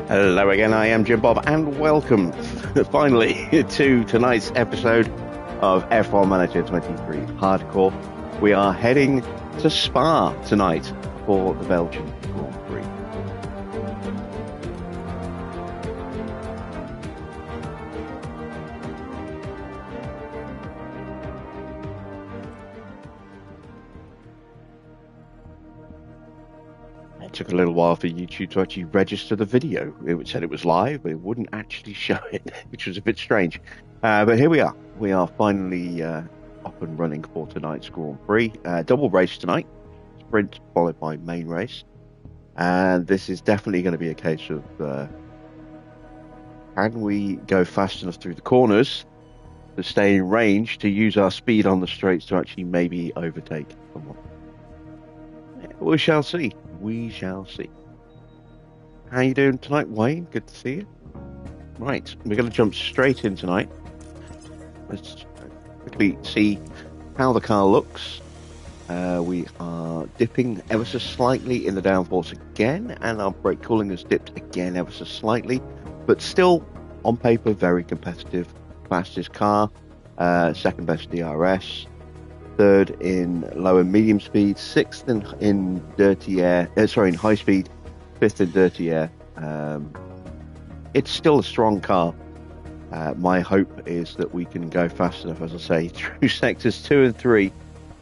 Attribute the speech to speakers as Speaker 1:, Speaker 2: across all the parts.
Speaker 1: Hello again, I am Jim Bob, and welcome finally to tonight's episode of F1 Manager 23 Hardcore. We are heading to Spa tonight for the Belgian Grand Prix. It took a little while for YouTube to actually register the video. It said it was live, but it wouldn't actually show it, which was a bit strange. But here we are. We are finally up and running for tonight's Grand Prix. Double race tonight. Sprint followed by main race. And this is definitely going to be a case of can we go fast enough through the corners to stay in range to use our speed on the straights to actually maybe overtake someone. We shall see. We shall see. How you doing tonight, Wayne? Good to see you. Right, we're going to jump straight in tonight. Let's quickly see how the car looks. We are dipping ever so slightly in the downforce again, and our brake cooling has dipped again ever so slightly, but still, on paper, very competitive. Fastest car, second best DRS, third in low and medium speed, sixth in dirty air, in high speed, fifth in dirty air. It's still a strong car. My hope is that we can go fast enough, as I say, through sectors 2 and 3,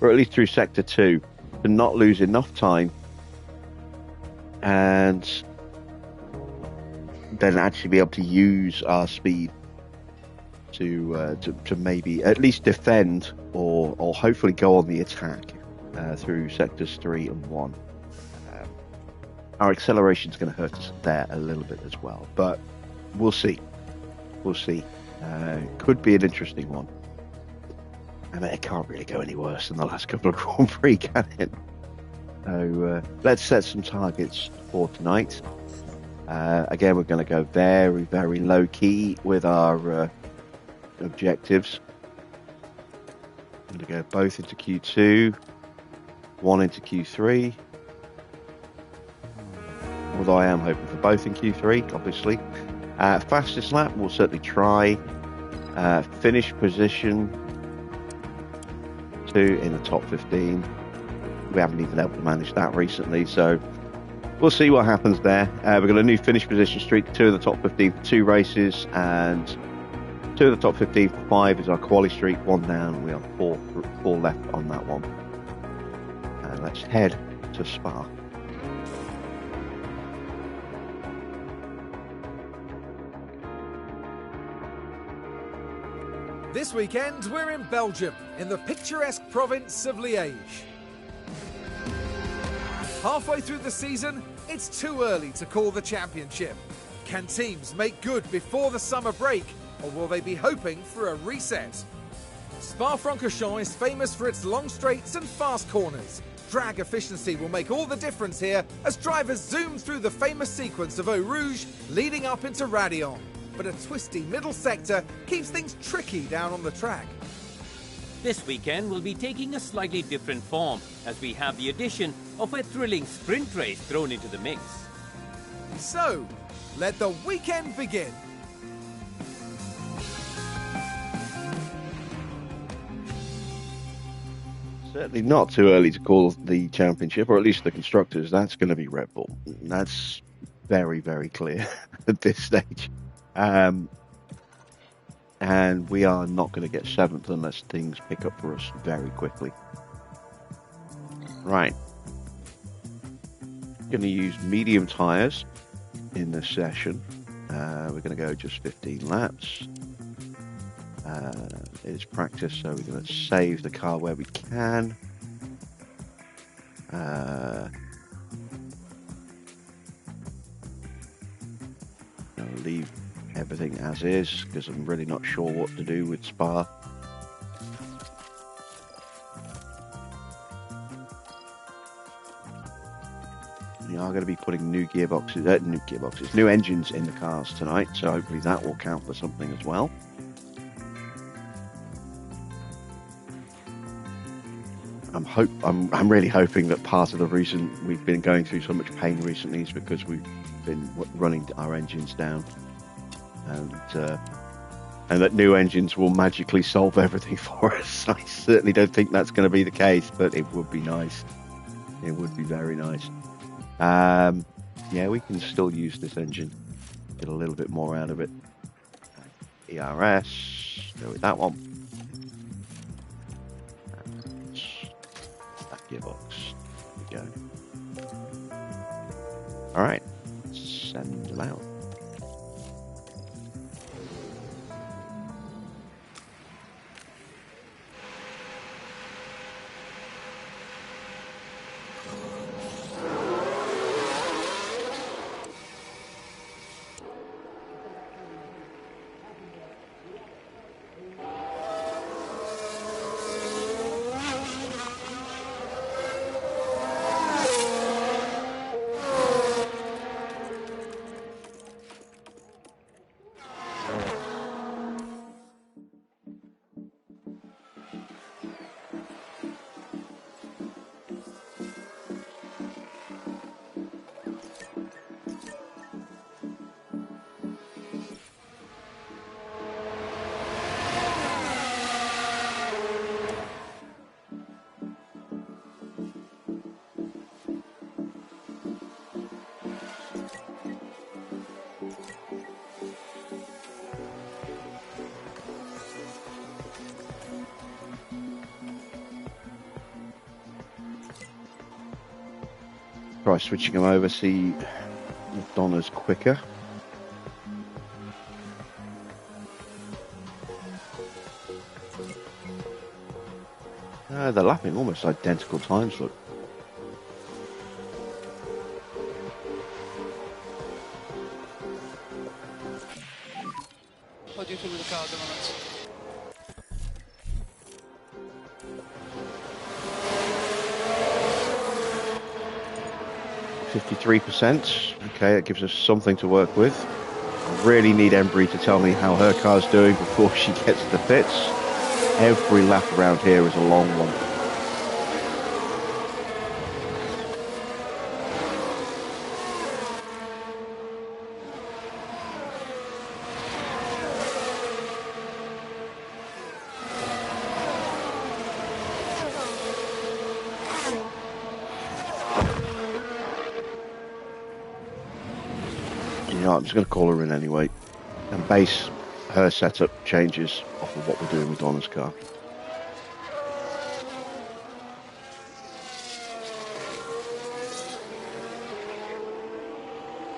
Speaker 1: or at least through sector 2, to not lose enough time and then actually be able to use our speed to maybe at least defend or hopefully go on the attack through sectors 3 and 1. Our acceleration is going to hurt us there a little bit as well, but we'll see. We'll see. Could be an interesting one. I mean, it can't really go any worse than the last couple of Grand Prix, can it? So let's set some targets for tonight. Again, we're going to go very, very low key with our objectives. I'm going to go both into Q2, one into Q3. Although I am hoping for both in Q3, obviously. Fastest lap, we'll certainly try. Finish position 2 in the top 15. We haven't even been able to manage that recently, so we'll see what happens there. We've got a new finish position streak, 2 in the top 15 for 2 races, and 2 in the top 15 for 5 is our quali streak. 1 down, we are 4 left on that one. And let's head to Spa.
Speaker 2: This weekend, we're in Belgium, in the picturesque province of Liège. Halfway through the season, it's too early to call the championship. Can teams make good before the summer break, or will they be hoping for a reset? Spa-Francorchamps is famous for its long straights and fast corners. Drag efficiency will make all the difference here as drivers zoom through the famous sequence of Eau Rouge leading up into Raidillon. But a twisty middle sector keeps things tricky down on the track.
Speaker 3: This weekend will be taking a slightly different form as we have the addition of a thrilling sprint race thrown into the mix.
Speaker 2: So, let the weekend begin.
Speaker 1: Certainly not too early to call the championship, or at least the constructors. That's going to be Red Bull. That's very, very clear at this stage. And we are not going to get 7th unless things pick up for us very quickly. Right. Going to use medium tyres in this session. We're going to go just 15 laps. It's practice, so we're going to save the car where we can. I'll leave everything as is because I'm really not sure what to do with Spa. We are going to be putting new engines in the cars tonight, so hopefully that will count for something as well. I'm really hoping that part of the reason we've been going through so much pain recently is because we've been running our engines down, and that new engines will magically solve everything for us. I certainly don't think that's going to be the case, but it would be nice. It would be very nice. Yeah, we can still use this engine, get a little bit more out of it. ERS, go with that one. And that gearbox. There we go. All right, send them out. Try switching them over, see if Donna's quicker. They're lapping almost identical times, look.
Speaker 4: What do you feel with the car at the moment?
Speaker 1: 53%. Okay, that gives us something to work with. I really need Embry to tell me how her car's doing before she gets to the pits. Every lap around here is a long one. I'm just going to call her in anyway and base her setup changes off of what we're doing with Donna's car.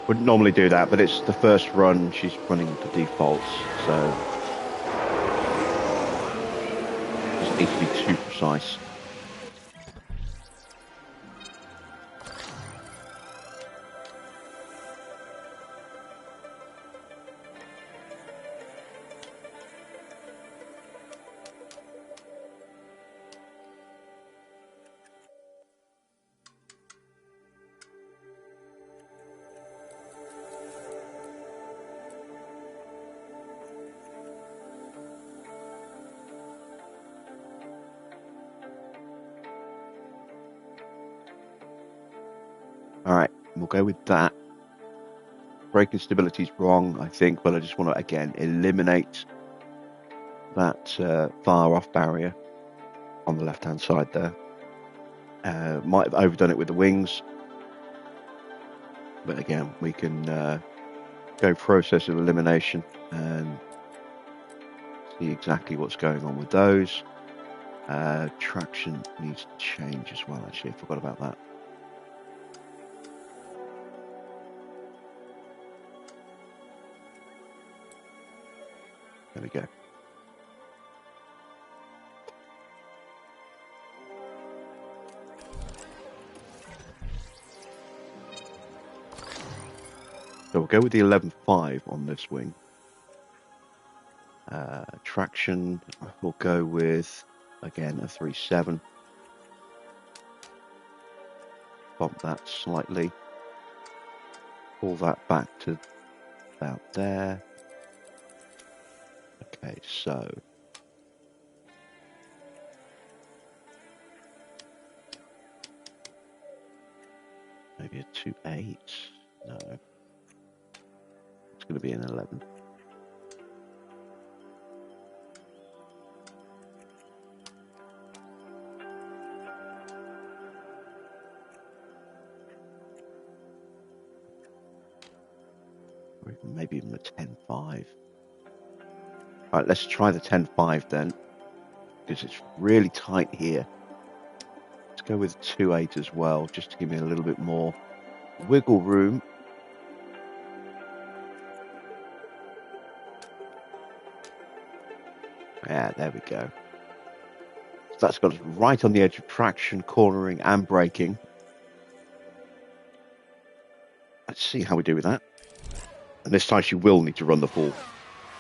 Speaker 1: Wouldn't normally do that, but it's the first run. She's running the defaults, so doesn't need to be too precise. Alright, we'll go with that. Braking stability is wrong, I think, but I just want to, again, eliminate that far off barrier on the left-hand side there. Might have overdone it with the wings, but again, we can go process of elimination and see exactly what's going on with those. Traction needs to change as well, actually, I forgot about that. There we go. So we'll go with the 11.5 on this wing. Traction, we'll go with, again, a 3.7. Bump that slightly. Pull that back to about there. Okay, so Maybe a 2-8. No. It's going to be an 11. Or maybe even a 10-5. Alright, let's try the 10-5 then. Because it's really tight here. Let's go with 2-8 as well, just to give me a little bit more wiggle room. Yeah, there we go. So that's got us right on the edge of traction, cornering and braking. Let's see how we do with that. And this time she will need to run the full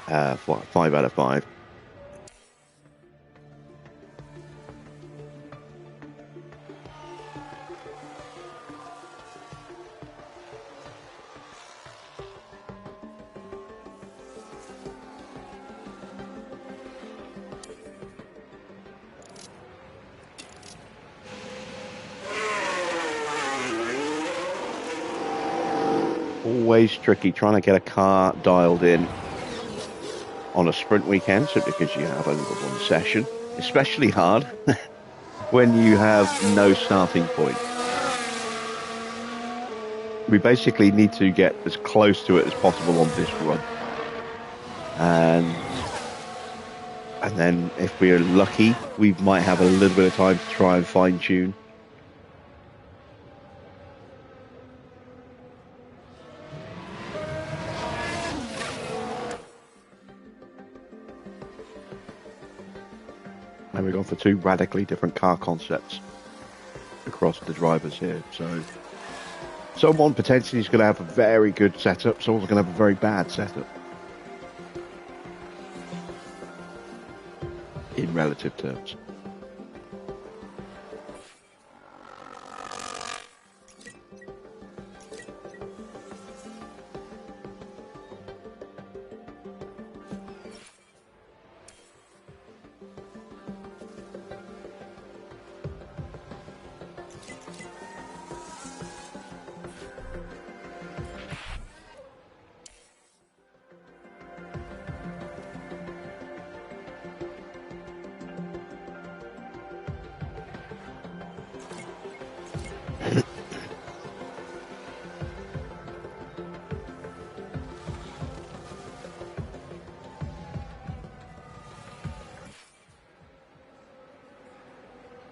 Speaker 1: 5 out of 5. Always tricky trying to get a car dialed in on a sprint weekend, simply because you have only got one session. Especially hard when you have no starting point. We basically need to get as close to it as possible on this run. And then if we're lucky, we might have a little bit of time to try and fine tune. And we've gone for 2 radically different car concepts across the drivers here. So someone potentially is going to have a very good setup, someone's going to have a very bad setup. In relative terms.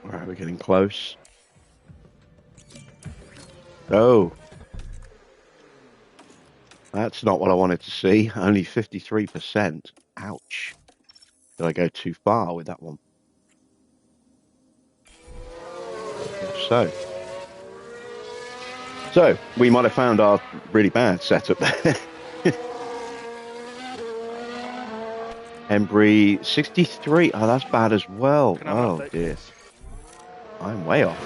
Speaker 1: Alright, we're getting close. Oh. That's not what I wanted to see. Only 53%. Ouch. Did I go too far with that one? So we might have found our really bad setup there. Embry 63. Oh, that's bad as well. Oh dear. I'm way off.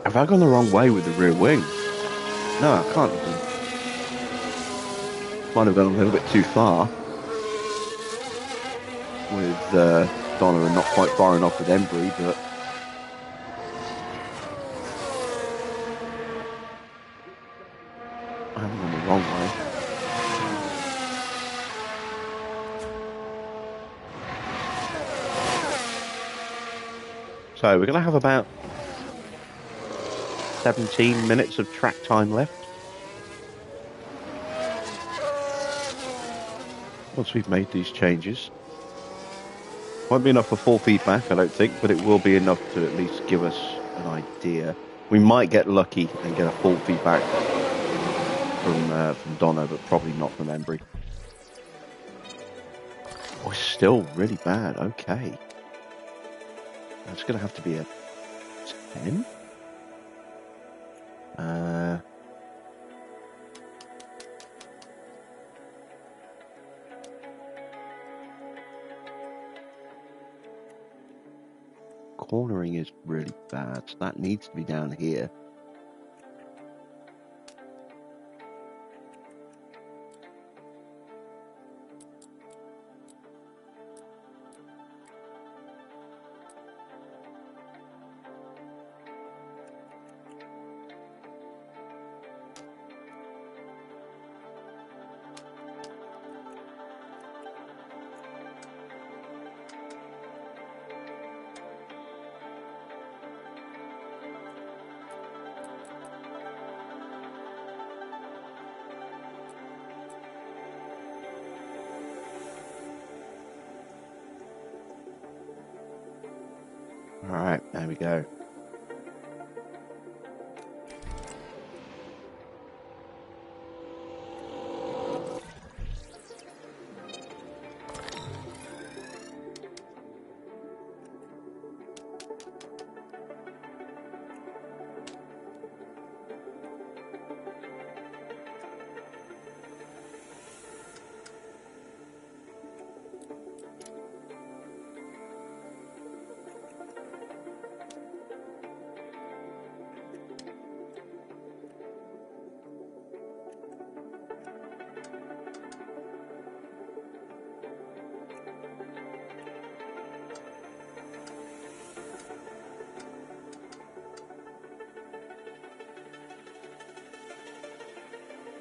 Speaker 1: Have I gone the wrong way with the rear wing? No, I can't. Might have gone a little bit too far with Donna and not quite far enough with Embry, but I haven't gone the wrong way. So we're going to have about 17 minutes of track time left. Once we've made these changes. Won't be enough for full feedback, I don't think, but it will be enough to at least give us an idea. We might get lucky and get a full feedback from Donna, but probably not from Embry. Oh, it's still really bad. Okay. That's going to have to be a 10? Cornering is really bad, so that needs to be down here. right, there we go.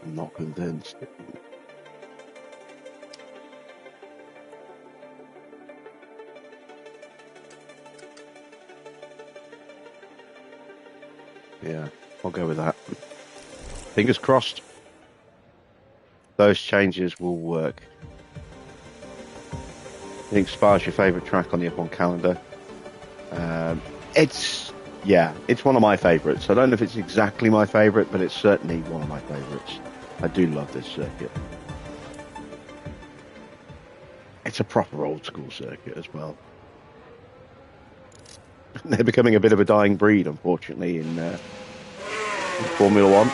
Speaker 1: I'm not convinced. Yeah, I'll go with that. Fingers crossed. Those changes will work. I think Spa's your favourite track on the F1 calendar. It's one of my favourites. I don't know if it's exactly my favourite, but it's certainly one of my favourites. I do love this circuit. It's a proper old school circuit as well. They're becoming a bit of a dying breed, unfortunately, in Formula One.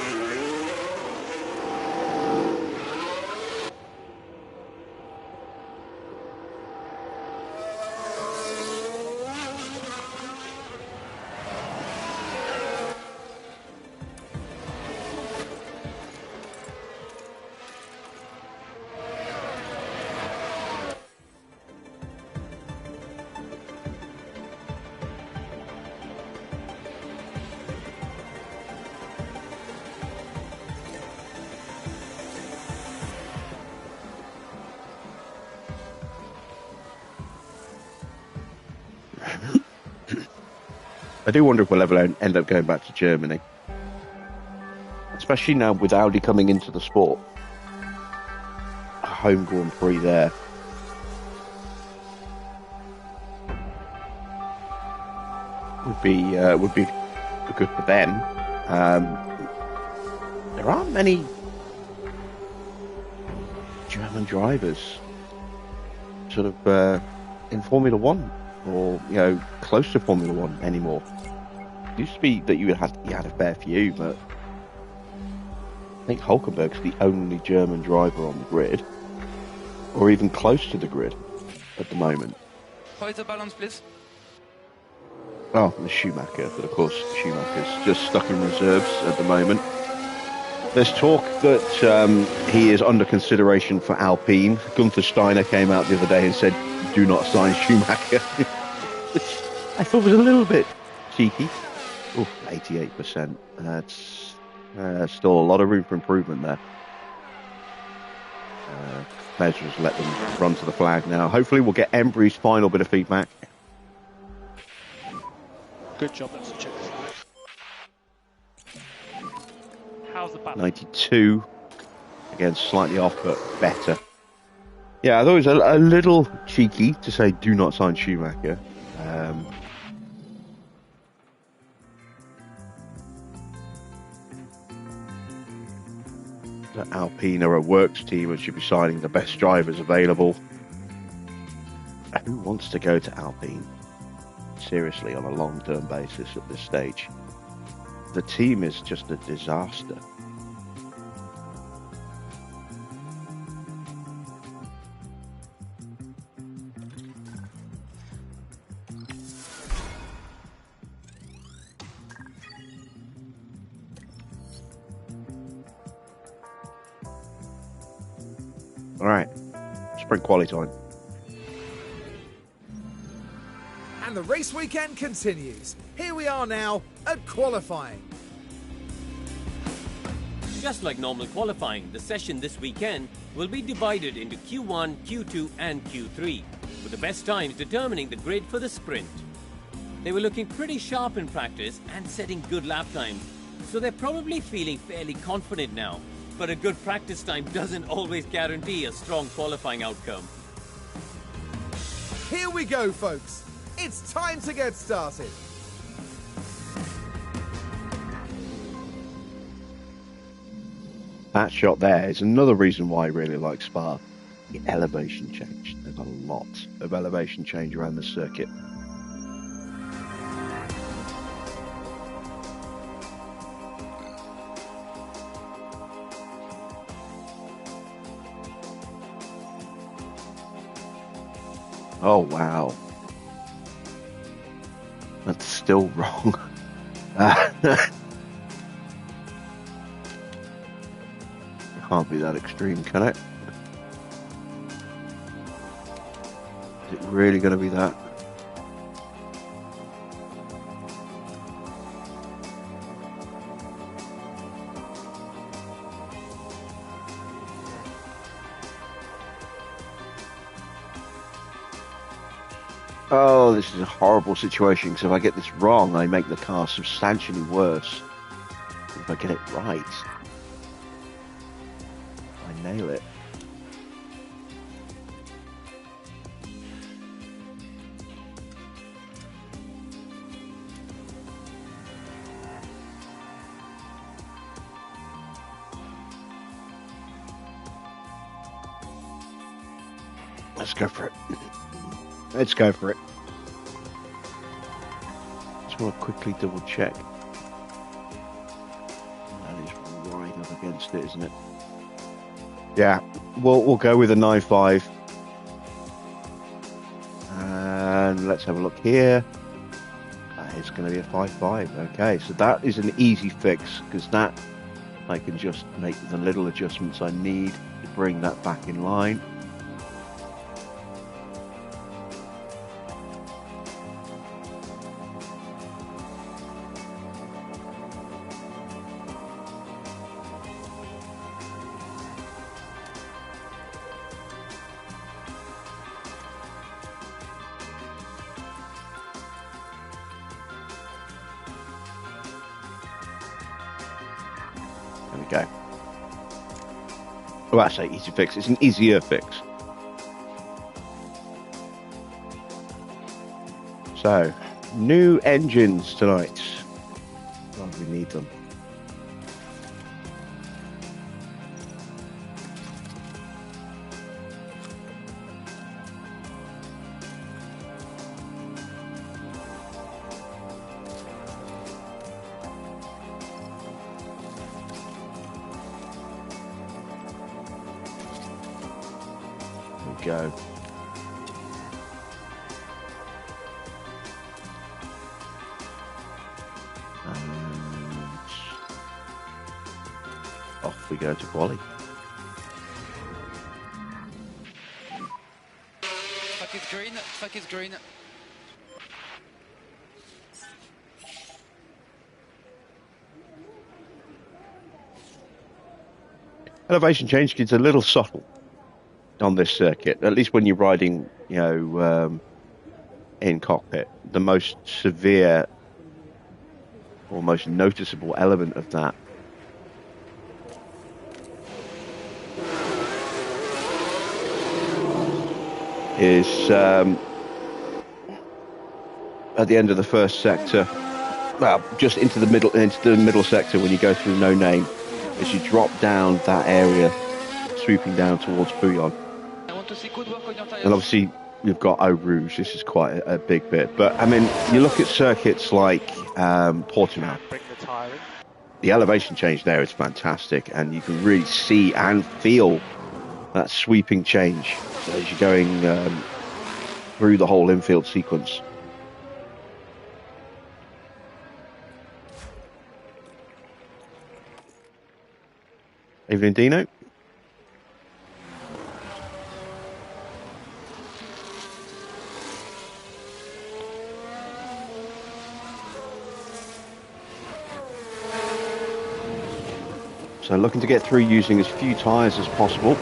Speaker 1: I do wonder if we'll ever end up going back to Germany. Especially now with Audi coming into the sport. A home Grand Prix there. Would be good for them. There aren't many German drivers sort of in Formula One, or close to Formula One anymore. It used to be that you had a fair few, but I think Hulkenberg's the only German driver on the grid, or even close to the grid at the moment.
Speaker 4: Heute balance, please.
Speaker 1: Oh, the Schumacher, but of course Schumacher's just stuck in reserves at the moment. There's talk that he is under consideration for Alpine. Gunther Steiner came out the other day and said, "Do not sign Schumacher," which I thought was a little bit cheeky. Oh, 88%. That's still a lot of room for improvement there. Measures let them run to the flag now. Hopefully we'll get Embry's final bit of feedback.
Speaker 5: Good job, that's a check. How's the balance?
Speaker 1: 92. Again, slightly off, but better. Yeah, I thought it was a little cheeky to say do not sign Schumacher. That Alpine are a works team and should be signing the best drivers available. Who wants to go to Alpine? Seriously, on a long-term basis at this stage. The team is just a disaster. All right, sprint quali time.
Speaker 2: And the race weekend continues. Here we are now at qualifying.
Speaker 3: Just like normal qualifying, the session this weekend will be divided into Q1, Q2 and Q3, with the best times determining the grid for the sprint. They were looking pretty sharp in practice and setting good lap times, so they're probably feeling fairly confident now. But a good practice time doesn't always guarantee a strong qualifying outcome.
Speaker 2: Here we go, folks. It's time to get started.
Speaker 1: That shot there is another reason why I really like Spa. The elevation change. There's a lot of elevation change around the circuit. Oh, wow. That's still wrong. Can't be that extreme, can it? Is it really going to be that? Oh, this is a horrible situation, because if I get this wrong, I make the car substantially worse. If I get it right, I nail it. Let's go for it. Let's go for it. Just want to quickly double check. That is right up against it, isn't it? Yeah, we'll go with a 9.5. And let's have a look here. It's going to be a 5.5. Okay, so that is an easy fix, because that I can just make the little adjustments I need to bring that back in line. There we go. Well, I say easy fix. It's an easier fix. So, new engines tonight. Oh, we need them. Go. And off we go to quali.
Speaker 4: Track is green, track is green.
Speaker 1: Elevation change gets a little subtle on this circuit, at least when you're riding, you know, in cockpit. The most severe or most noticeable element of that is at the end of the first sector, well, just into the middle sector when you go through No Name, as you drop down that area, sweeping down towards Bouillon. And obviously you've got Eau Rouge. This is quite a big bit, but I mean, you look at circuits like Portimao. The elevation change there is fantastic, and you can really see and feel that sweeping change as you're going through the whole infield sequence. Evening, Dino. So looking to get through using as few tyres as possible.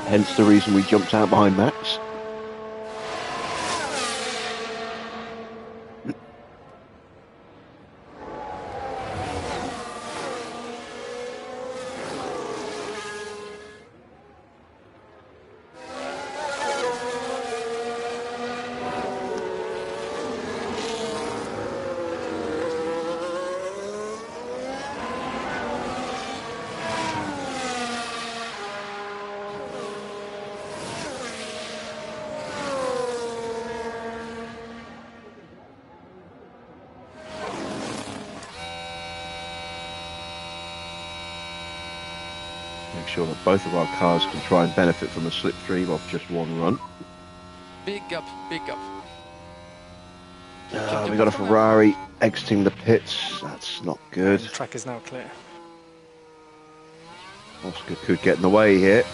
Speaker 1: Hence the reason we jumped out behind Max. Make sure that both of our cars can try and benefit from a slipstream of just one run.
Speaker 4: Big gap, big gap.
Speaker 1: We got a Ferrari exiting the pits. That's not good.
Speaker 5: The track is now clear.
Speaker 1: Oscar could get in the way here.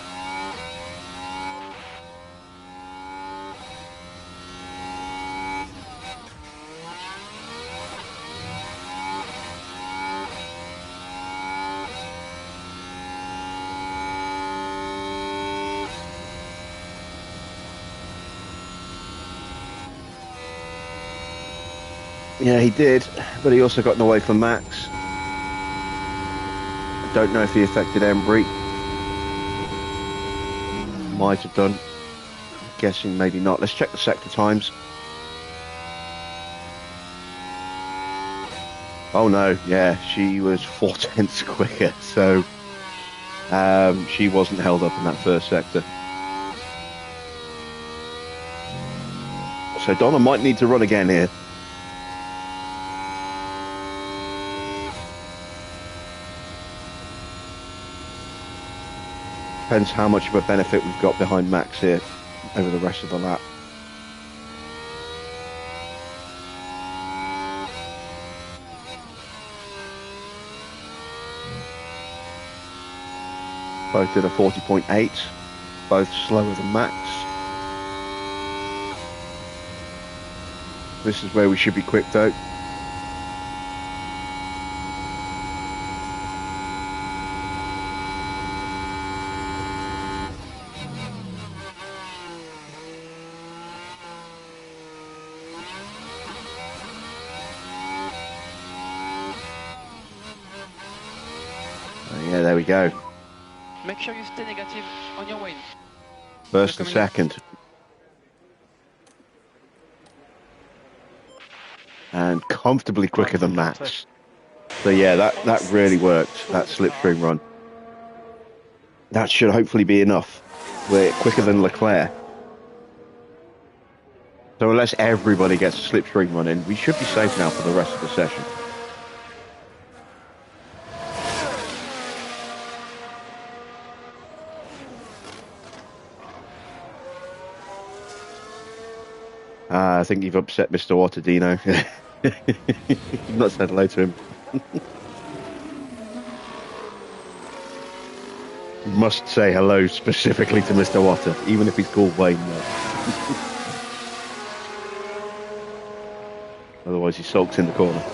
Speaker 1: Yeah, he did, but he also got in the way for Max. I don't know if he affected Embry. Might have done. I'm guessing maybe not. Let's check the sector times. Oh no, yeah, she was 4/10 quicker, so she wasn't held up in that first sector. So Donna might need to run again here. Depends how much of a benefit we've got behind Max here over the rest of the lap. Both did a 40.8, both slower than Max. This is where we should be quick though. Yeah, there we go.
Speaker 4: Make sure you stay negative on your way.
Speaker 1: First and second. And comfortably quicker than Max. So yeah, that really worked, that slipstream run. That should hopefully be enough. We're quicker than Leclerc. So unless everybody gets a slipstream run in, we should be safe now for the rest of the session. I think you've upset Mr. Ottadino. You've not said hello to him. You must say hello specifically to Mr. Watter, even if he's called Wayne. Otherwise he sulks in the corner.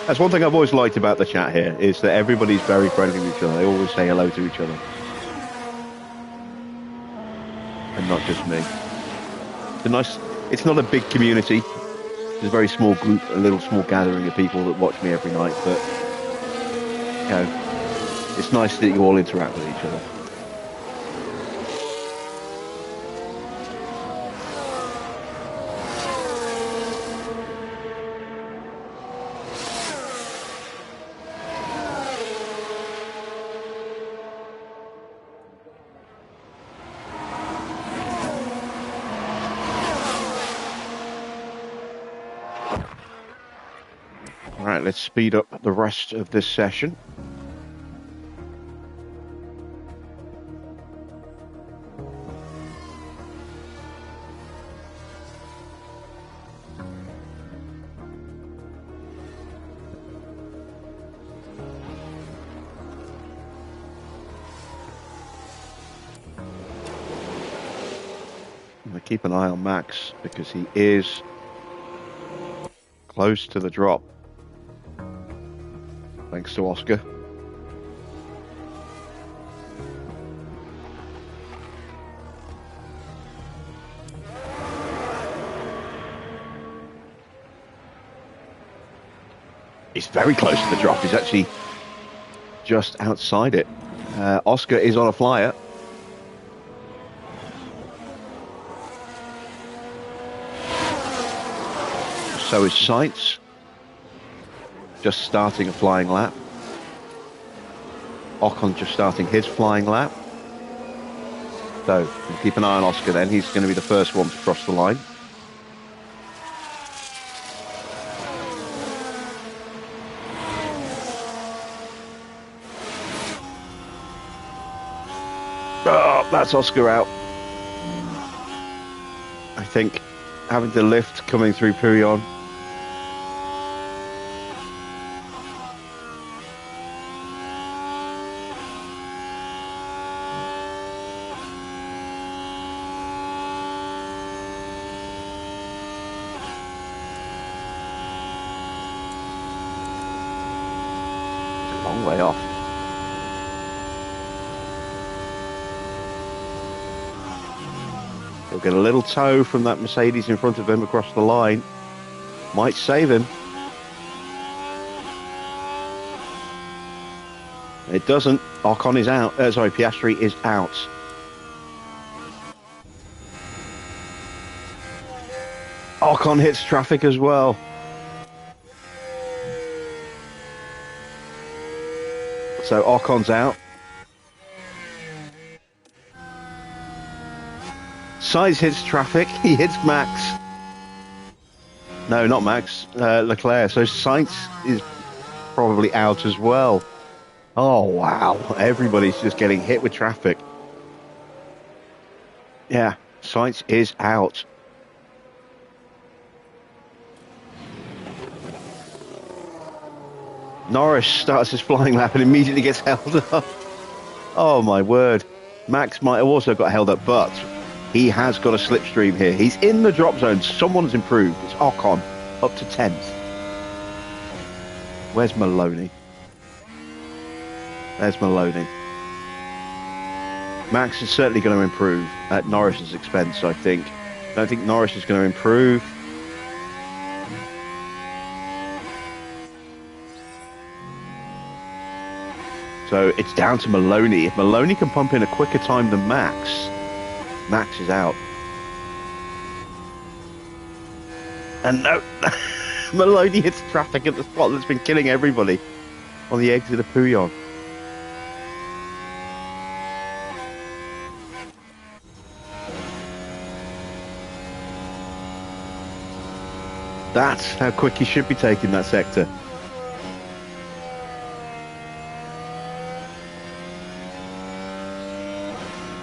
Speaker 1: That's one thing I've always liked about the chat here, is that everybody's very friendly with each other. They always say hello to each other. And not just me. It's not a big community. It's a very small group, a little small gathering of people that watch me every night, but you know, it's nice that you all interact with each other. Right, let's speed up the rest of this session. I'm going to keep an eye on Max because he is close to the drop. Thanks to Oscar. He's very close to the drop. He's actually just outside it. Oscar is on a flyer. So is Sainz. just starting a flying lap. Ocon just starting his flying lap. So keep an eye on Oscar then. He's going to be the first one to cross the line. Oh, that's Oscar out. I think having the lift coming through Pouillon. It's a long way off. He'll get a little tow from that Mercedes in front of him across the line. Might save him. It doesn't. Ocon is out. Piastri is out. Ocon hits traffic as well. So Ocon's out. Sainz hits traffic. He hits Max. No, not Max. Leclerc. So Sainz is probably out as well. Oh, wow. Everybody's just getting hit with traffic. Yeah, Sainz is out. Norris starts his flying lap and immediately gets held up. Oh, my word. Max might have also got held up, but he has got a slipstream here. He's in the drop zone. Someone's improved. It's Ocon, up to 10th. Where's Maloney? There's Maloney. Max is certainly going to improve at Norris's expense, I think. I don't think Norris is going to improve. So it's down to Maloney. If Maloney can pump in a quicker time than Max, Max is out. And no, Maloney hits traffic at the spot that's been killing everybody on the exit of Pouillon. That's how quick he should be taking that sector.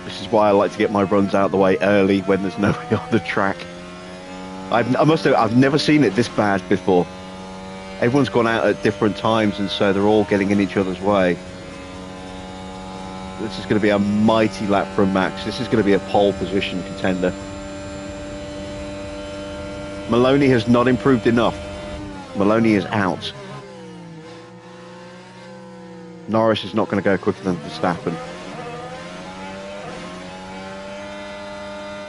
Speaker 1: This is why I like to get my runs out the way early when there's nobody on the track. I've never seen it this bad before. Everyone's gone out at different times, and so they're all getting in each other's way. This is going to be a mighty lap from Max. This is going to be a pole position contender. Maloney has not improved enough. Maloney is out. Norris is not going to go quicker than Verstappen.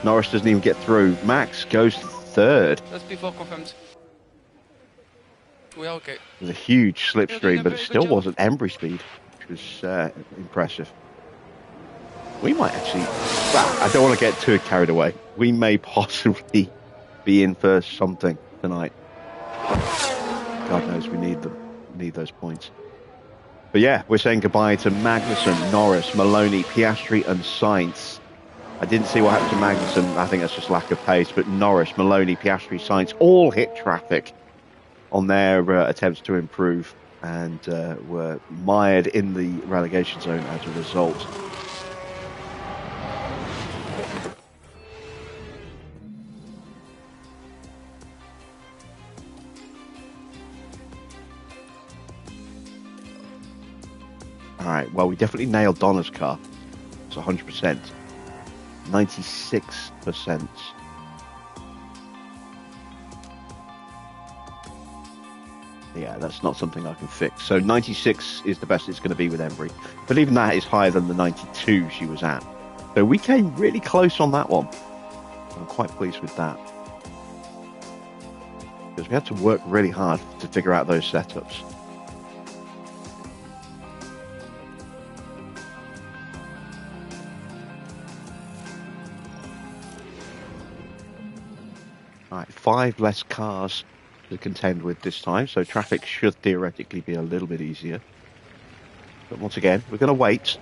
Speaker 1: Norris doesn't even get through. Max goes third.
Speaker 4: That's before confirmed. We are okay.
Speaker 1: It was a huge slipstream, but it still wasn't Embry speed, which was impressive. We might actually... Well, I don't want to get too carried away. We may possibly be in for something tonight. God knows we need them. We need those points. But yeah, we're saying goodbye to Magnussen, Norris, Maloney, Piastri and Sainz. I didn't see what happened to Magnussen. I think that's just lack of pace. But Norris, Maloney, Piastri, Sainz all hit traffic on their attempts to improve and were mired in the relegation zone as a result. All right, well, we definitely nailed Donna's car. It's 100%. 96%. Yeah, that's not something I can fix. So 96 is the best it's going to be with Embry. But even that is higher than the 92 she was at. So we came really close on that one. I'm quite pleased with that. Because we had to work really hard to figure out those setups. Right, 5 less cars to contend with this time, so traffic should theoretically be a little bit easier. But once again, we're going to wait.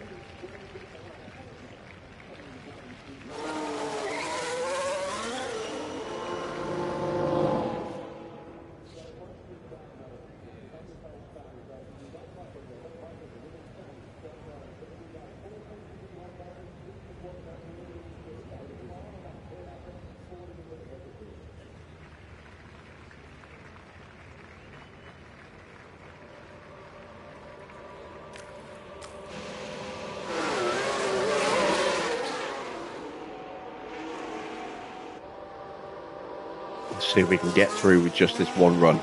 Speaker 1: See if we can get through with just this one run.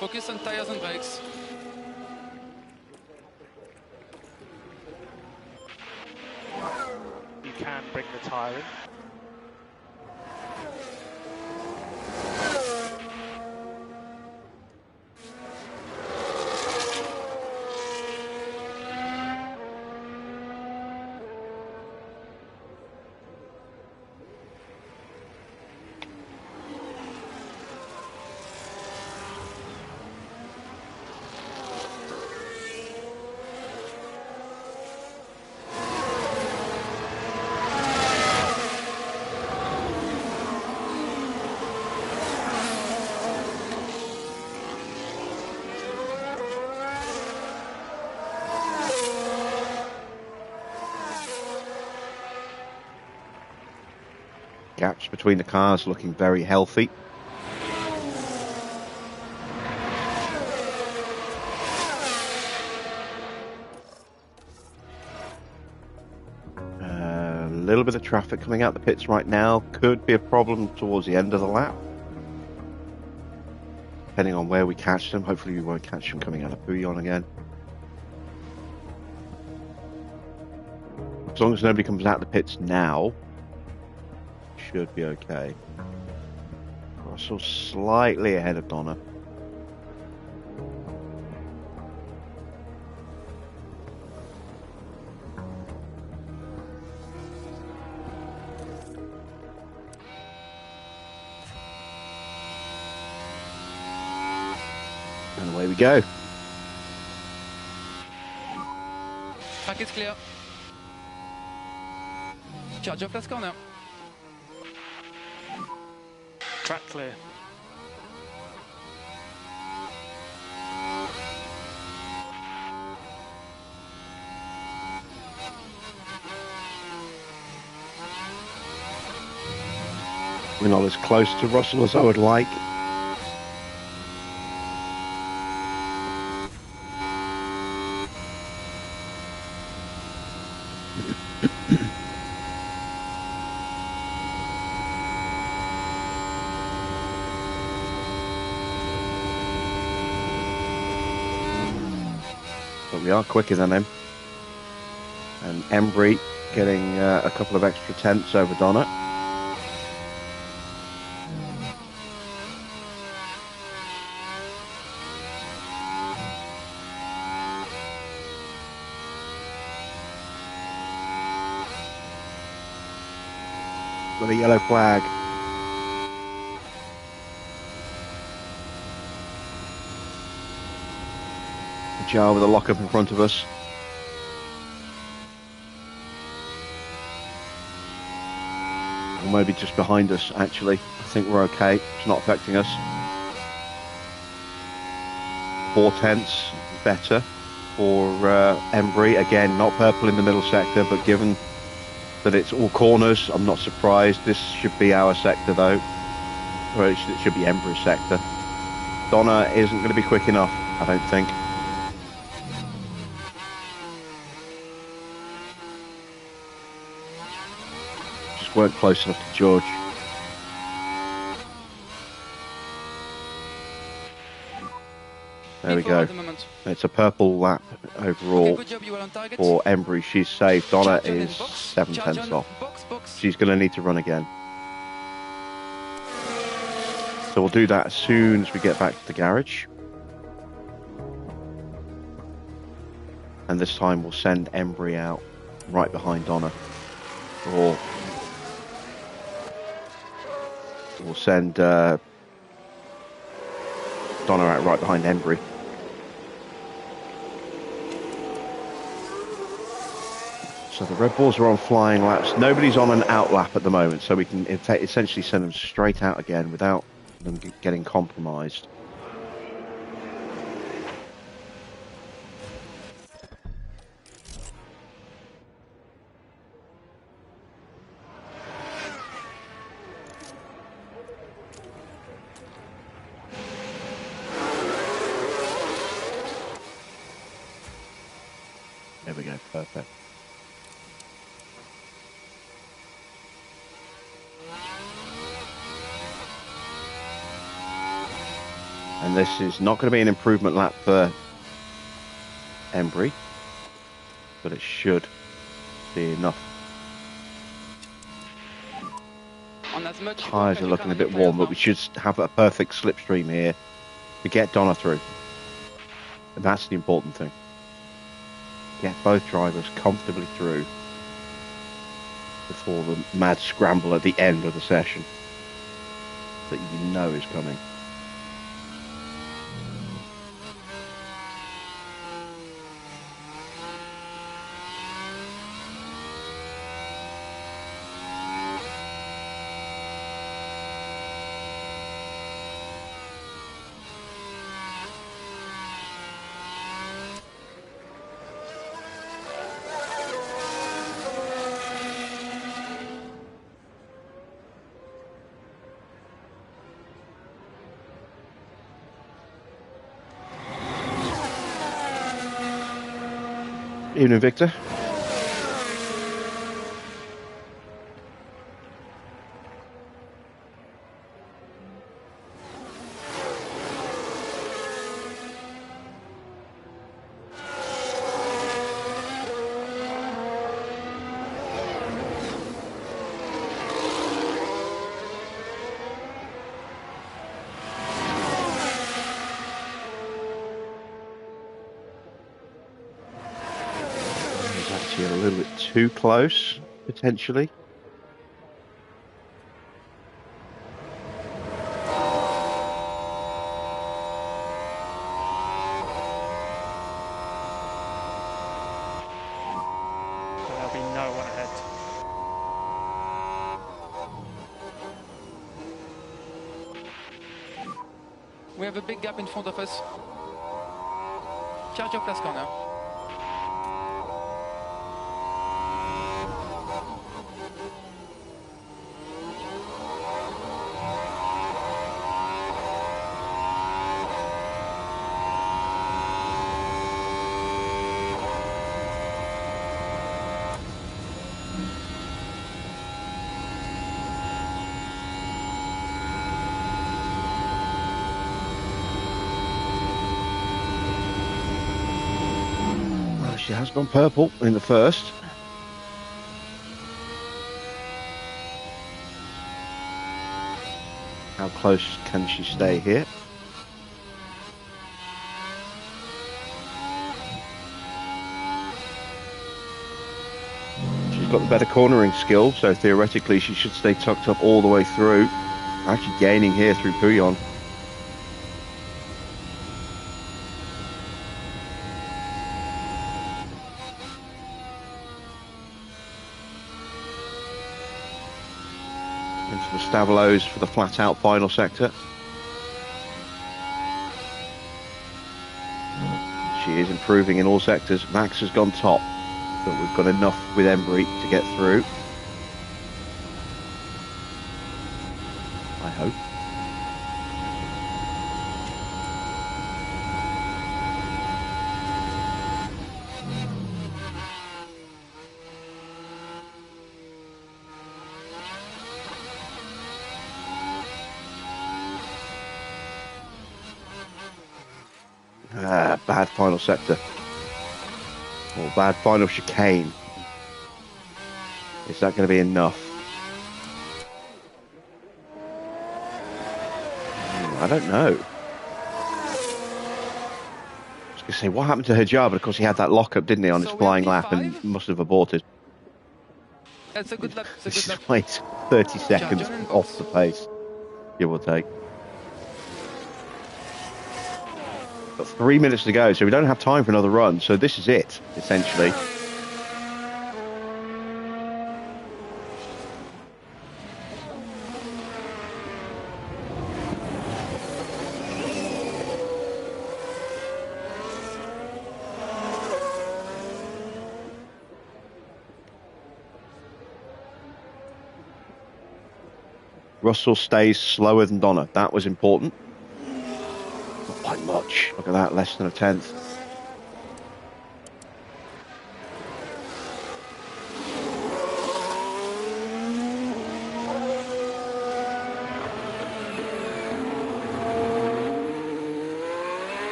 Speaker 4: Focus on tires and brakes.
Speaker 5: You can bring the tyre in.
Speaker 1: Gaps between the cars looking very healthy. A little bit of traffic coming out the pits right now. Could be a problem towards the end of the lap. Depending on where we catch them. Hopefully we won't catch them coming out of Bouillon again. As long as nobody comes out the pits now, should be okay. Russell slightly ahead of Donna. And away we go.
Speaker 4: Track is clear. Charge off last corner.
Speaker 5: Track clear.
Speaker 1: We're not as close to Russell as I would like. But we are quicker than him. And Embry getting a couple of extra tenths over Donna. With a yellow flag. Jar with a lock up in front of us. Or maybe just behind us, actually. I think we're okay. It's not affecting us. 4 tenths better for Embry. Again, not purple in the middle sector, but given that it's all corners, I'm not surprised. This should be our sector, though. Or it should be Embry's sector. Donna isn't going to be quick enough, I don't think. Weren't close enough to George. There we go. It's a purple lap overall for Embry. She's safe. Donna is 7 tenths off. She's going to need to run again. So we'll do that as soon as we get back to the garage. And this time we'll send Embry out right behind Donna, or we'll send Donna out right behind Embry. So the Red Bulls are on flying laps. Nobody's on an out lap at the moment, so we can essentially send them straight out again without them getting compromised. There we go, perfect. And this is not going to be an improvement lap for Embry, but it should be enough. Tyres are looking a bit warm, but we should have a perfect slipstream here to get Donna through. And that's the important thing. Get both drivers comfortably through before the mad scramble at the end of the session that you know is coming. Evening, Victor. A little bit too close, potentially.
Speaker 5: There'll be no one ahead.
Speaker 4: We have a big gap in front of us. Charge your last corner.
Speaker 1: She has gone purple in the first. How close can she stay here? She's got the better cornering skill, so theoretically she should stay tucked up all the way through. Actually gaining here through Pouillon. Into the Stavelots for the flat out final sector. She is improving in all sectors. Max has gone top, but we've got enough with Embry to get through. I hope. Bad final sector. Or bad final chicane. Is that going to be enough? I don't know. I was going to say, what happened to Hijab? Of course, he had that lockup, didn't he, on his flying lap and must have aborted.
Speaker 4: It's a good lap. It's a
Speaker 1: This
Speaker 4: good
Speaker 1: is
Speaker 4: lap.
Speaker 1: like 30 seconds
Speaker 4: John and
Speaker 1: off the pace, give or take. Got 3 minutes to go, so we don't have time for another run. So this is it, essentially. Russell stays slower than Donna. That was important. Not by much. Look at that, less than a tenth.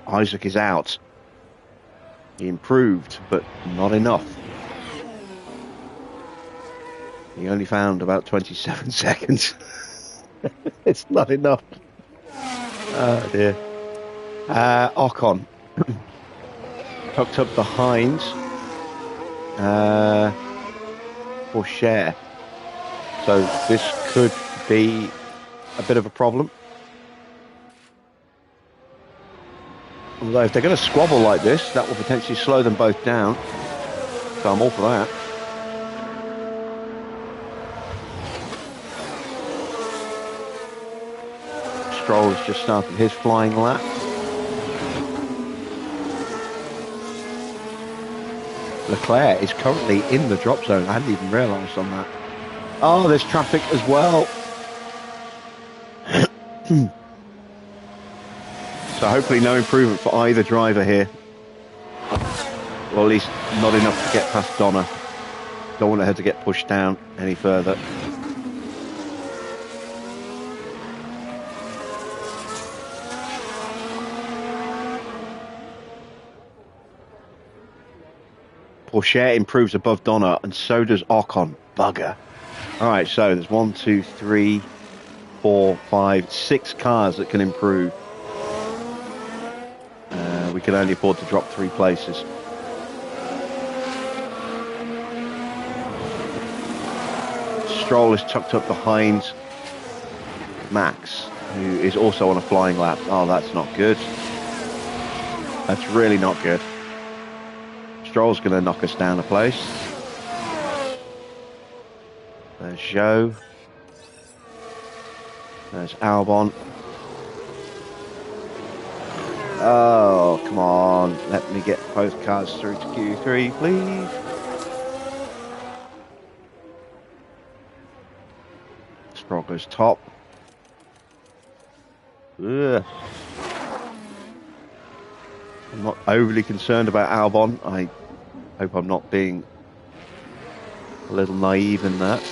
Speaker 1: Isaac is out. He improved, but not enough. He only found about 27 seconds. It's not enough. Oh dear. Ocon tucked up behind for share. So this could be a bit of a problem. Although if they're going to squabble like this, that will potentially slow them both down. So I'm all for that. Stroll has just started his flying lap. Leclerc is currently in the drop zone. I hadn't even realised on that. Oh, there's traffic as well. So hopefully no improvement for either driver here. Well, at least not enough to get past Donna. Don't want her to get pushed down any further. Porsche improves above Donna, and so does Ocon. Bugger. All right, so there's 1, 2, 3, 4, 5, 6 cars that can improve. We can only afford to drop 3 places. Stroll is tucked up behind Max, who is also on a flying lap. Oh, that's not good. That's really not good. Stroll's going to knock us down a place. There's Zhou. There's Albon. Oh, come on. Let me get both cars through to Q3, please. Stroll goes top. Ugh. I'm not overly concerned about Albon. I hope I'm not being a little naive in that.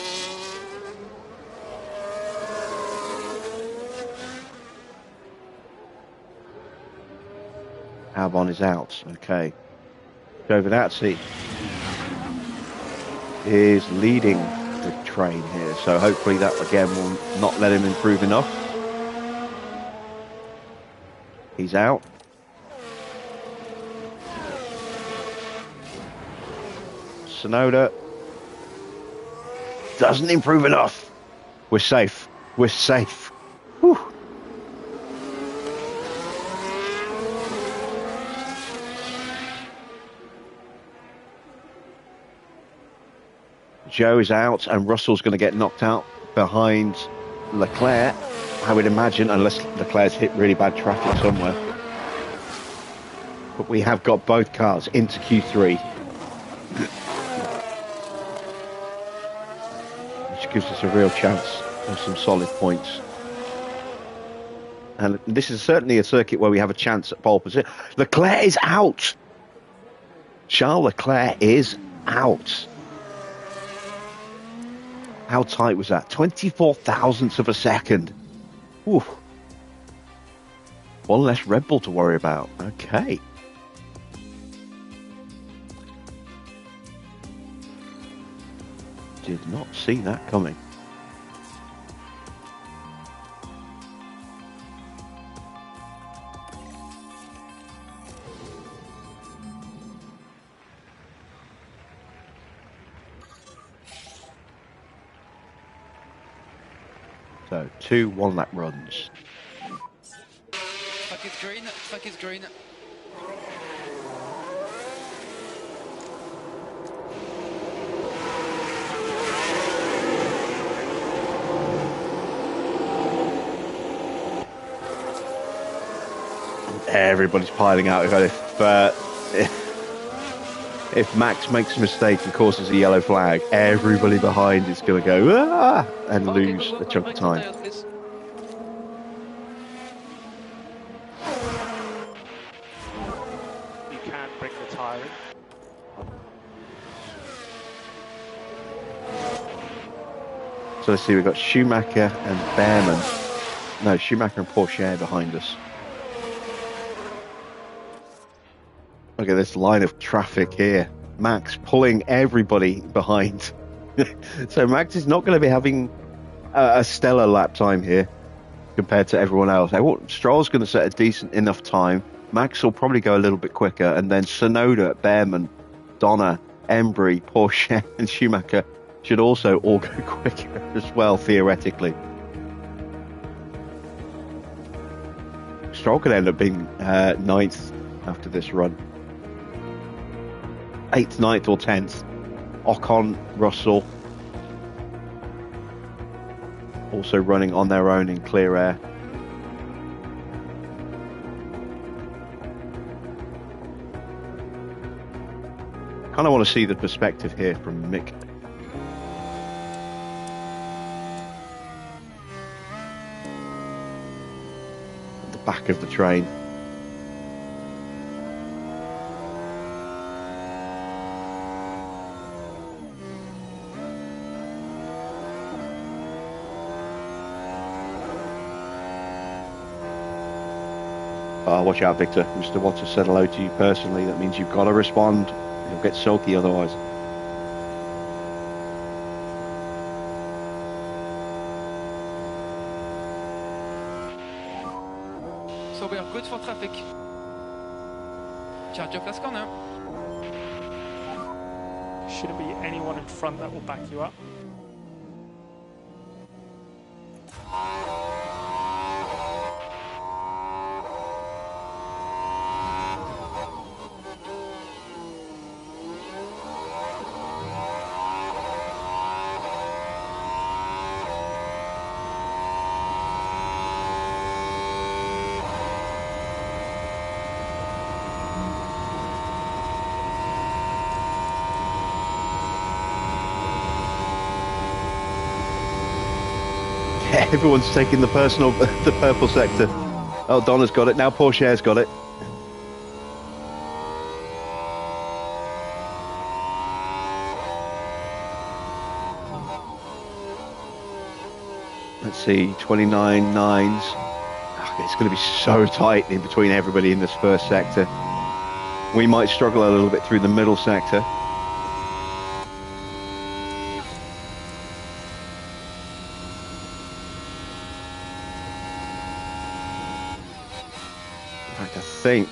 Speaker 1: Albon is out. Okay. Giovinazzi is leading the train here, so hopefully that again will not let him improve enough. He's out. Sonoda doesn't improve enough. We're safe. We're safe. Whew. Joe is out, and Russell's going to get knocked out behind Leclerc, I would imagine, unless Leclerc's hit really bad traffic somewhere. But we have got both cars into Q3, which gives us a real chance of some solid points. And this is certainly a circuit where we have a chance at pole position. Leclerc is out. Charles Leclerc is out. How tight was that? 24 thousandths of a second. Oof. One less Red Bull to worry about. Okay. Did not see that coming. So 2 one-lap runs.
Speaker 4: Track is green, track is green.
Speaker 1: Everybody's piling out. If Max makes a mistake and causes a yellow flag, everybody behind is going to go and lose a chunk of time.
Speaker 4: Tires,
Speaker 5: You can bring the tyre in.
Speaker 1: So let's see, we've got Schumacher and Behrman. No, Schumacher and Porsche behind us. Look at this line of traffic here. Max pulling everybody behind. So Max is not going to be having a stellar lap time here compared to everyone else. Stroll's going to set a decent enough time. Max will probably go a little bit quicker, and then Tsunoda, Behrman, Donner, Embry, Porsche and Schumacher should also all go quicker as well, theoretically. Stroll could end up being 9th after this run. 8th, 9th or 10th. Ocon, Russell also running on their own in clear air. Kind of want to see the perspective here from Mick. At the back of the train. Watch out, Victor. Mr. Waters said hello to you personally. That means you've got to respond. You'll get sulky otherwise.
Speaker 4: So we are good for traffic. Charge your flask on now.
Speaker 5: Shouldn't be anyone in front that will back you up.
Speaker 1: Everyone's taking the purple sector. Oh, Donna's got it. Now Porsche's got it. Let's see, 29 nines. It's going to be so tight in between everybody in this first sector. We might struggle a little bit through the middle sector. I think,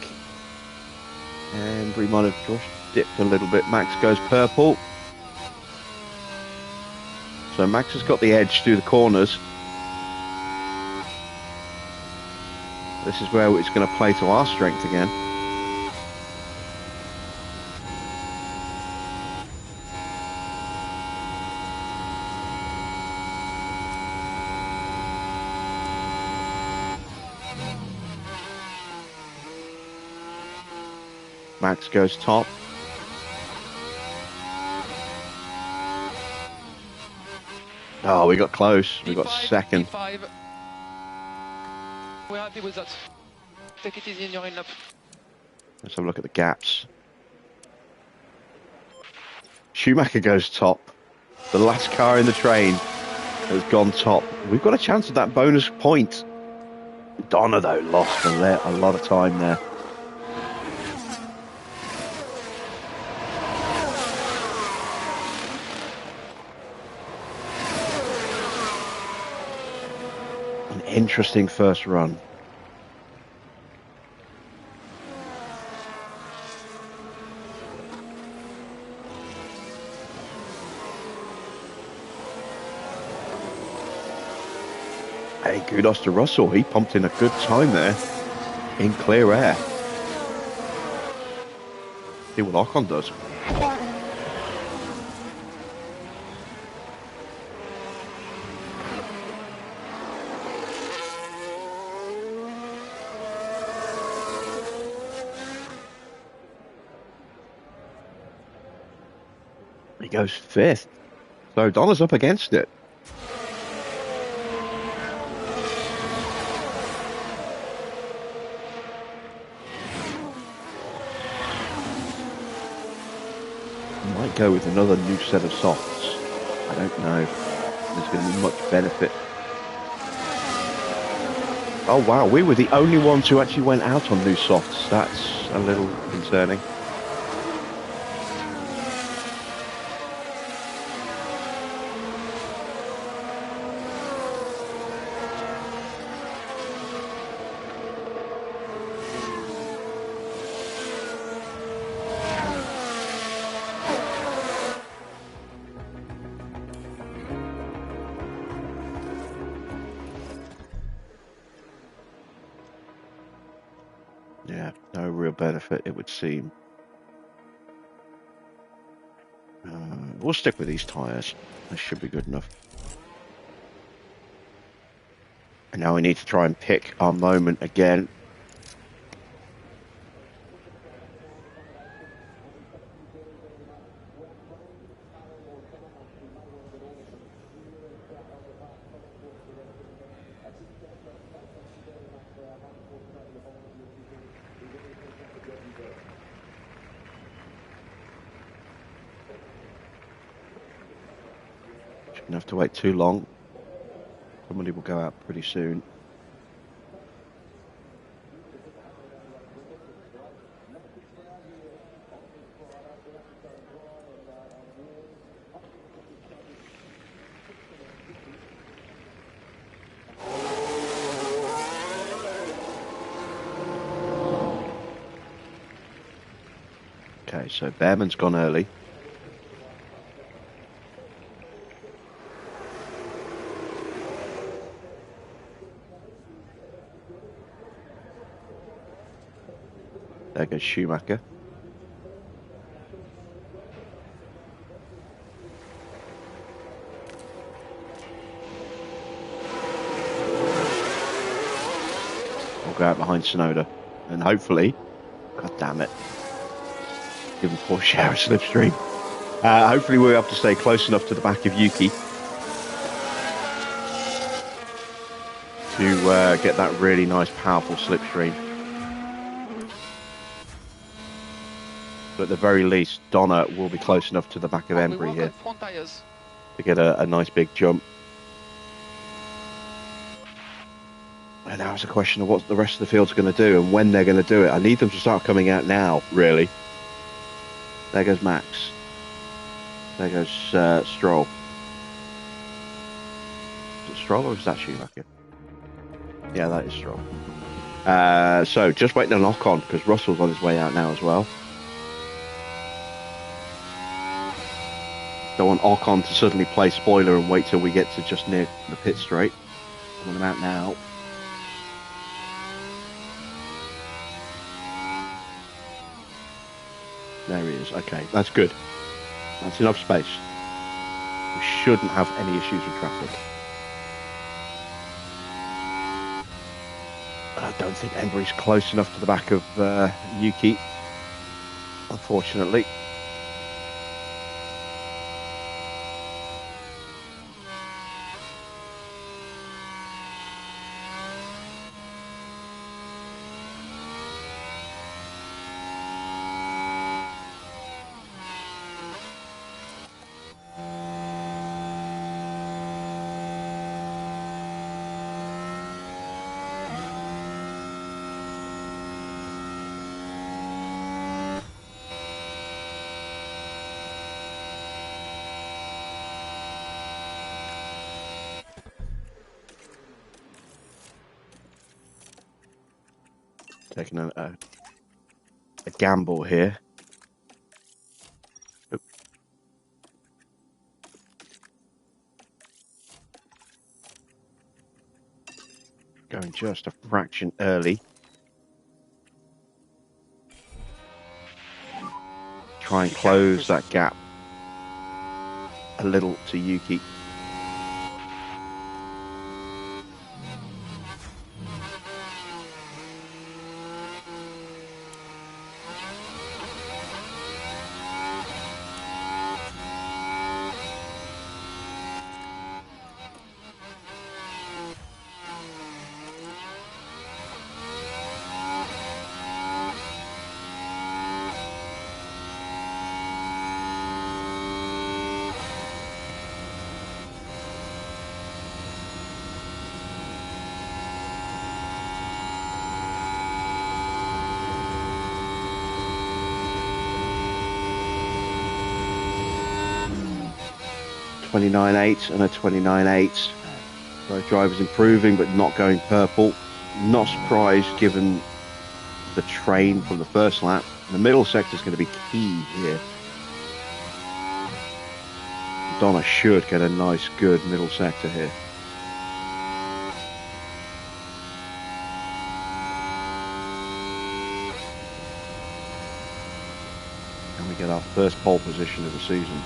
Speaker 1: and we might have just dipped a little bit. Max goes purple, so Max has got the edge through the corners. This is where it's going to play to our strength again. Max goes top. Oh, we got close. We got second.
Speaker 4: P5. We're happy with that. Take it easy in your in-lap.
Speaker 1: Let's have a look at the gaps. Schumacher goes top. The last car in the train has gone top. We've got a chance at that bonus point. Donna, though, lost a lot of time there. An interesting first run. Hey, kudos to Russell. He pumped in a good time there in clear air. See what Ocon does. He goes 5th. So Donna's up against it. Might go with another new set of softs. I don't know. There's going to be much benefit. Oh wow, we were the only ones who actually went out on new softs. That's a little concerning. Yeah, no real benefit, it would seem. We'll stick with these tyres. This should be good enough. And now we need to try and pick our moment again. Shouldn't have to wait too long. Somebody will go out pretty soon. Okay, so Behrman's gone early. There goes Schumacher. We'll go out behind Sonoda. And hopefully, god damn it, give him Porsche a slipstream. Hopefully we're able to stay close enough to the back of Yuki to get that really nice, powerful slipstream. But at the very least, Donna will be close enough to the back of Embry here to get a nice big jump. And now it's a question of what the rest of the field's going to do and when they're going to do it. I need them to start coming out now, really. There goes Max. There goes Stroll. Is it Stroll or is that Schumacher? Yeah, that is Stroll. So just waiting on Ocon because Russell's on his way out now as well. Don't want Ocon to suddenly play spoiler and wait till we get to just near the pit straight. I want him out now. There he is. Okay, that's good. That's enough space. We shouldn't have any issues with traffic. I don't think Embry's close enough to the back of Yuki, unfortunately. taking a gamble here. Oop. Going just a fraction early. Try and close that gap a little to Yuki. .29.8 and a 29.8. Both drivers improving, but not going purple. Not surprised given the train from the first lap. The middle sector is going to be key here. Donna should get a nice, good middle sector here. And we get our first pole position of the season.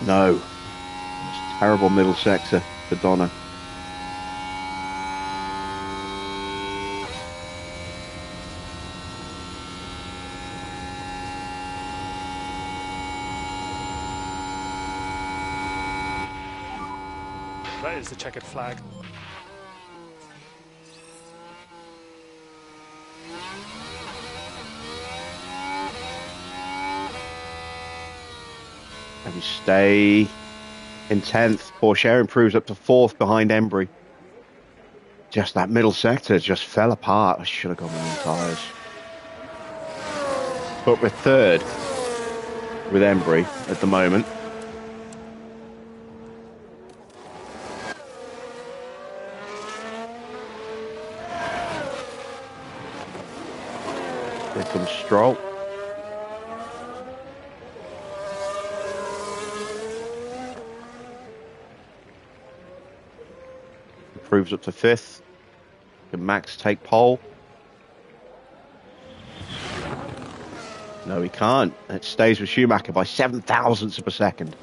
Speaker 1: No. It's terrible middle sector for Donna.
Speaker 5: That is the checkered flag.
Speaker 1: And we stay in 10th. Porsche improves up to 4th behind Embry. Just that middle sector just fell apart. I should have gone with new tyres. But we're 3rd with Embry at the moment. Here comes Stroll. Improves up to 5th. Can Max take pole? No, he can't. It stays with Schumacher by 7 thousandths of a second.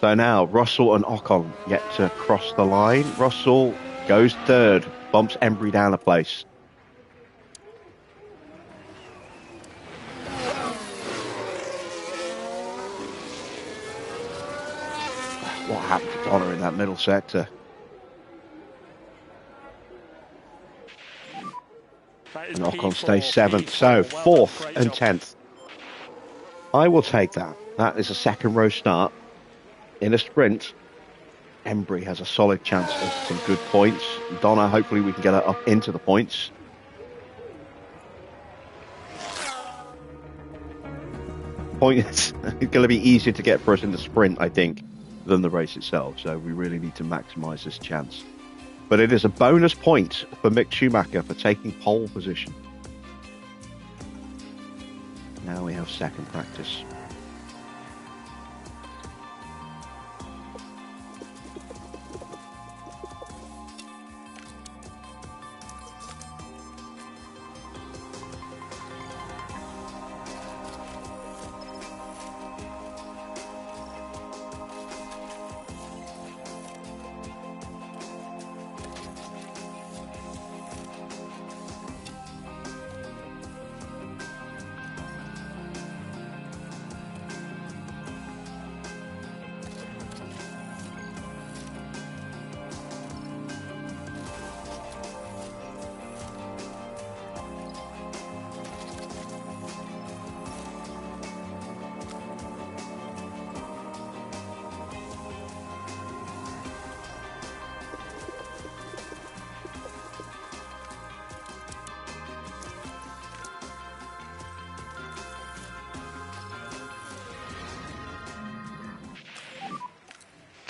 Speaker 1: So now Russell and Ocon yet to cross the line. Russell goes 3rd, bumps Embry down a place. What happened to Donna in that middle sector? And Ocon stays 7th. So 4th and 10th. I will take that. That is a second row start. In a sprint, Embry has a solid chance of some good points. Donna, hopefully we can get her up into the points. It's going to be easier to get for us in the sprint, I think, than the race itself. So we really need to maximise this chance. But it is a bonus point for Mick Schumacher for taking pole position. Now we have second practice.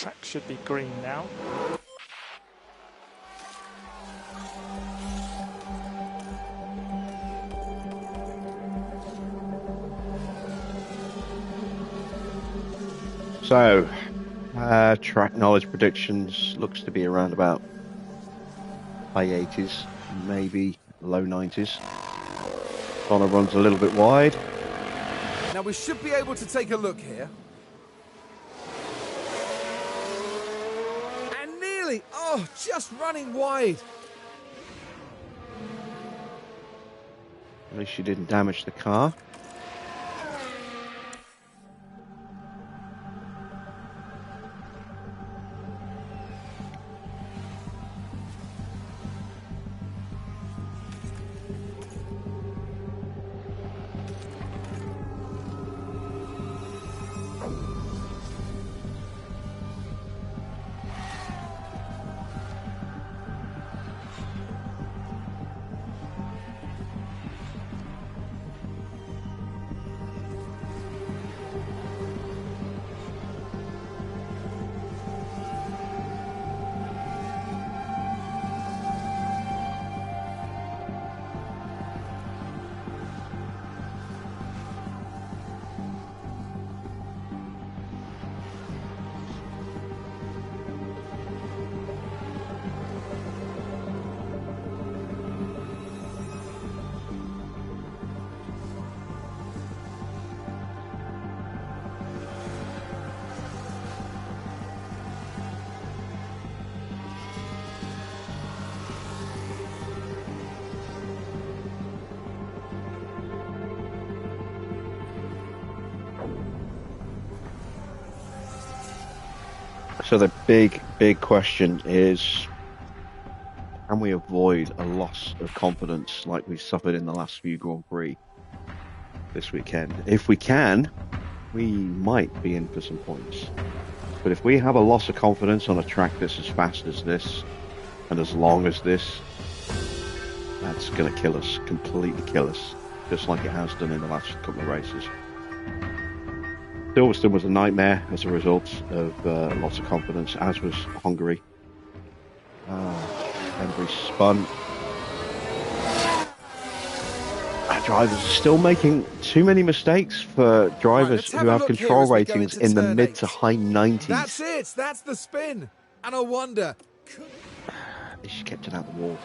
Speaker 5: track should be green now.
Speaker 1: So, track knowledge predictions looks to be around about high 80s, maybe low 90s. Connor runs a little bit wide.
Speaker 2: Now we should be able to take a look here. And nearly, oh, just running wide.
Speaker 1: At least she didn't damage the car. So the big question is, can we avoid a loss of confidence like we suffered in the last few Grand Prix this weekend? If we can, we might be in for some points. But if we have a loss of confidence on a track that's as fast as this and as long as this, that's going to kill us, completely kill us, just like it has done in the last couple of races. Silverstone was a nightmare as a result of lots of confidence, as was Hungary. Embry spun. Our drivers are still making too many mistakes for drivers who have control ratings in the mid to high 90s.
Speaker 2: That's it, that's the spin. And I wonder...
Speaker 1: They just kept it out the wall.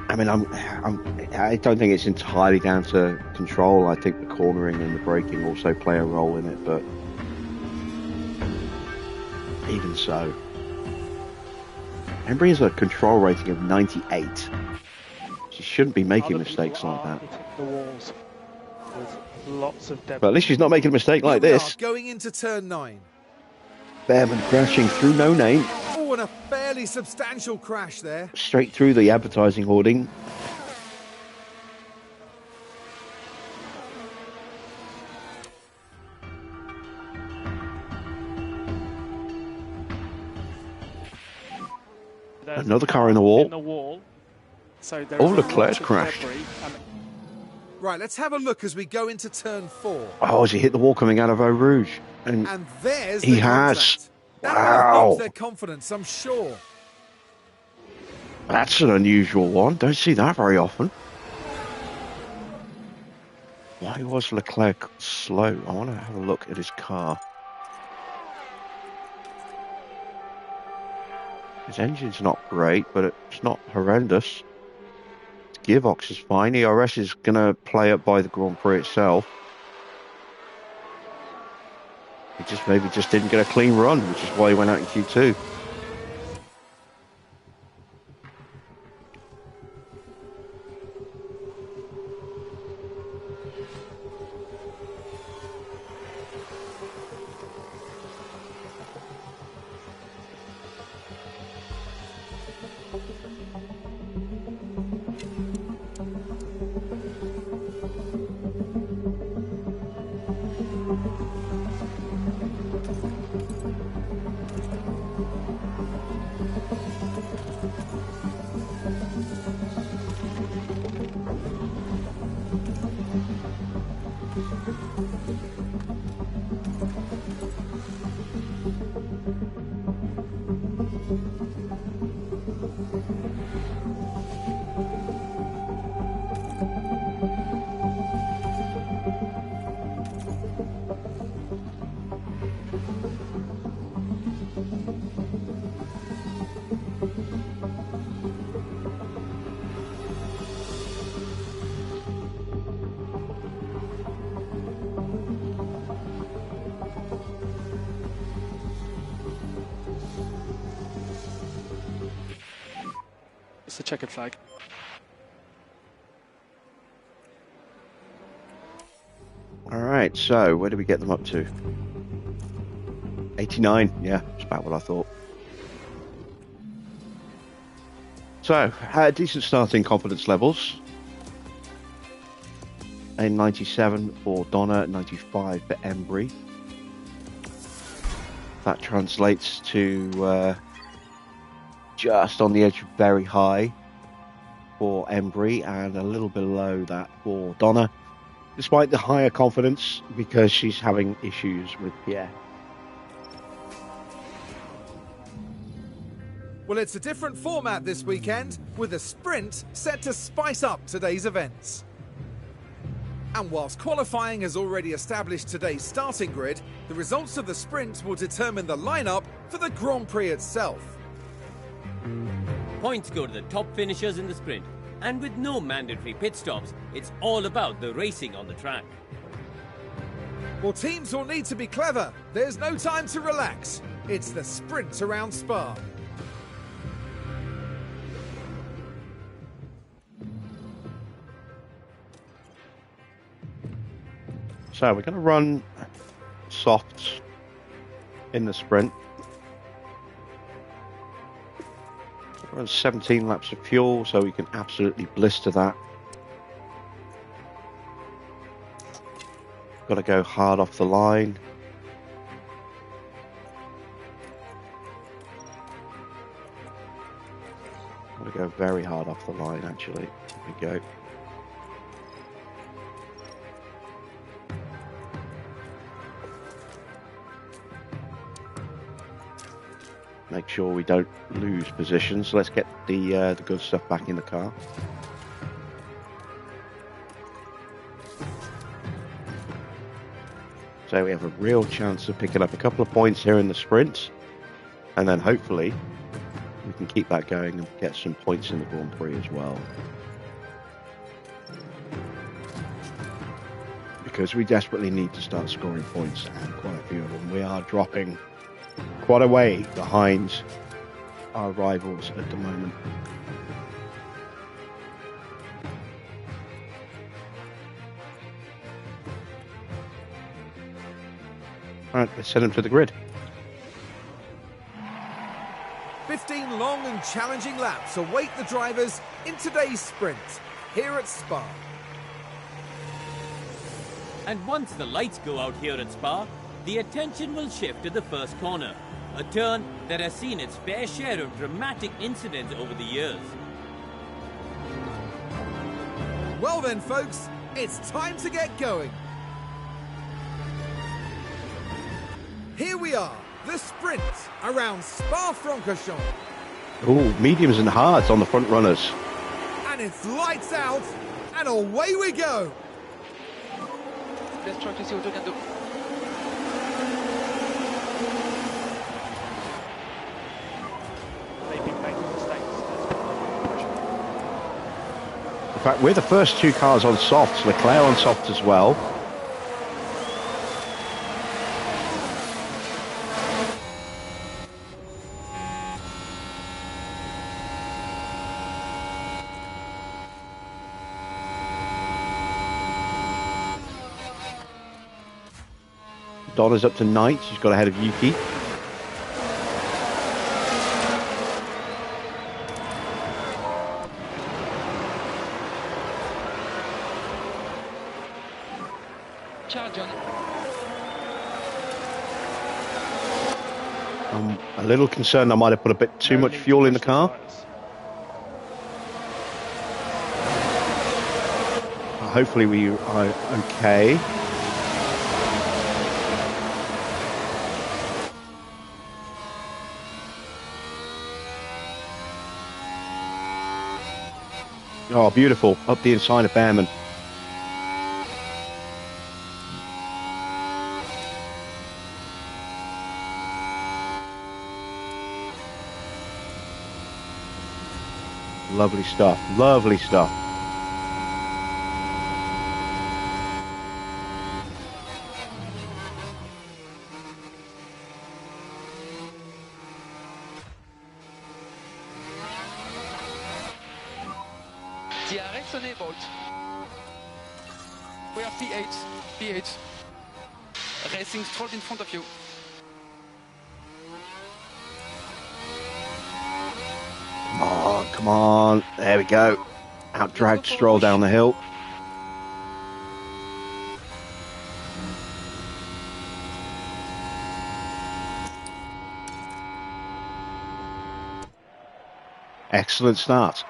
Speaker 1: I mean, I don't think it's entirely down to control. I think the cornering and the braking also play a role in it, but even so, Embry has a control rating of 98. She shouldn't be making mistakes like that.
Speaker 5: The walls with lots of depth.
Speaker 1: But at least she's not making a mistake like this.
Speaker 2: Going into turn 9.
Speaker 1: Behrman crashing through No Name.
Speaker 2: Oh, and a fairly substantial crash there.
Speaker 1: Straight through the advertising hoarding. Another car in the wall.
Speaker 5: So
Speaker 1: oh, Leclerc's crashed.
Speaker 2: Right, let's have a look as we go into turn 4.
Speaker 1: Oh, has he hit the wall coming out of Eau Rouge? And
Speaker 2: there's
Speaker 1: he
Speaker 2: the
Speaker 1: has.
Speaker 2: contact. That
Speaker 1: Wow.
Speaker 2: helps their confidence, I'm sure.
Speaker 1: That's an unusual one. Don't see that very often. Why was Leclerc slow? I want to have a look at his car. His engine's not great, but it's not horrendous. His gearbox is fine. ERS is going to play up by the Grand Prix itself. He maybe just didn't get a clean run, which is why he went out in Q2.
Speaker 5: That's the checkered flag.
Speaker 1: All right, so where do we get them up to? 89. Yeah, that's about what I thought. So, decent starting confidence levels. A 97 for Donna, 95 for Embry. That translates to just on the edge of very high for Embry and a little below that for Donna, despite the higher confidence because she's having issues with Pierre.
Speaker 2: Well, it's a different format this weekend, with a sprint set to spice up today's events. And whilst qualifying has already established today's starting grid, the results of the sprint will determine the lineup for the Grand Prix itself.
Speaker 3: Points go to the top finishers in the sprint, and with no mandatory pit stops, it's all about the racing on the track.
Speaker 2: Well, teams will need to be clever. There's no time to relax. It's the sprint around Spa.
Speaker 1: So we're going to run softs in the sprint. Run 17 laps of fuel, so we can absolutely blister that. Got to go hard off the line. Got to go very hard off the line, actually. There we go. Make sure we don't lose positions. Let's get the good stuff back in the car. So we have a real chance of picking up a couple of points here in the sprint, and then hopefully we can keep that going and get some points in the Grand Prix as well. Because we desperately need to start scoring points, and quite a few of them. We are dropping quite a way behind our rivals at the moment. Alright, let's send them to the grid.
Speaker 2: 15 long and challenging laps await the drivers in today's sprint here at Spa.
Speaker 3: And once the lights go out here at Spa, the attention will shift to the first corner, a turn that has seen its fair share of dramatic incidents over the years.
Speaker 2: Well then, folks, it's time to get going. Here we are, the sprint around Spa-Francorchamps.
Speaker 1: Oh, mediums and hards on the front runners.
Speaker 2: And it's lights out, and away we go.
Speaker 4: Best track ici au Tocando.
Speaker 5: They've been making mistakes.
Speaker 1: In fact, we're the first two cars on softs. Leclerc on soft as well. Donna's up to 9th. She's got ahead of Yuki.
Speaker 4: Ciao, John.
Speaker 1: I'm a little concerned I might have put a bit too much fuel in the car. Hopefully we are okay. Oh, beautiful. Up the inside of Behrman. Lovely stuff. Lovely stuff.
Speaker 4: DRS sonné, Bolt. We are P8. Racing straight in front of you.
Speaker 1: Come on. There we go. Out dragged Stroll down the hill. Excellent start.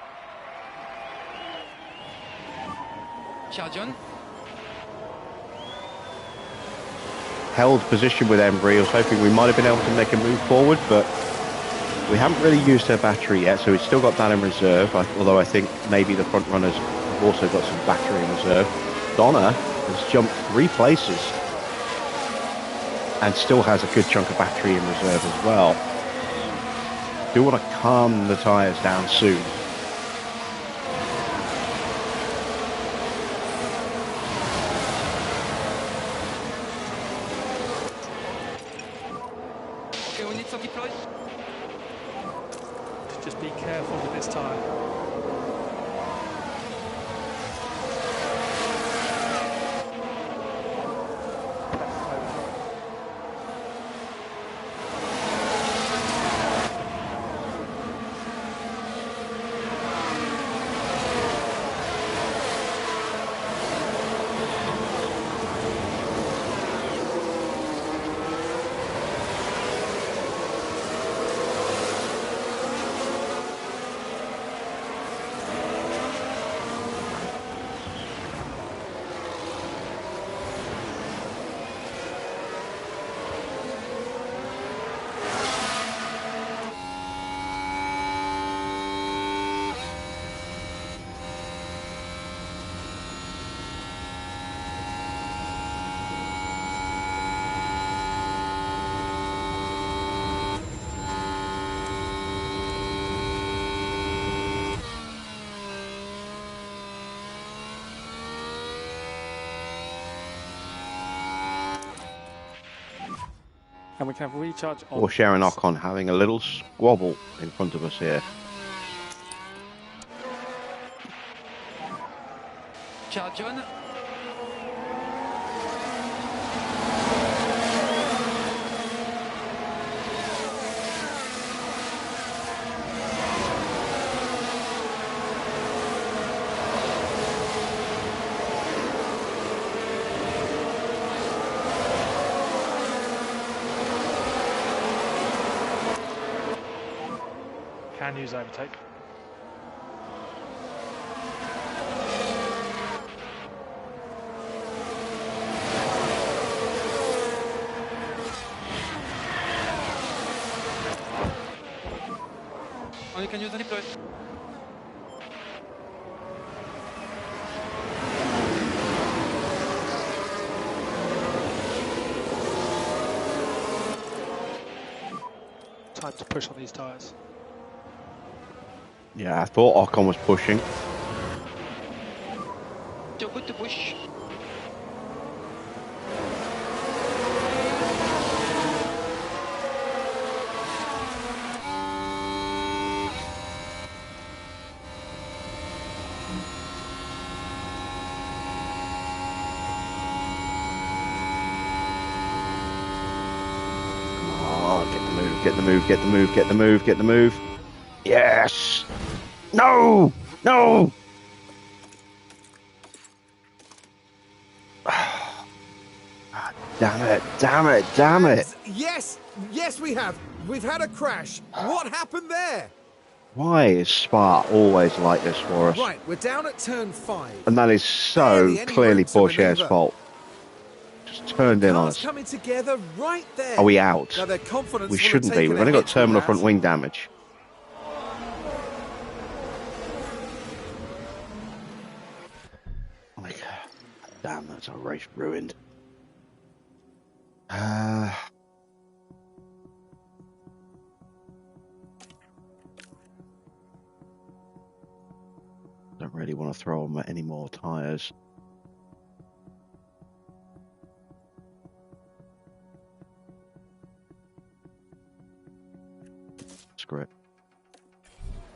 Speaker 4: Chardion.
Speaker 1: Held position with Embry. I was hoping we might have been able to make a move forward, but we haven't really used her battery yet, so we've still got that in reserve, although I think maybe the front runners have also got some battery in reserve. Donna has jumped 3 places and still has a good chunk of battery in reserve as well. Do want to calm the tyres down soon.
Speaker 4: Okay, we need some deploy.
Speaker 5: Just be careful with this tyre. And we can have recharge on.
Speaker 1: Or Sharon Ocon having a little squabble in front of us here.
Speaker 4: Chardion.
Speaker 5: Can use overtake.
Speaker 4: Oh, you can use the deploy.
Speaker 5: Time to push on these tyres.
Speaker 1: Yeah, I thought Ocon was pushing.
Speaker 4: You're good to push.
Speaker 1: Get the move, get the move, get the move, get the move. Yes! No! No! Damn it, damn it, damn it.
Speaker 2: Yes, yes we have. We've had a crash. What happened there?
Speaker 1: Why is Spa always like this for us?
Speaker 2: Right, we're down at turn 5.
Speaker 1: And that is so
Speaker 2: Barely any
Speaker 1: clearly
Speaker 2: room to
Speaker 1: Pourchaire's
Speaker 2: manoeuvre.
Speaker 1: fault. Just turned in on
Speaker 2: Cars
Speaker 1: us.
Speaker 2: coming together right there.
Speaker 1: Are we out?
Speaker 2: Now their confidence
Speaker 1: We
Speaker 2: will have
Speaker 1: shouldn't be.
Speaker 2: taken
Speaker 1: We've
Speaker 2: a
Speaker 1: only got
Speaker 2: hit from
Speaker 1: terminal
Speaker 2: that.
Speaker 1: front wing damage. Oh my God. Damn, that's our race ruined. Don't really want to throw on any more tyres. Screw it.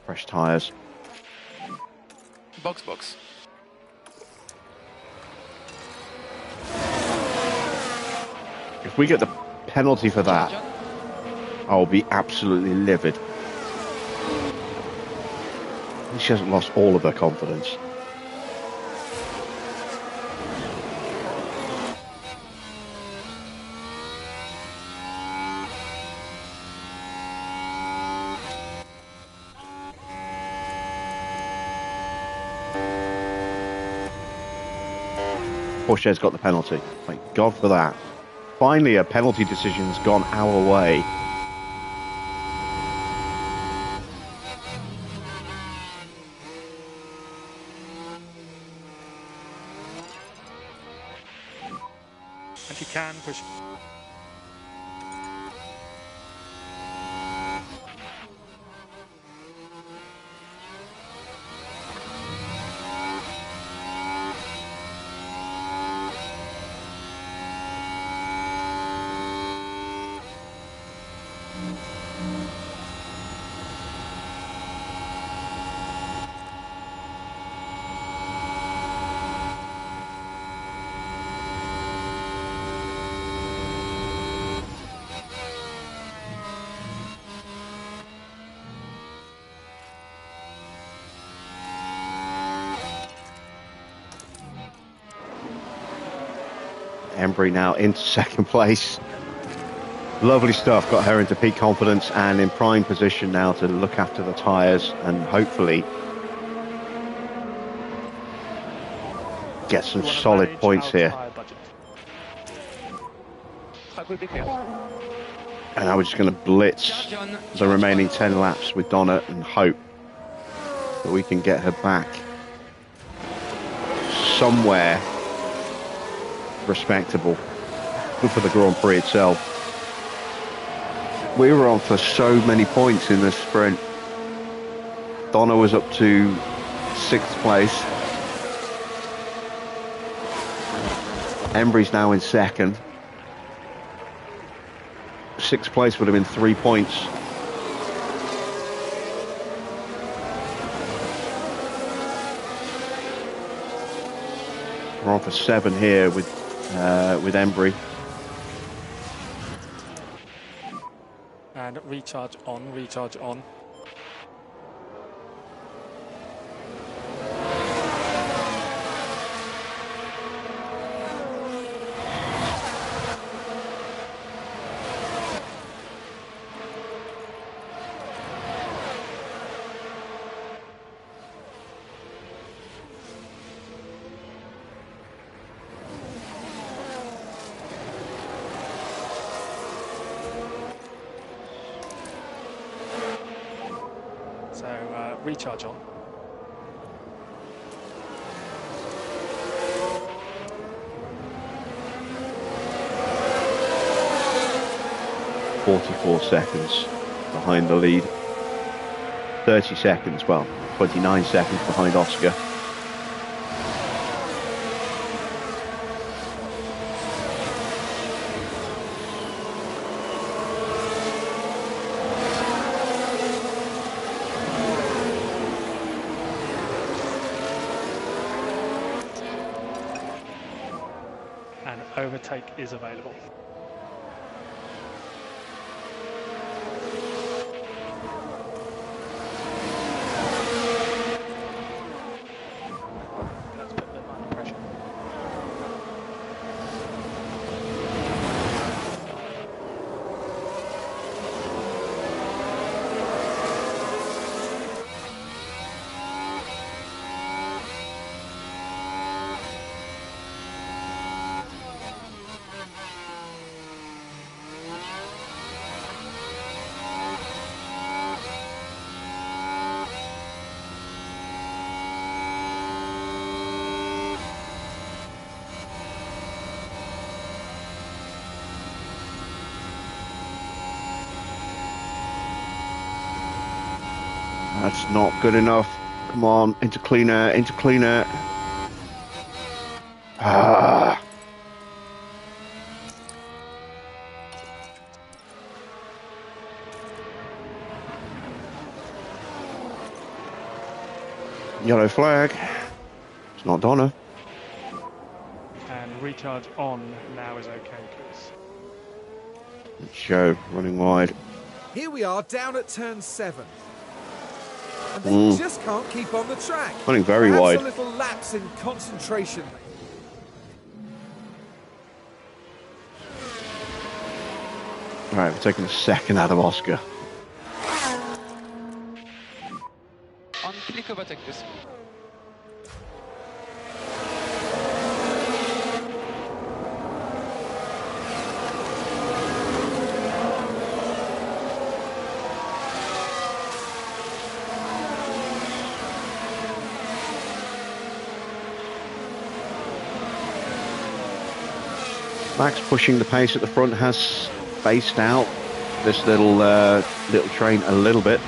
Speaker 1: Fresh tyres.
Speaker 4: box.
Speaker 1: If we get the penalty for that, I'll be absolutely livid. She hasn't lost all of her confidence. Porsche's got the penalty. Thank God for that. Finally, a penalty decision's gone our way.
Speaker 5: And you can push.
Speaker 1: Embry now into second place. Lovely stuff, got her into peak confidence and in prime position now to look after the tyres and hopefully get some solid points here. And now we're just going to blitz the remaining 10 laps with Donna and hope that we can get her back somewhere respectable for the Grand Prix itself. We were on for so many points in this sprint. Donna was up to 6th place. Embry's now in 2nd. 6th place would have been 3 points. We're on for 7 here with Embry.
Speaker 5: And recharge on. So recharge on.
Speaker 1: .44 seconds behind the lead. 30 seconds, well, 29 seconds behind Oscar.
Speaker 5: And overtake is available. Let's put them under pressure.
Speaker 1: That's not good enough. Come on, into cleaner. Ah. Yellow flag. It's not Donna.
Speaker 5: And recharge on now is okay, Chris.
Speaker 1: It's Joe running wide.
Speaker 2: Here we are down at turn 7. And they just can't keep on the track.
Speaker 1: Running very
Speaker 2: Perhaps
Speaker 1: wide.
Speaker 2: a little lapse in concentration.
Speaker 1: Right, we're taking a second out of Oscar.
Speaker 4: On click overtake, Chris.
Speaker 1: Max pushing the pace at the front has spaced out this little train a little bit.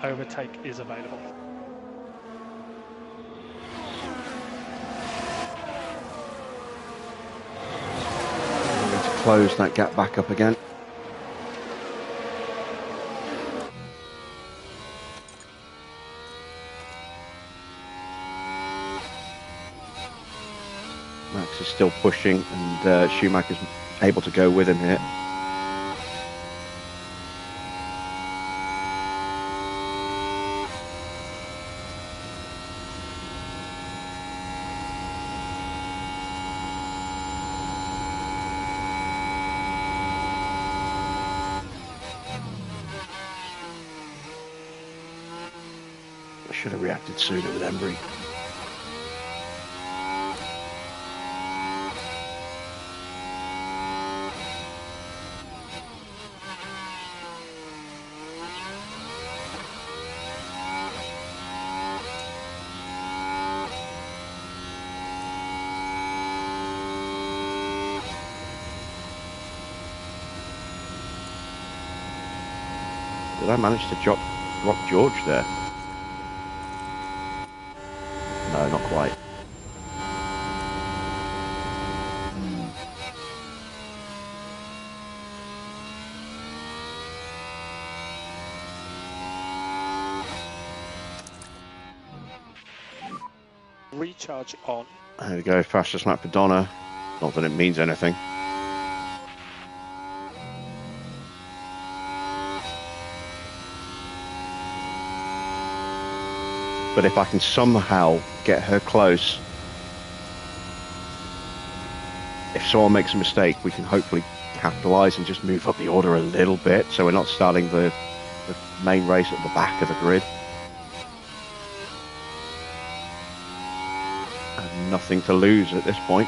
Speaker 5: Overtake is available.
Speaker 1: We need to close that gap back up again. Max is still pushing, and Schumacher's able to go with him here. I should have reacted sooner with Embry. Did I manage to drop George there? No, not quite.
Speaker 5: Recharge on.
Speaker 1: There we go, fastest lap for Donna. Not that it means anything. But if I can somehow get her close, if someone makes a mistake, we can hopefully capitalise and just move up the order a little bit, so we're not starting the main race at the back of the grid. And nothing to lose at this point.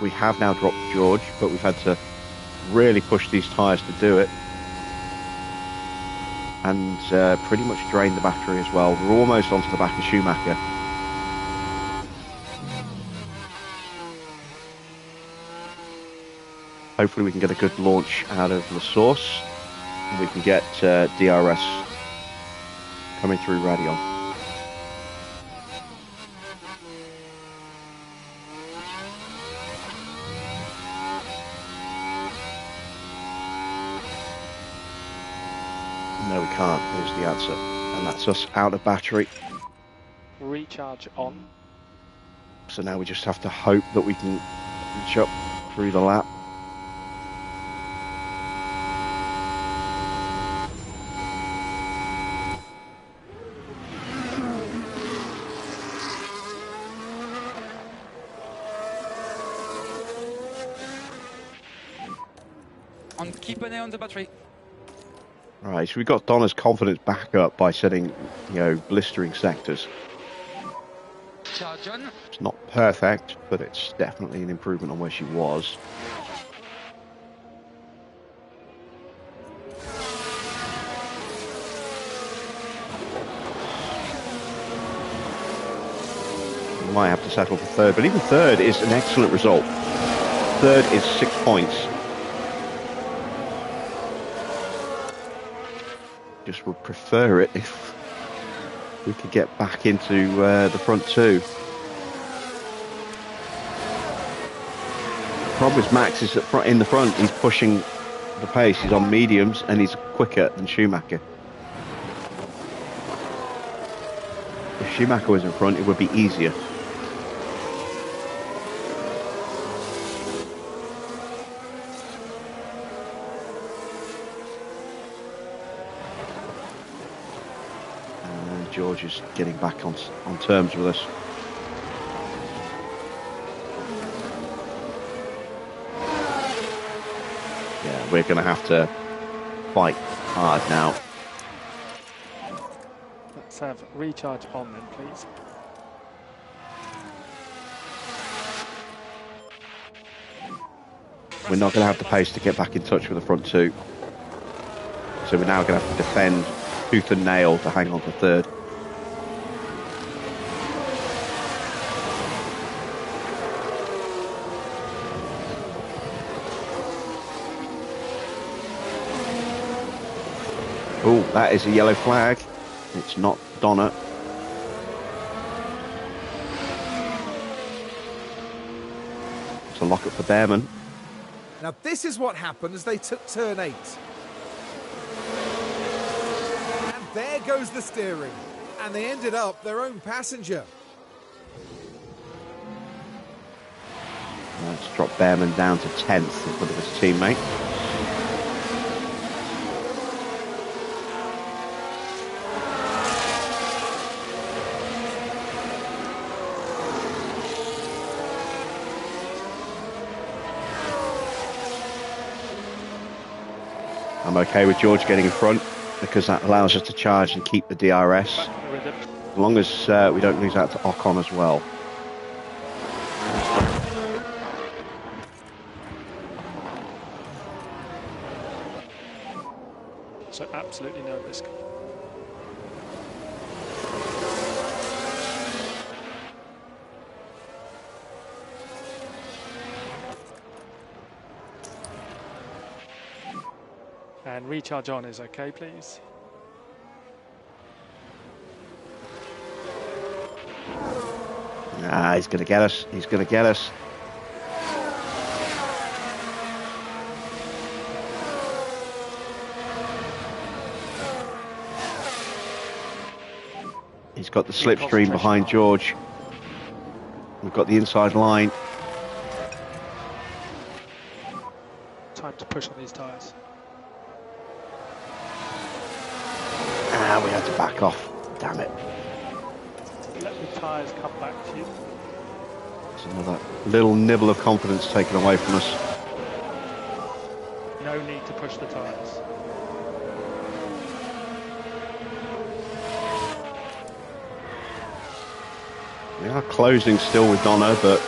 Speaker 1: We have now dropped George, but we've had to really push these tyres to do it. And pretty much drain the battery as well. We're almost onto the back of Schumacher. Hopefully we can get a good launch out of the source, and we can get DRS coming through Radion. No, we can't. Here's the answer. And that's us out of battery.
Speaker 5: Recharge on.
Speaker 1: So now we just have to hope that we can reach up through the lap.
Speaker 4: And keep an eye on the battery.
Speaker 1: Right, so we got Donna's confidence back up by setting, blistering sectors.
Speaker 4: Charge on.
Speaker 1: It's not perfect, but it's definitely an improvement on where she was. We might have to settle for third, but even third is an excellent result. Third is 6 points. Just would prefer it if we could get back into the front two. The problem is Max is in the front. He's pushing the pace. He's on mediums and he's quicker than Schumacher. If Schumacher was in front, it would be easier. George is getting back on terms with us. Yeah, we're going to have to fight hard now.
Speaker 5: Let's have recharge on then, please.
Speaker 1: We're not going to have the pace to get back in touch with the front two. So we're now going to have to defend tooth and nail to hang on to third. Oh, that is a yellow flag. It's not Donna. It's a lock-up for Behrman.
Speaker 2: Now this is what happened as they took turn 8. And there goes the steering. And they ended up their own passenger.
Speaker 1: Let's drop Behrman down to 10th in front of his teammate. I'm okay with George getting in front because that allows us to charge and keep the DRS as long as we don't lose out to Ocon as well.
Speaker 5: So absolutely no risk. And recharge on is okay, please.
Speaker 1: Ah, he's going to get us. He's going to get us. He's got the slipstream behind George. We've got the inside line.
Speaker 5: Time to push on these tyres.
Speaker 1: Ah, we had to back off. Damn it.
Speaker 5: Let the tyres come back to you.
Speaker 1: It's another little nibble of confidence taken away from us.
Speaker 5: No need to push the tyres.
Speaker 1: We are closing still with Donna, but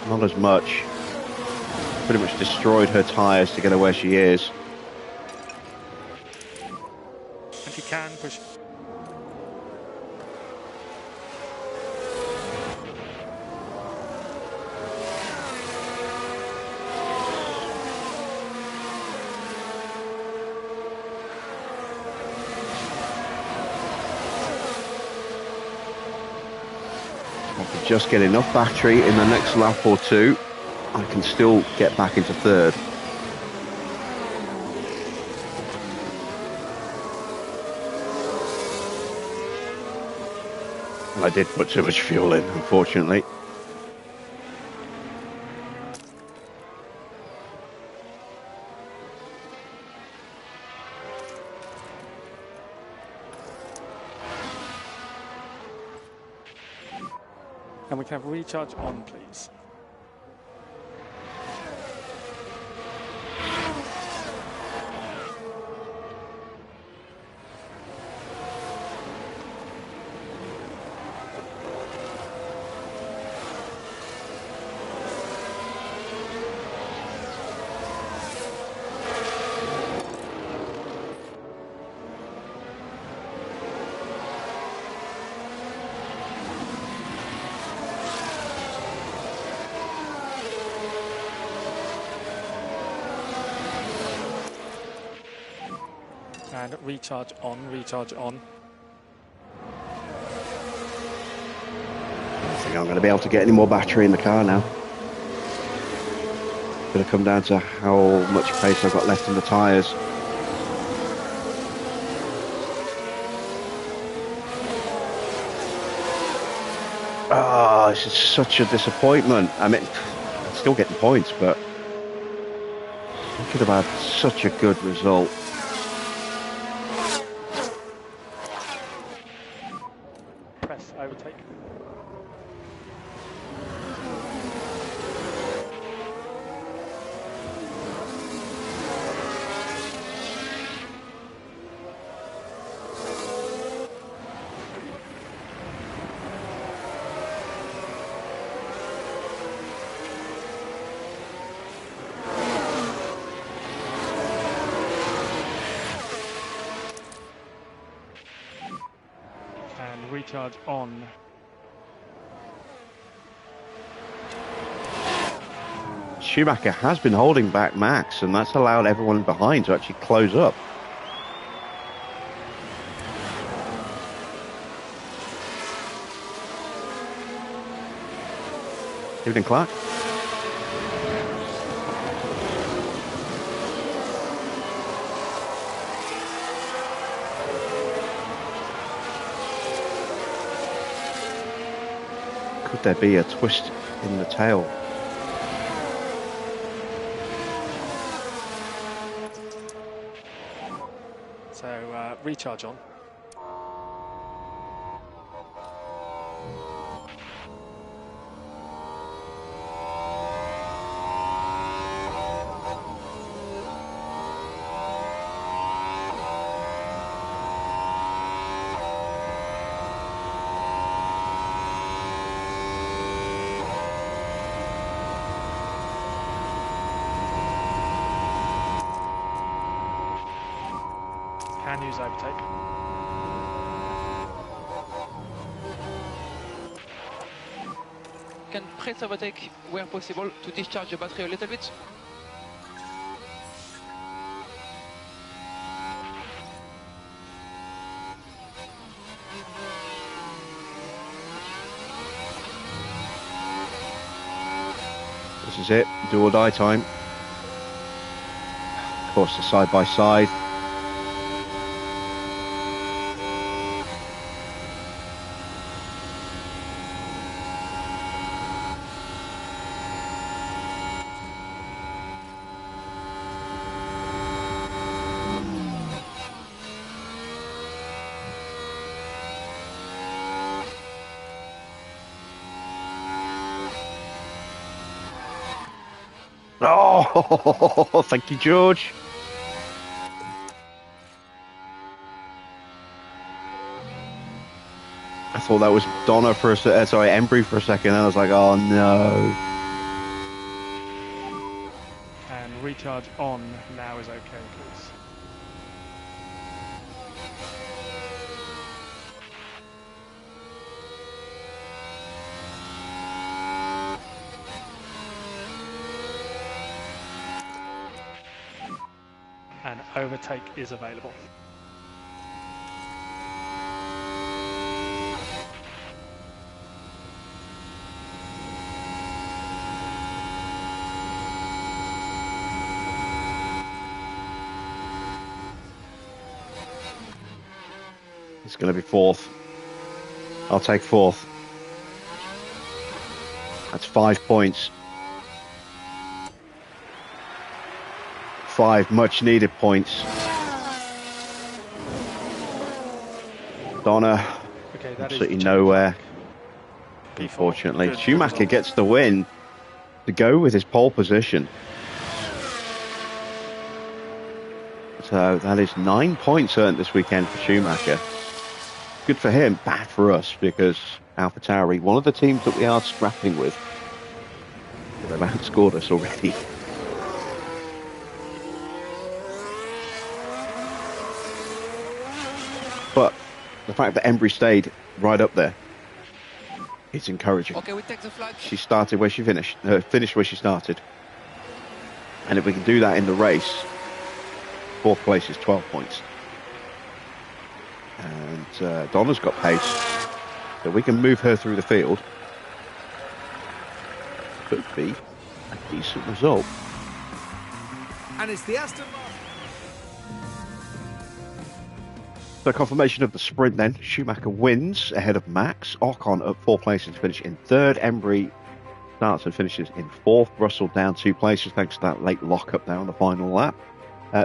Speaker 1: not as much. Pretty much destroyed her tyres to get her where she is.
Speaker 5: If you can, push.
Speaker 1: Just get enough battery in the next lap or two, I can still get back into third. I did put too much fuel in, unfortunately.
Speaker 5: And we can have recharge on, please. And recharge on, recharge on.
Speaker 1: I don't think I'm going to be able to get any more battery in the car now. It's going to come down to how much pace I've got left in the tyres. Oh, this is such a disappointment. I mean, I'm still getting points, but I could have had such a good result.
Speaker 5: Press overtake. And recharge on.
Speaker 1: Schumacher has been holding back Max, and that's allowed everyone behind to actually close up. Evening, Clark. Could there be a twist in the tail?
Speaker 5: So recharge on. Can use overtake.
Speaker 4: Can press overtake where possible to discharge the battery a little bit.
Speaker 1: This is it, do or die time. Of course, the side by side. Oh, thank you, George. I thought that was Donna for a sorry, Embry for a second, and I was like, oh no.
Speaker 5: And recharge on now is okay, please. And overtake is available.
Speaker 1: It's going to be fourth. I'll take fourth. That's 5 points. 5 much needed points. Donna,
Speaker 5: Okay, that
Speaker 1: absolutely
Speaker 5: is
Speaker 1: nowhere.
Speaker 5: P4.
Speaker 1: Unfortunately,
Speaker 5: Good
Speaker 1: Schumacher
Speaker 5: result.
Speaker 1: gets the win to go with his pole position. So that is 9 points earned this weekend for Schumacher. Good for him, bad for us, because AlphaTauri, one of the teams that we are scrapping with, they've outscored us already. But the fact that Embry stayed right up there, it's encouraging.
Speaker 4: Okay, we take the flag.
Speaker 1: She started where she finished where she started. And if we can do that in the race, fourth place is 12 points. And Donna's got pace, so we can move her through the field. Could be a decent result.
Speaker 2: And it's the Aston Martin.
Speaker 1: So confirmation of the sprint then. Schumacher wins ahead of Max. Ocon at 4 places, finish in 3rd. Embry starts and finishes in 4th. Russell down 2 places thanks to that late lockup there on the final lap.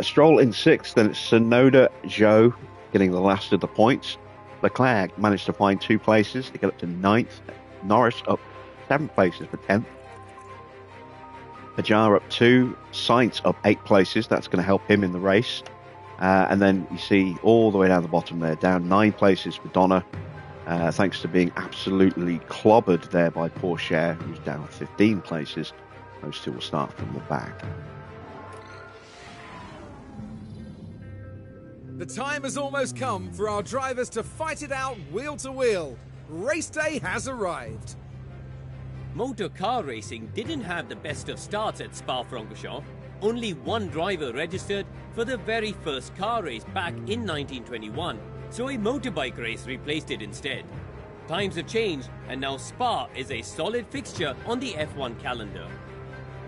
Speaker 1: Stroll in 6th. Then it's Tsunoda, Zhou getting the last of the points. Leclerc managed to find 2 places to get up to 9th. Norris up 7 places for 10th. Ajar up 2. Sainz up 8 places. That's going to help him in the race. And then you see all the way down the bottom there, down 9 places for Donna, thanks to being absolutely clobbered there by Porsche, who's down 15 places. Those two will start from the back.
Speaker 2: The time has almost come for our drivers to fight it out wheel to wheel. Race day has arrived.
Speaker 3: Motor car racing didn't have the best of starts at Spa-Francorchamps. Only one driver registered for the very first car race back in 1921, so a motorbike race replaced it instead. Times have changed, and now Spa is a solid fixture on the F1 calendar.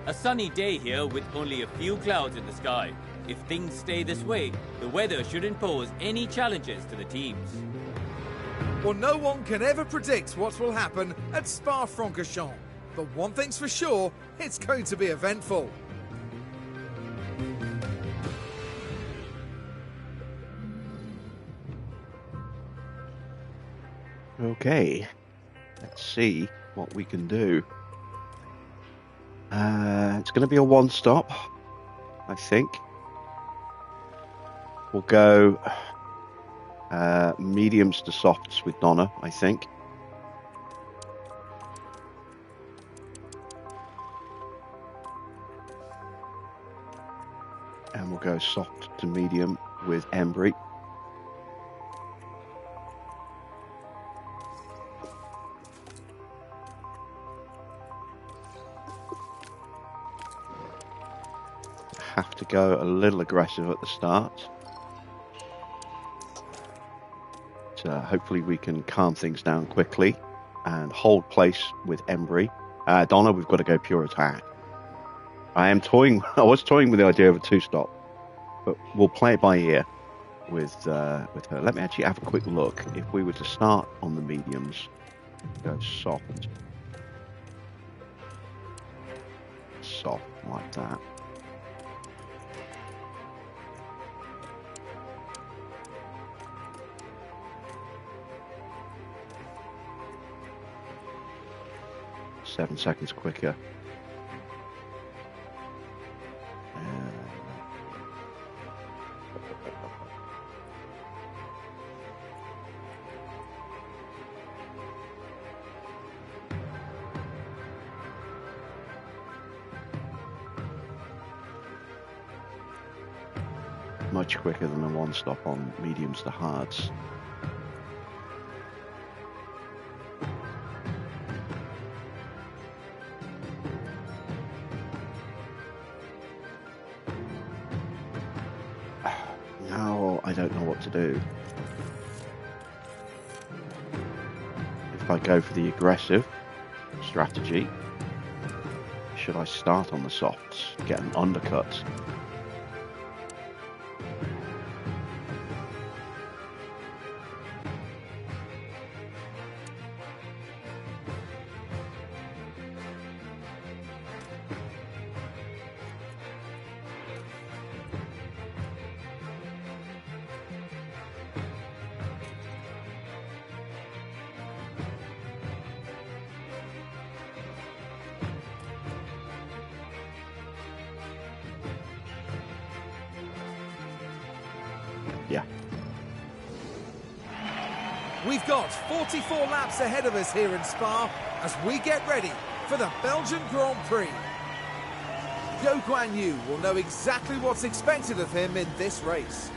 Speaker 3: A sunny day here with only a few clouds in the sky. If things stay this way, the weather shouldn't pose any challenges to the teams.
Speaker 2: Well, no one can ever predict what will happen at Spa-Francorchamps, but one thing's for sure, it's going to be eventful.
Speaker 1: Okay, let's see what we can do. It's going to be a 1-stop, I think. We'll go mediums to softs with Donna, I think. And we'll go soft to medium with Embry. Have to go a little aggressive at the start. So hopefully we can calm things down quickly and hold place with Embry. Donna, we've got to go pure attack. I was toying with the idea of a 2-stop, but we'll play it by ear with her. Let me actually have a quick look. If we were to start on the mediums, go soft like that. Seven seconds quicker. Much quicker than a 1-stop on mediums to hards. Now I don't know what to do. If I go for the aggressive strategy, should I start on the softs, get an undercut? Yeah.
Speaker 2: We've got 44 laps ahead of us here in Spa as we get ready for the Belgian Grand Prix. Zhou Guanyu will know exactly what's expected of him in this race.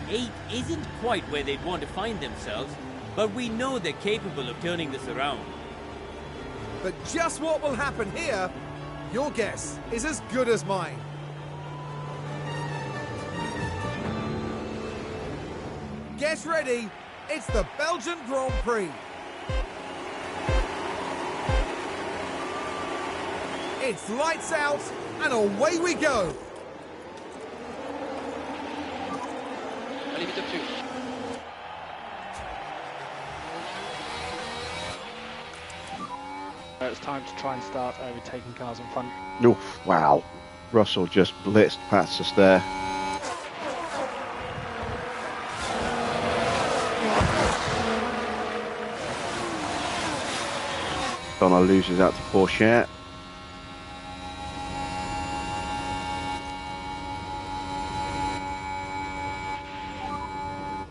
Speaker 3: 8 isn't quite where they'd want to find themselves, but we know they're capable of turning this around.
Speaker 2: But just what will happen here, your guess is as good as mine. Get ready, it's the Belgian Grand Prix. It's lights out and away we go.
Speaker 4: Allez vite dessus.
Speaker 5: It's time to try and start overtaking cars in front.
Speaker 1: Oof, wow. Russell just blitzed past us there. Donna loses out to Porsche.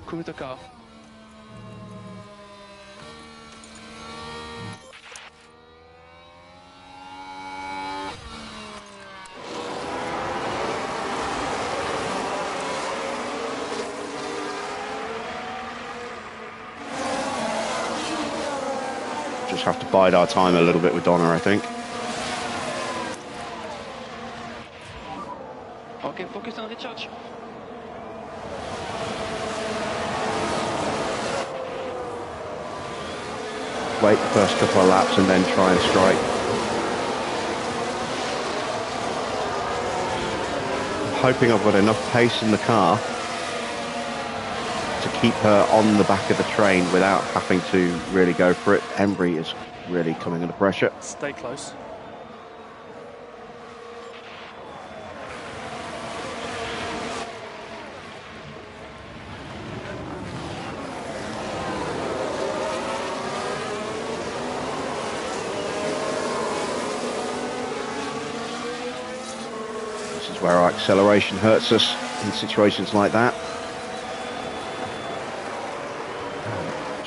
Speaker 4: Cool with the car.
Speaker 1: Just have to bide our time a little bit with Donna, I think.
Speaker 4: Okay, focus on recharge.
Speaker 1: Wait the first couple of laps and then try and strike. I'm hoping I've got enough pace in the car to keep her on the back of the train without having to really go for it. Embry is really coming under pressure.
Speaker 5: Stay close.
Speaker 1: This is where our acceleration hurts us in situations like that.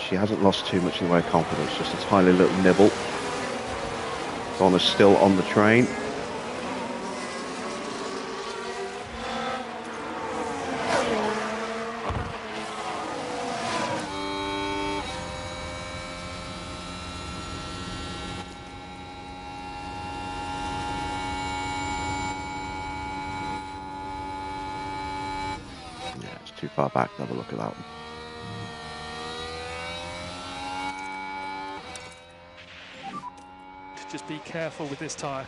Speaker 1: She hasn't lost too much in the way of confidence, just a tiny little nibble. Donna's still on the train. Yeah, it's too far back to have a look at that one.
Speaker 5: Just be careful with this tyre.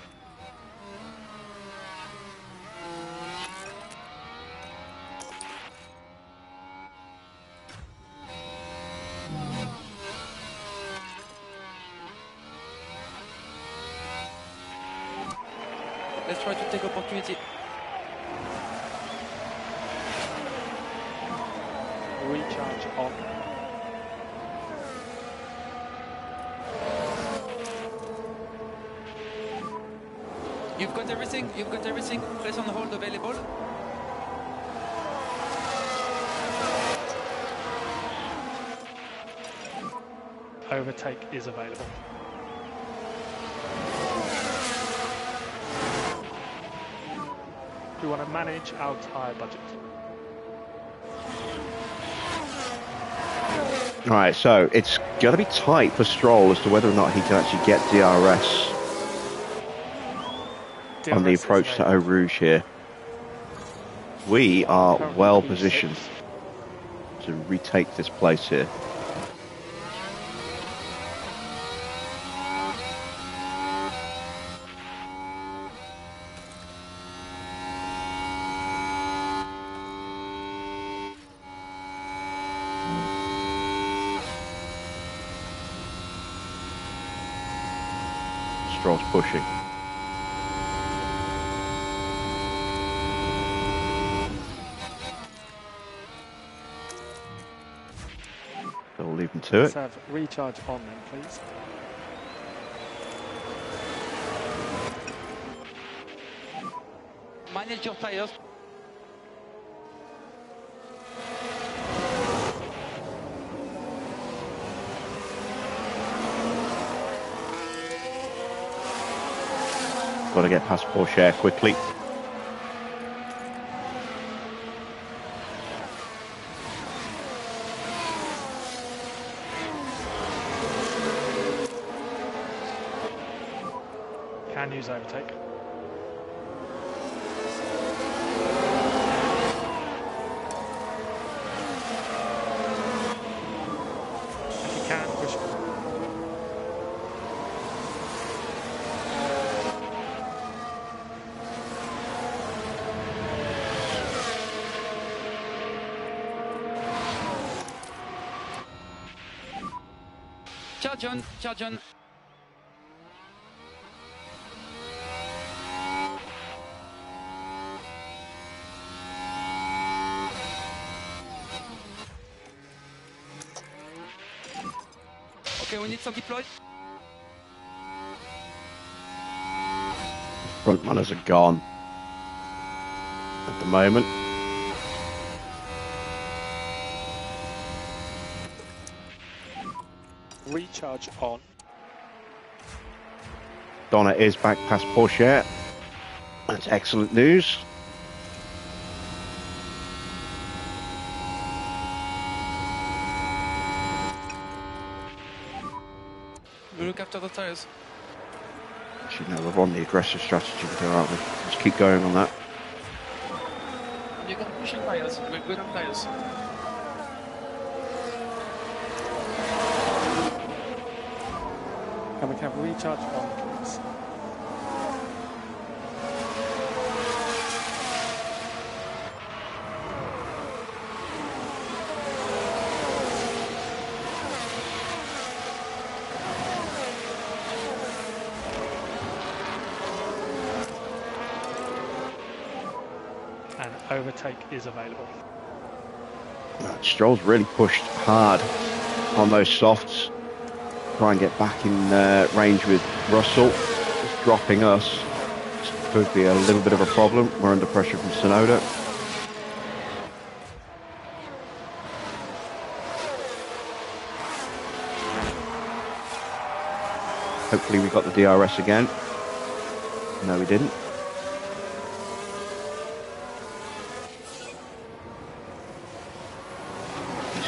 Speaker 4: Let's try to take opportunity.
Speaker 5: Recharge on.
Speaker 4: You've got everything. Press on hold available.
Speaker 5: Overtake is available. We want to manage our tyre budget.
Speaker 1: Right, so it's going to be tight for Stroll as to whether or not he can actually get DRS on the approach to Eau Rouge here. We are well positioned to retake this place here. Stroll's pushing. So we'll leave them to
Speaker 5: Let's
Speaker 1: it.
Speaker 5: have recharge on then, please.
Speaker 4: Manage your tires.
Speaker 1: Got to get past Porsche quickly.
Speaker 5: Can use overtake.
Speaker 4: charge on, charge on. Okay, we need some deploy.
Speaker 1: Front runners are gone at the moment.
Speaker 5: Recharge on.
Speaker 1: Donna is back past Porsche. That's excellent news.
Speaker 4: We look after the tires.
Speaker 1: Actually, no, we're on the aggressive strategy here, aren't we? Let's keep going on that.
Speaker 4: You got pushing tires. We're good on tires.
Speaker 5: Can we have recharge on, please? And overtake is available.
Speaker 1: Stroll's really pushed hard on those softs. Try and get back in range with Russell. Just dropping us. This could be a little bit of a problem. We're under pressure from Sonoda. Hopefully we got the DRS again. No, we didn't.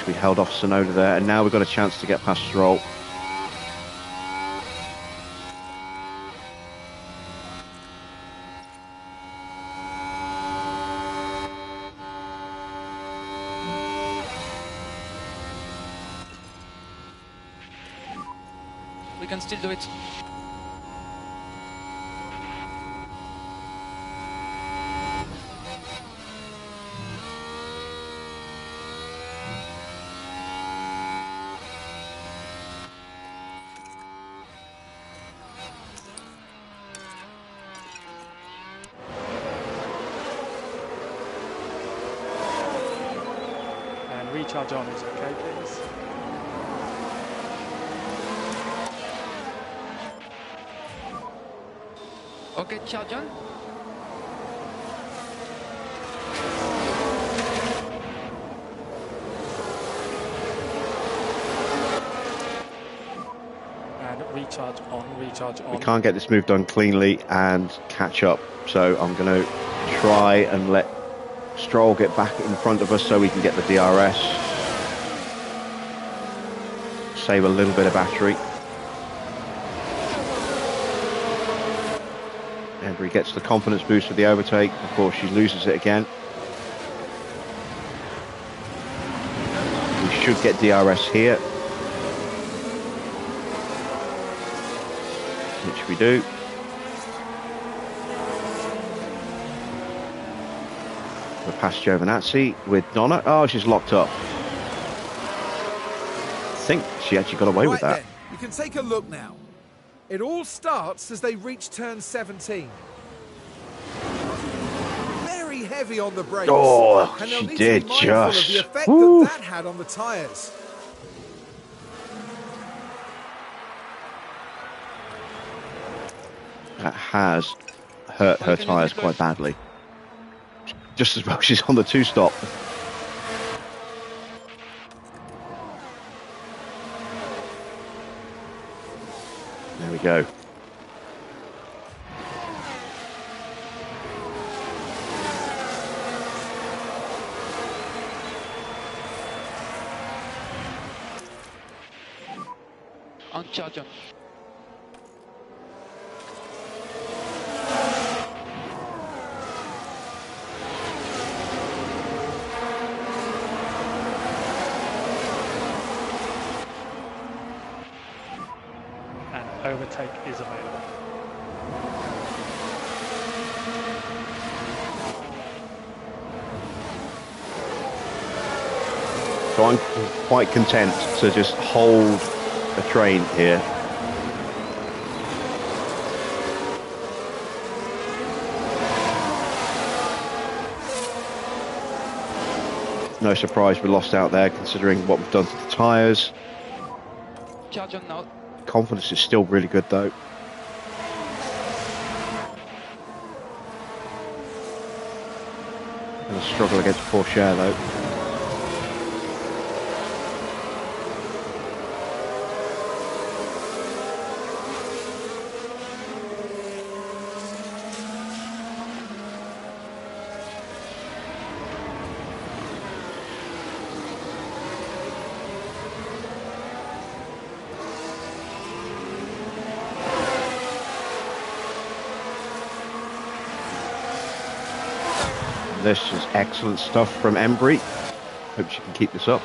Speaker 1: We held off Sonoda there, and now we've got a chance to get past Stroll.
Speaker 4: We can still do it.
Speaker 5: Recharge on is okay, please.
Speaker 4: Okay, charge on.
Speaker 5: And recharge on, recharge on.
Speaker 1: We can't get this move done cleanly and catch up, so I'm going to try and let Stroll get back in front of us so we can get the DRS. Save a little bit of battery. Embry gets the confidence boost with the overtake. Of course, she loses it again. We should get DRS here, which we do. We're past Giovinazzi with Donna. Oh, she's locked up. I think she actually got away with that.
Speaker 2: Then, you can take a look now. It all starts as they reach turn 17. Very heavy on the brakes.
Speaker 1: Oh,
Speaker 2: and they'll
Speaker 1: she
Speaker 2: need
Speaker 1: did
Speaker 2: to be mindful of
Speaker 1: just.
Speaker 2: the effect
Speaker 1: Woo.
Speaker 2: that had on the tyres.
Speaker 1: That has hurt her tyres quite badly. Just as well she's on the two-stop. There we go.
Speaker 4: On charge on.
Speaker 5: Overtake is available.
Speaker 1: So I'm quite content to just hold a train here. No surprise we lost out there, considering what we've done to the tyres.
Speaker 4: Charge on now.
Speaker 1: Confidence is still really good though. Going to struggle against Porsche though. This is excellent stuff from Embry. Hope she can keep this up.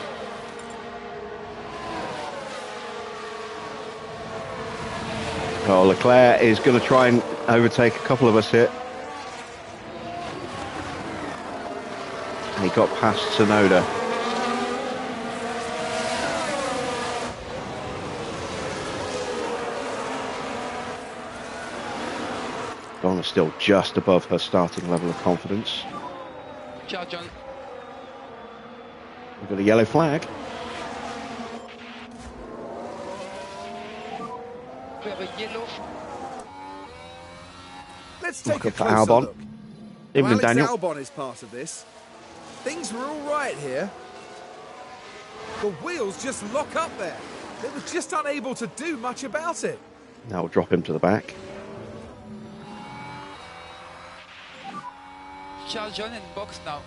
Speaker 1: Oh, Leclerc is going to try and overtake a couple of us here. And he got past Tsunoda. Donna's still just above her starting level of confidence.
Speaker 4: Charge on.
Speaker 1: We've got a yellow flag.
Speaker 4: We have a yellow.
Speaker 2: Let's take a
Speaker 1: Look for
Speaker 2: closer
Speaker 1: Albon.
Speaker 2: look.
Speaker 1: Even
Speaker 2: Alex
Speaker 1: Daniel.
Speaker 2: Albon is part of this. Things were all right here. The wheels just lock up there. They were just unable to do much about it.
Speaker 1: Now we'll drop him to the back.
Speaker 4: Charge on and box now.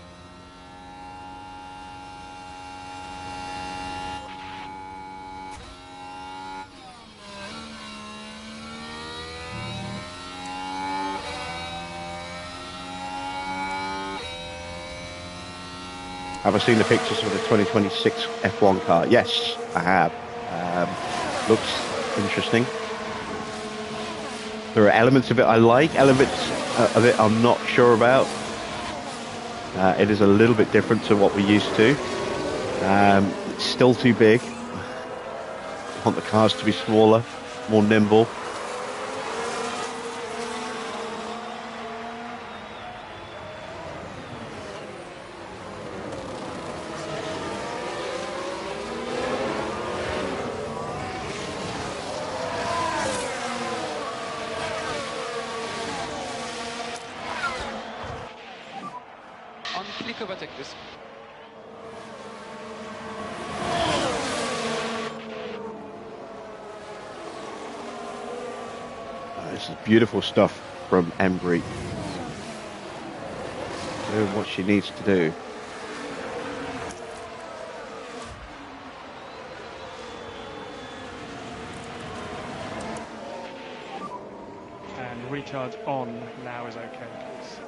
Speaker 1: Have I seen the pictures of the 2026 F1 car? Yes, I have. Looks interesting. There are elements of it I like, elements of it I'm not sure about. It is a little bit different to what we're used to. It's still too big. I want the cars to be smaller, more nimble.
Speaker 4: On click overtake this.
Speaker 1: This is beautiful stuff from Embry. Doing what she needs to do.
Speaker 5: And recharge on now is okay, please.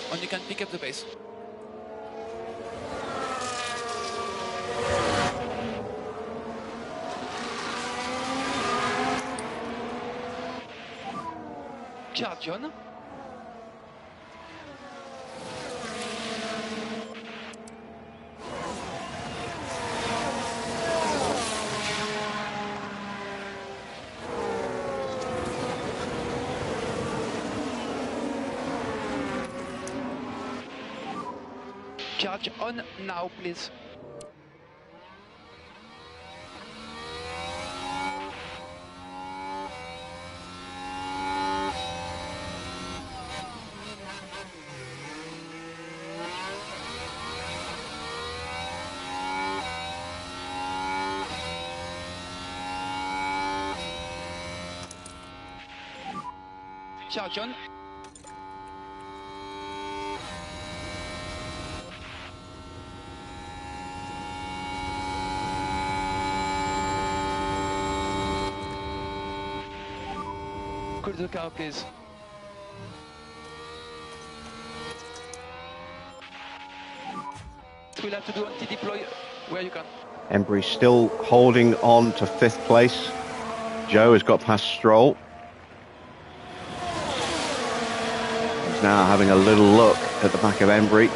Speaker 4: On you can pick up the pace. Charge on. Charge on now, please. Charge on. with the car, please. We'll have to do anti-deploy where you can.
Speaker 1: Embry still holding on to 5th place. Joe has got past Stroll. He's now having a little look at the back of Embry.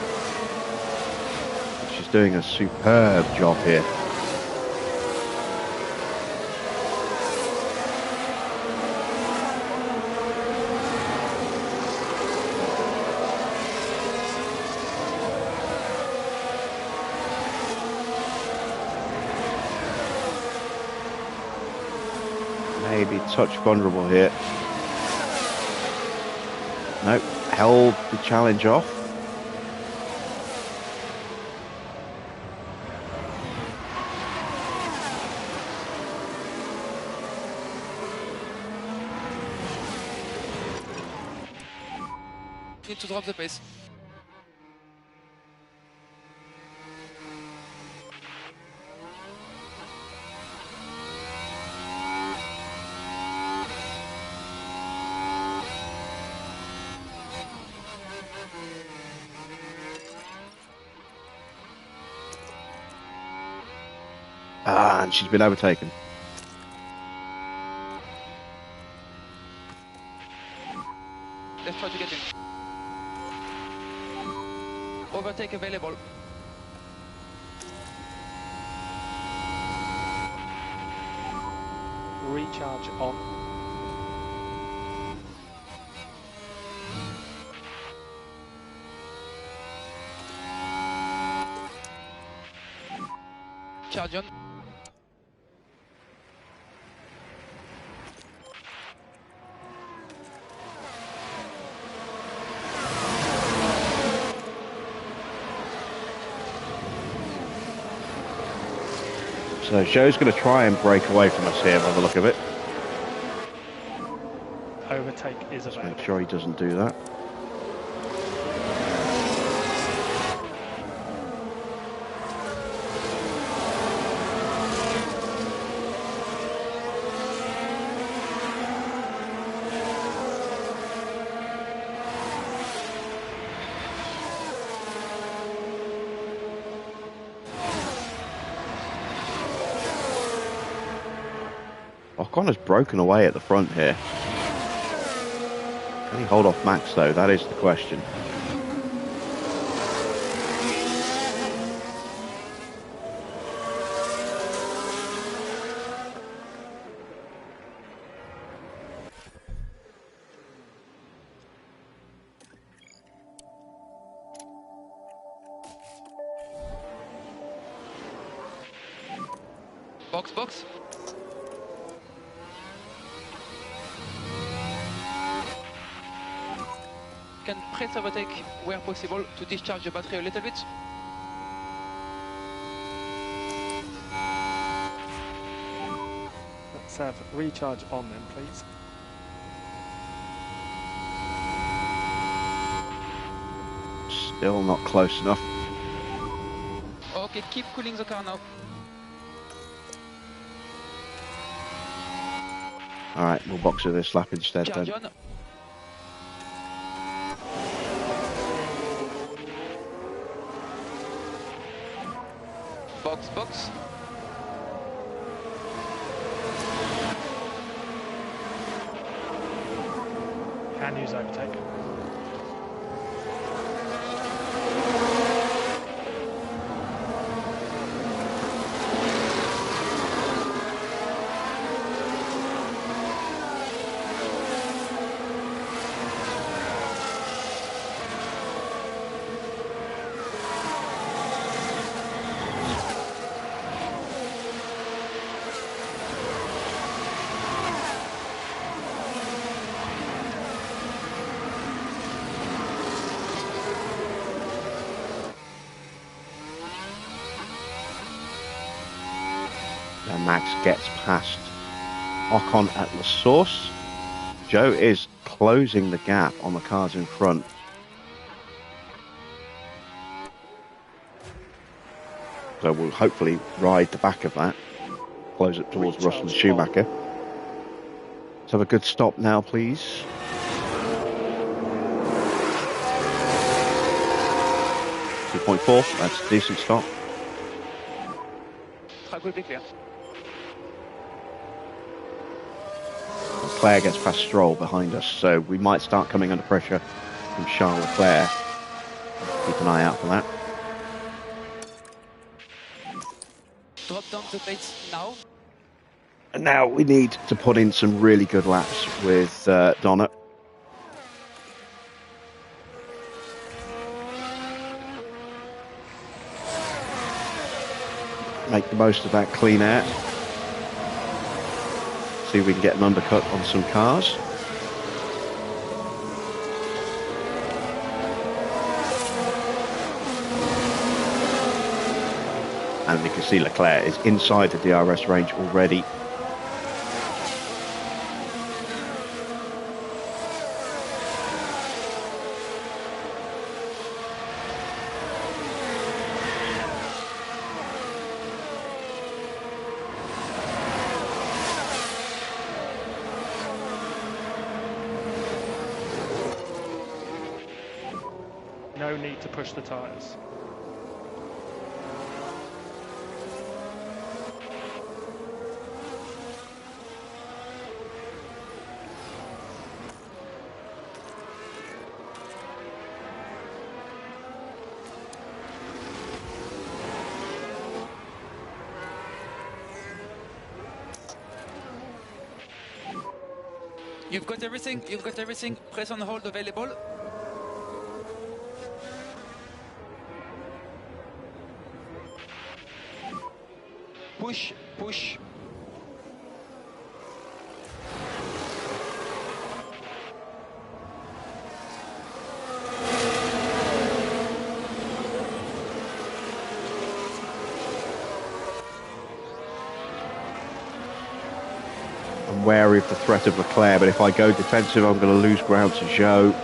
Speaker 1: She's doing a superb job here. Maybe touch vulnerable here. Nope, held the challenge off.
Speaker 4: Need to drop the pace.
Speaker 1: And she's been overtaken.
Speaker 4: Let's try to get in. Overtake available.
Speaker 5: Recharge on.
Speaker 4: Charge on.
Speaker 1: So Joe's going to try and break away from us here by the look of it.
Speaker 5: Overtake is available.
Speaker 1: Make sure he doesn't do that. O'Connor's broken away at the front here. Can he hold off Max though? That is the question.
Speaker 4: Box. Can press overtake where possible to discharge the battery a little bit.
Speaker 5: Let's have recharge on then, please.
Speaker 1: Still not close enough.
Speaker 4: Okay, keep cooling the car now.
Speaker 1: Alright, we'll box her this lap instead
Speaker 4: Charge
Speaker 1: then.
Speaker 4: on. Box.
Speaker 5: Can use overtake.
Speaker 1: And Max gets past Ocon at the source. Joe is closing the gap on the cars in front. So we'll hopefully ride the back of that. Close it towards Russell and Schumacher. Let's have a good stop now, please. .4, that's a decent stop.
Speaker 4: Track will be clear.
Speaker 1: Leclerc gets past Stroll behind us, so we might start coming under pressure from Charles Leclerc. Keep an eye out for that.
Speaker 4: Drop down the plates now.
Speaker 1: And now we need to put in some really good laps with Donna. Make the most of that clean air. See if we can get an undercut on some cars. And you can see Leclerc is inside the DRS range already.
Speaker 5: No need to push the tyres.
Speaker 4: You've got everything, press on hold available. Push, push.
Speaker 1: I'm wary of the threat of Leclerc, but if I go defensive, I'm going to lose ground to Zhou.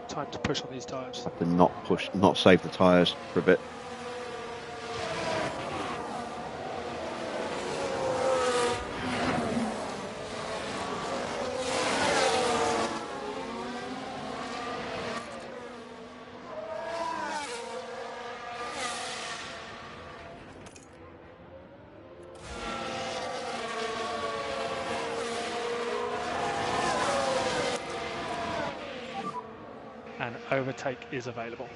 Speaker 5: Time to push on these tyres.
Speaker 1: Have to not save the tyres for a bit.
Speaker 5: And overtake is available.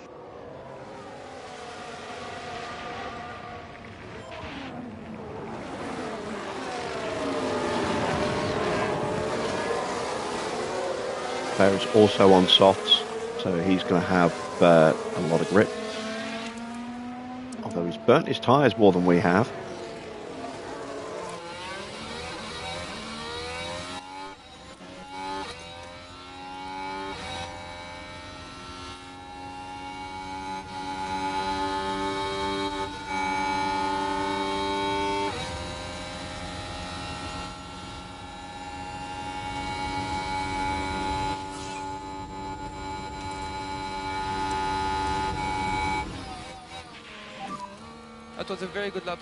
Speaker 1: Leclerc is also on softs, so he's going to have a lot of grip. Although he's burnt his tyres more than we have.
Speaker 4: That was a very good lap.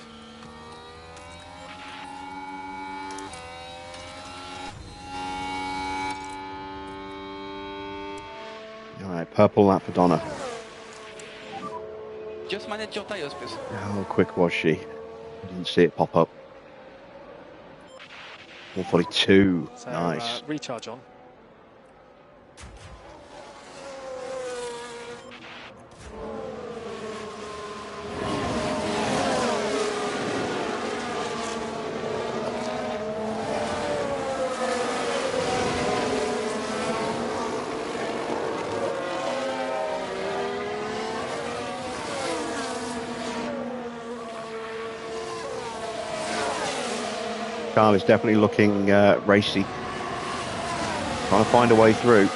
Speaker 1: All right, purple lap for Donna.
Speaker 4: Just manage your tires, please.
Speaker 1: How quick was she? I didn't see it pop up. 142.
Speaker 5: So
Speaker 1: Nice.
Speaker 5: recharge on.
Speaker 1: Car is definitely looking racy. Trying to find a way through.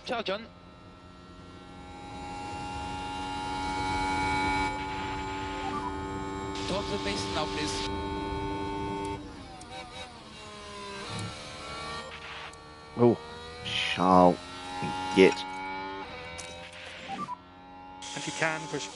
Speaker 4: Ciao, John. Towards the base now, please.
Speaker 1: Oh, Charles, get.
Speaker 5: And you can push.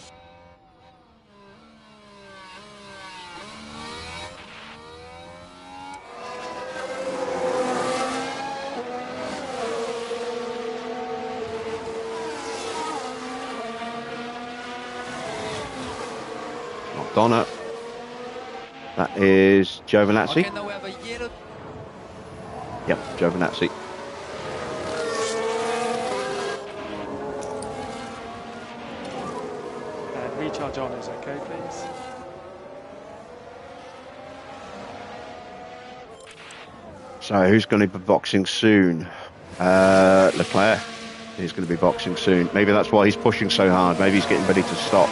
Speaker 1: Donna. That is Giovinazzi.
Speaker 4: Okay, now we have a yellow.
Speaker 1: Yep, Giovinazzi.
Speaker 5: And recharge on is okay, please.
Speaker 1: So who's going to be boxing soon? Leclerc is going to be boxing soon. Maybe that's why he's pushing so hard. Maybe he's getting ready to stop.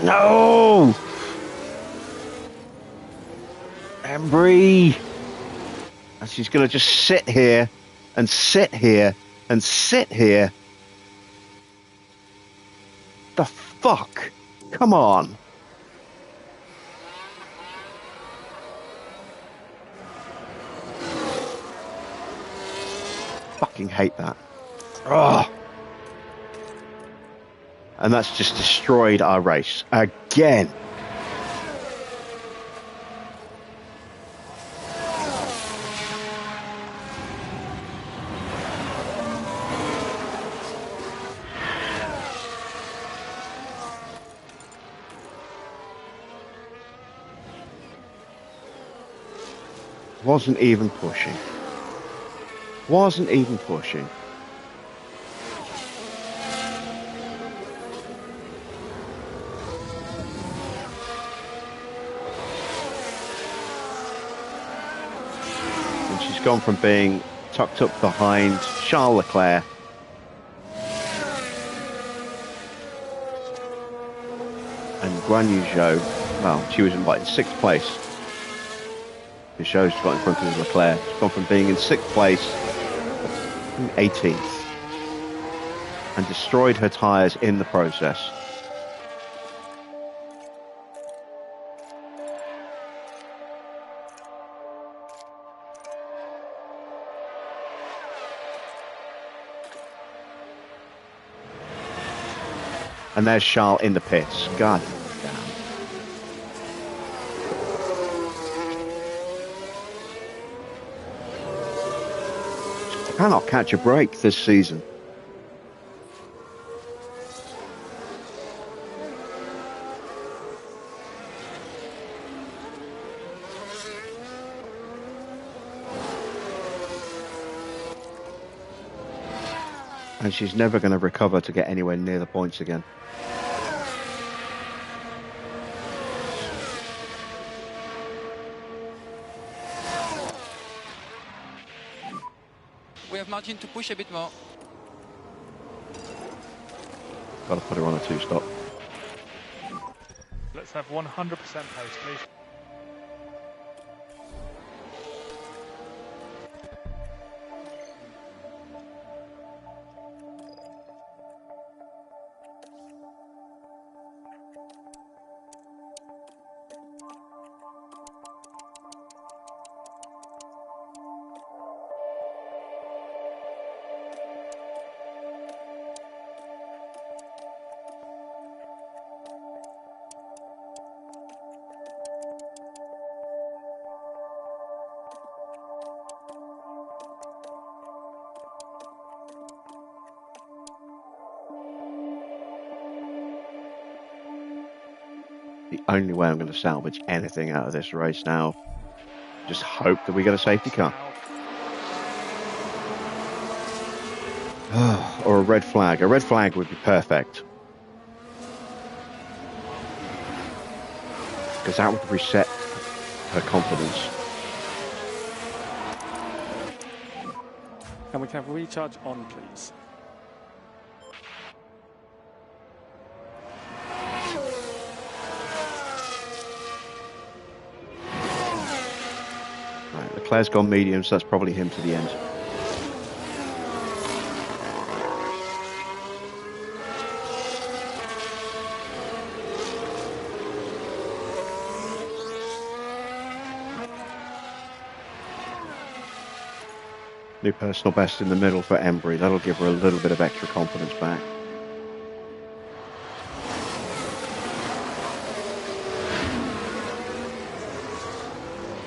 Speaker 1: No! Embry! And she's going to just sit here and sit here and sit here. The fuck? Come on. Fucking hate that. Ugh. And that's just destroyed our race again. Wasn't even pushing. Wasn't even pushing. She's gone from being tucked up behind Charles Leclerc and Guan Yu Zhou. Well, she was in 6th place. The show's got in front of Leclerc. She's gone from being in 6th place to 18th and destroyed her tyres in the process. And there's Charles in the pits. God damn. Cannot catch a break this season. And she's never going to recover to get anywhere near the points again.
Speaker 4: We have margin to push a bit more.
Speaker 1: Got to put her on a 2-stop.
Speaker 5: Let's have 100% pace, please.
Speaker 1: The only way I'm going to salvage anything out of this race now, just hope that we get a safety car. Or a red flag. A red flag would be perfect. because that would reset her confidence.
Speaker 5: And we can have recharge on, please.
Speaker 1: Right, Leclerc's gone medium, so that's probably him to the end. New personal best in the middle for Embry. That'll give her a little bit of extra confidence back.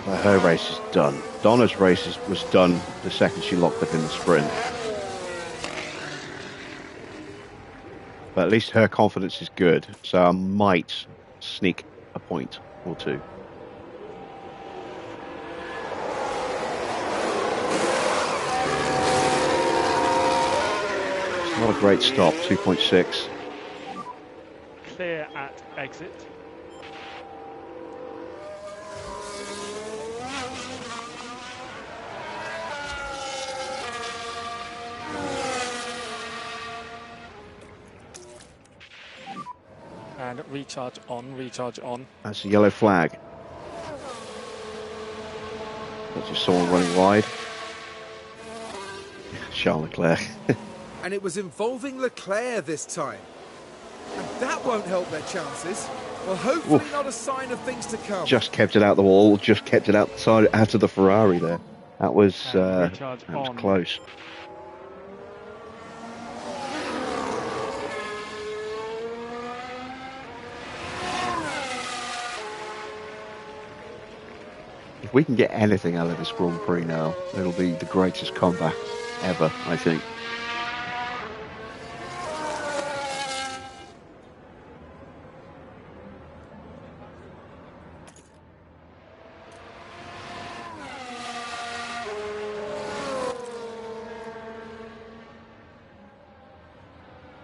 Speaker 1: But her race is done. Donna's race was done the second she locked up in the sprint. But at least her confidence is good, so I might sneak a point or two. Not a great stop, 2.6.
Speaker 5: Clear at exit. And recharge on, recharge on.
Speaker 1: That's a yellow flag. That's just someone running wide. Charles Leclerc.
Speaker 2: And it was involving Leclerc this time. And that won't help their chances. Well, hopefully not a sign of things to come.
Speaker 1: Just kept it out the wall, just kept it outside, out of the Ferrari there. That was close. If we can get anything out of this Grand Prix now, it'll be the greatest comeback ever, I think.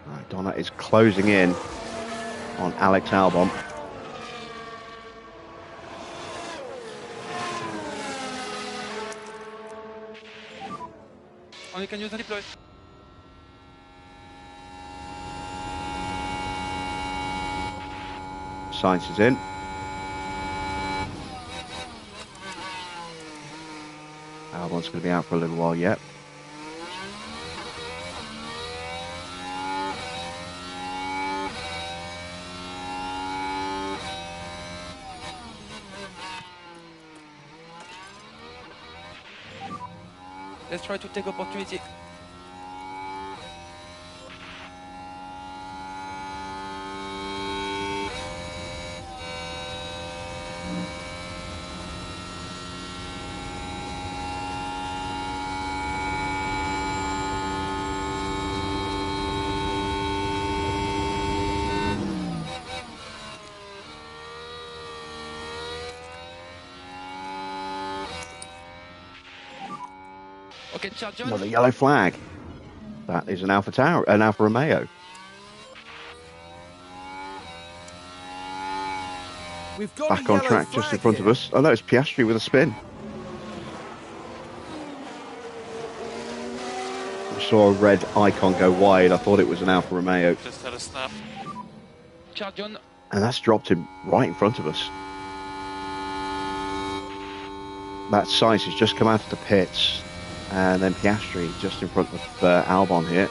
Speaker 1: Right, Donna is closing in on Alex Albon.
Speaker 4: Oh, you can use the deploy.
Speaker 1: Sainz is in. Albon's going to be out for a little while yet.
Speaker 4: Let's try to take opportunity. Okay, charge on.
Speaker 1: Another yellow flag. That is an Alfa Romeo.
Speaker 2: We've got
Speaker 1: Back on track just in front of us. Oh no, it's Piastri with a spin. I saw a red icon go wide. I thought it was an Alfa Romeo.
Speaker 4: Just had a snap. Charge on.
Speaker 1: And that's dropped him right in front of us. That Sainz has just come out of the pits. And then Piastri just in front of Albon here.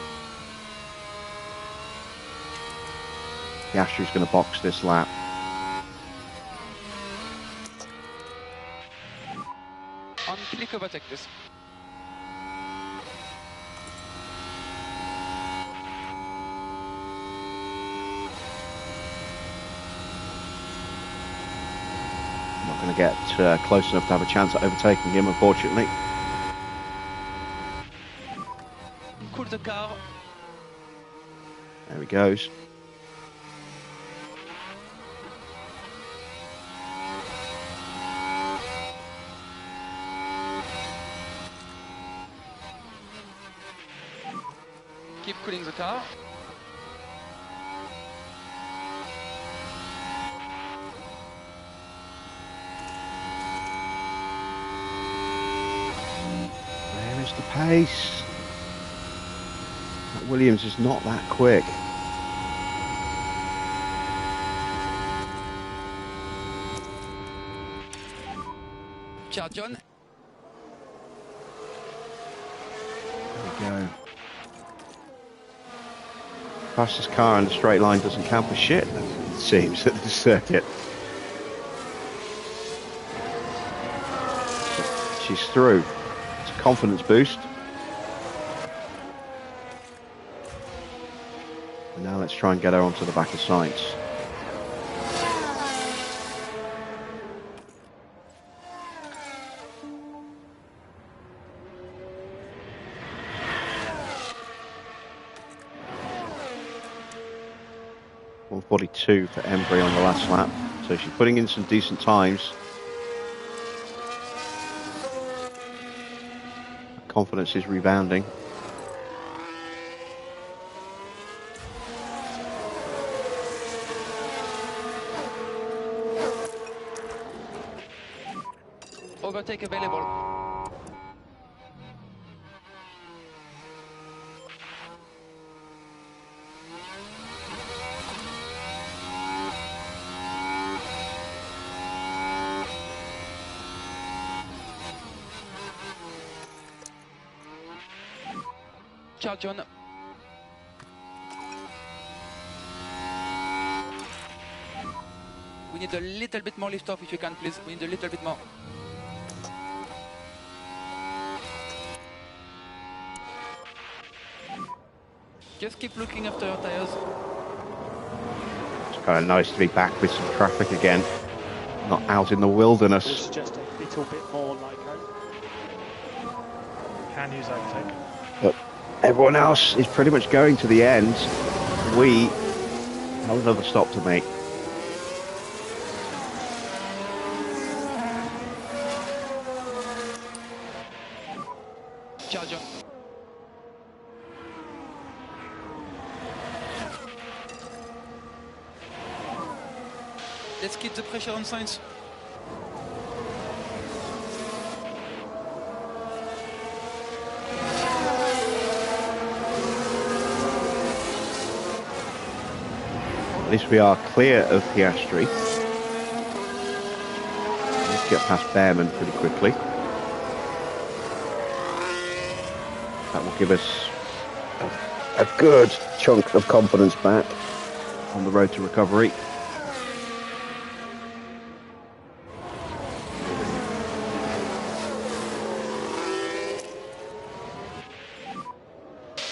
Speaker 1: Piastri's going to box this lap.
Speaker 4: On click overtake this.
Speaker 1: Not going to get close enough to have a chance at overtaking him, unfortunately.
Speaker 4: Cool the car.
Speaker 1: There he goes.
Speaker 4: Keep cooling the car.
Speaker 1: pace. Williams is not that quick.
Speaker 4: Ciao, John.
Speaker 1: There we go. Fastest car in the straight line doesn't count for shit, it seems, at the circuit. She's through. It's a confidence boost. And now let's try and get her onto the back of Sainz. .142 for Embry on the last lap, so she's putting in some decent times. Confidence is rebounding.
Speaker 4: Overtake available. Ciao, John. We need a little bit more lift off if you can, please. We need a little bit more. Just keep looking after your tires.
Speaker 1: It's kind of nice to be back with some traffic again, not out in the wilderness.
Speaker 5: It's just a little bit more like can use overtake.
Speaker 1: But everyone else is pretty much going to the end. We have another stop to make.
Speaker 4: Ciao, John. Let's keep the pressure on Sainz.
Speaker 1: At least we are clear of Piastri. Let's get past Behrman pretty quickly. That will give us a good chunk of confidence back on the road to recovery.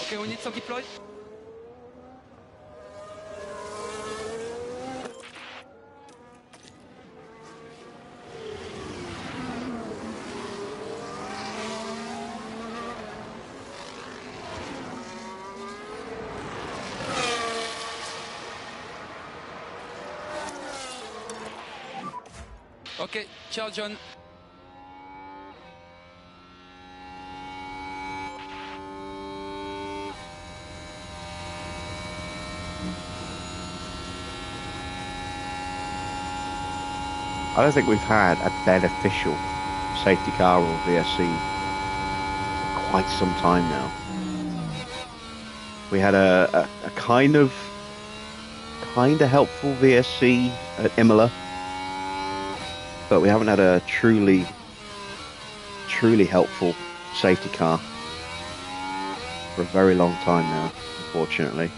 Speaker 4: Okay, we need some deploy. Okay, ciao, John.
Speaker 1: I don't think we've had a beneficial safety car or VSC for quite some time now. We had a kind of helpful VSC at Imola, but we haven't had a truly helpful safety car for a very long time now, unfortunately.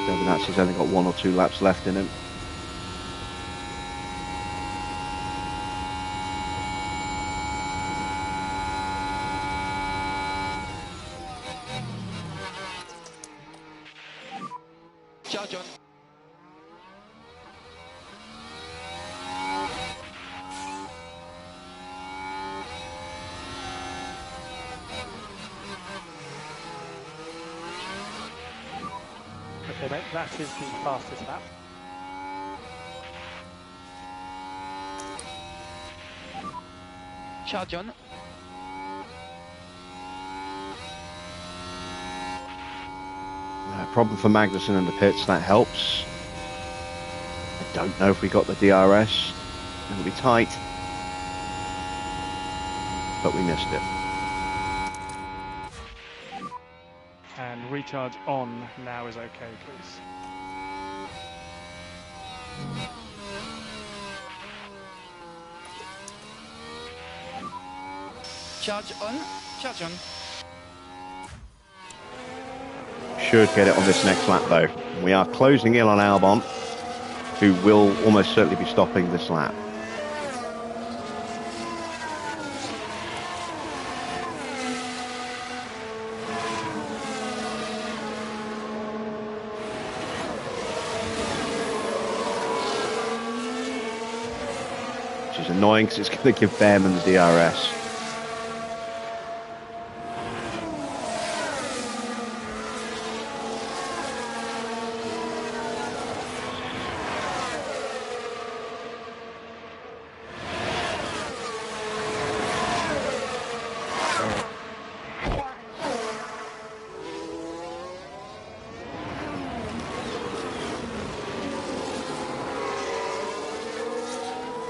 Speaker 1: Giovinazzi's only got 1 or 2 laps left in him.
Speaker 4: Ciao, John.
Speaker 5: Okay, mate, that is the fastest lap.
Speaker 4: Charge on.
Speaker 1: Problem for Magnussen in the pits, that helps. I don't know if we got the DRS. It'll be tight. But we missed it.
Speaker 5: And recharge on now is okay, please.
Speaker 4: Charge on. Charge on.
Speaker 1: Should get it on this next lap though. We are closing in on Albon, who will almost certainly be stopping this lap. Which is annoying because it's going to give Behrman the DRS.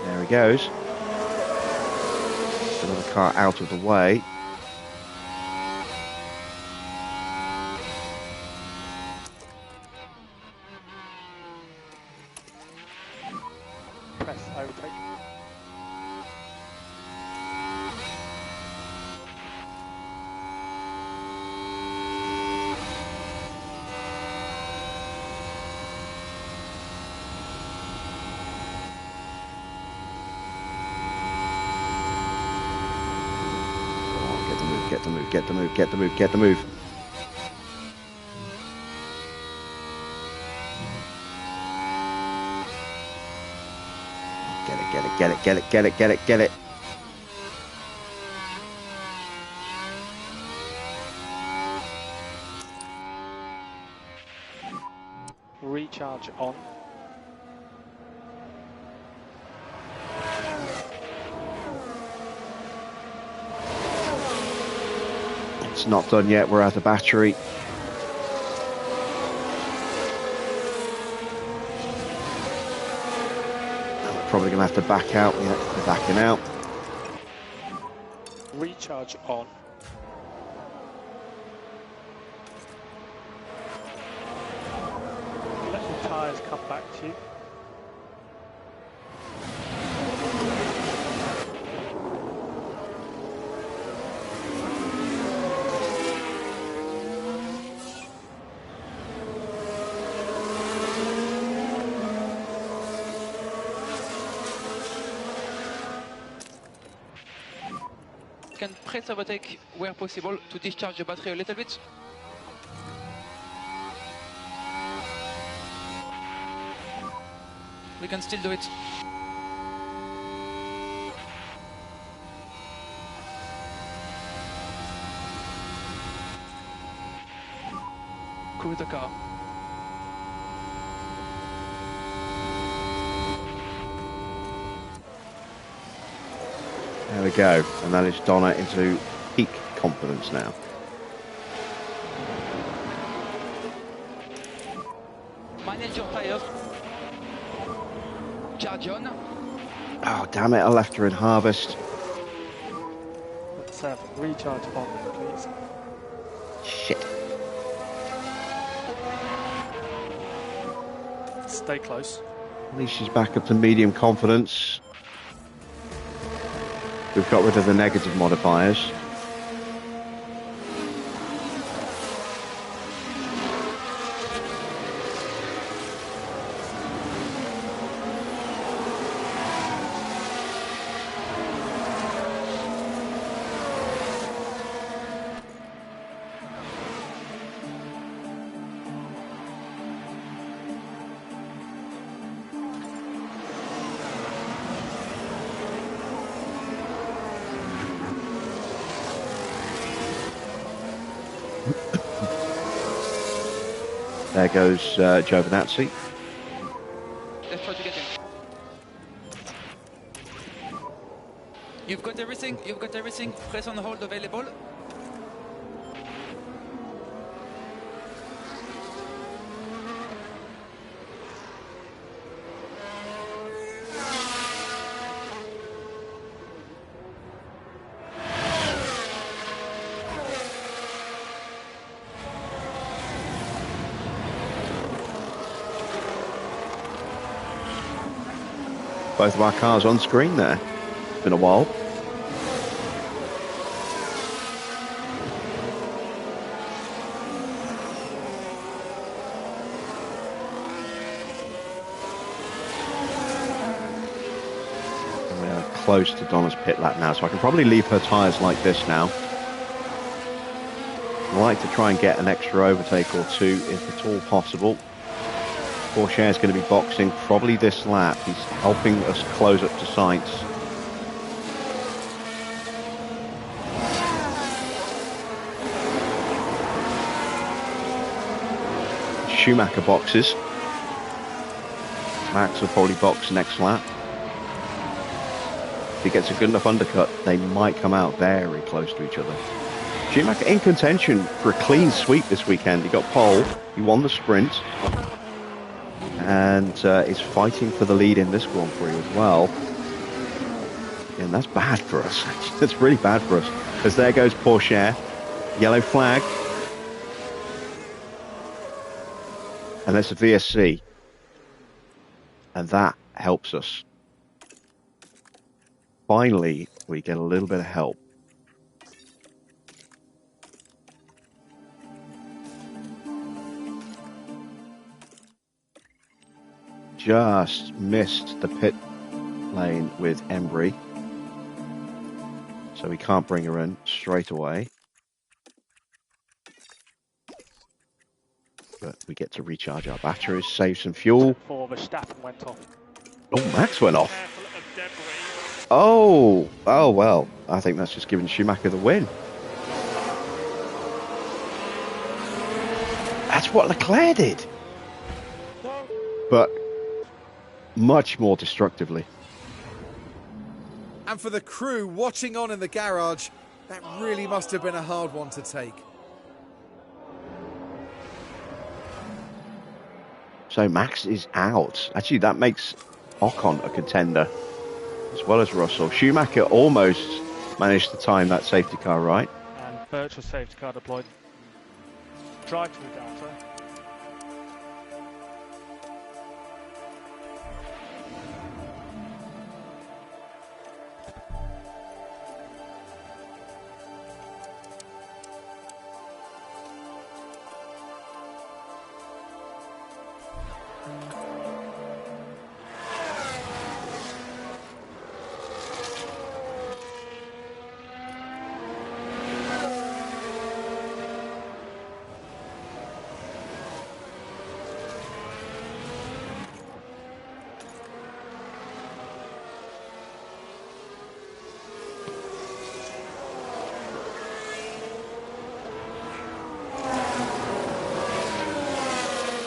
Speaker 1: There he goes. Another car out of the way.
Speaker 5: Press overtake.
Speaker 1: Get the move, get the move, get the move, get the move. Get it, get it, get it, get it, get it, get it, get it.
Speaker 5: Recharge on.
Speaker 1: It's not done yet, we're out of battery. And we're probably going to have to back out. Yeah, we're backing out.
Speaker 5: Recharge on. Let the tyres come back to you.
Speaker 4: Can press overtake where possible to discharge the battery a little bit. We can still do it. Cool the car.
Speaker 1: There we go. And that is Donna into peak confidence now.
Speaker 4: Manage your tires. Charge on.
Speaker 1: Oh, damn it. I left her in harvest.
Speaker 5: Let's recharge on, please.
Speaker 1: Shit.
Speaker 5: Stay close.
Speaker 1: At least she's back up to medium confidence. We've got rid of the negative modifiers. There goes Giovinazzi.
Speaker 4: Let's try to get him. You've got everything. You've got everything. Press on hold available.
Speaker 1: Both of our cars on screen there. It's been a while. We're close to Donna's pit lap now, so I can probably leave her tyres like this now. I like to try and get an extra overtake or two if at all possible. Porsche is going to be boxing probably this lap. He's helping us close up to Sainz. Schumacher boxes. Max will probably box next lap. If he gets a good enough undercut, they might come out very close to each other. Schumacher in contention for a clean sweep this weekend. He got pole, he won the sprint, and is fighting for the lead in this Grand Prix as well. And that's bad for us. That's really bad for us. Because there goes Porsche. Yellow flag. And that's a VSC. And that helps us. Finally, we get a little bit of help. Just missed the pit lane with Embry, so we can't bring her in straight away, but we get to recharge our batteries, save some fuel.
Speaker 5: Before Verstappen went off.
Speaker 1: Oh, Max went off. Oh well, I think that's just giving Schumacher the win. That's what Leclerc did, but much more destructively.
Speaker 2: And for the crew watching on in the garage, that really must have been a hard one to take.
Speaker 1: So Max is out. Actually, that makes Ocon a contender, as well as Russell. Schumacher almost managed to time that safety car right.
Speaker 5: And virtual safety car deployed. Drive to the Delta.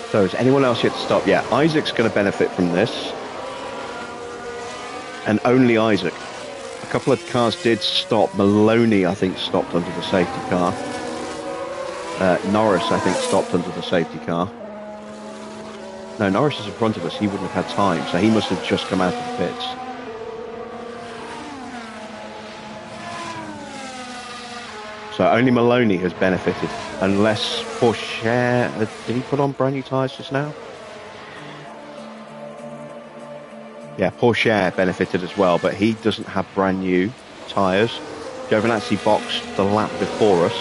Speaker 1: So is anyone else yet to stop? Yeah, Isaac's going to benefit from this. And only Isaac. A couple of cars did stop. Maloney, I think, stopped under the safety car. Norris, I think, stopped under the safety car. No, Norris is in front of us. He wouldn't have had time, so he must have just come out of the pits. So only Maloney has benefited, unless Porsche... did he put on brand new tyres just now? Yeah, Porsche benefited as well, but he doesn't have brand new tyres. Giovinazzi boxed the lap before us.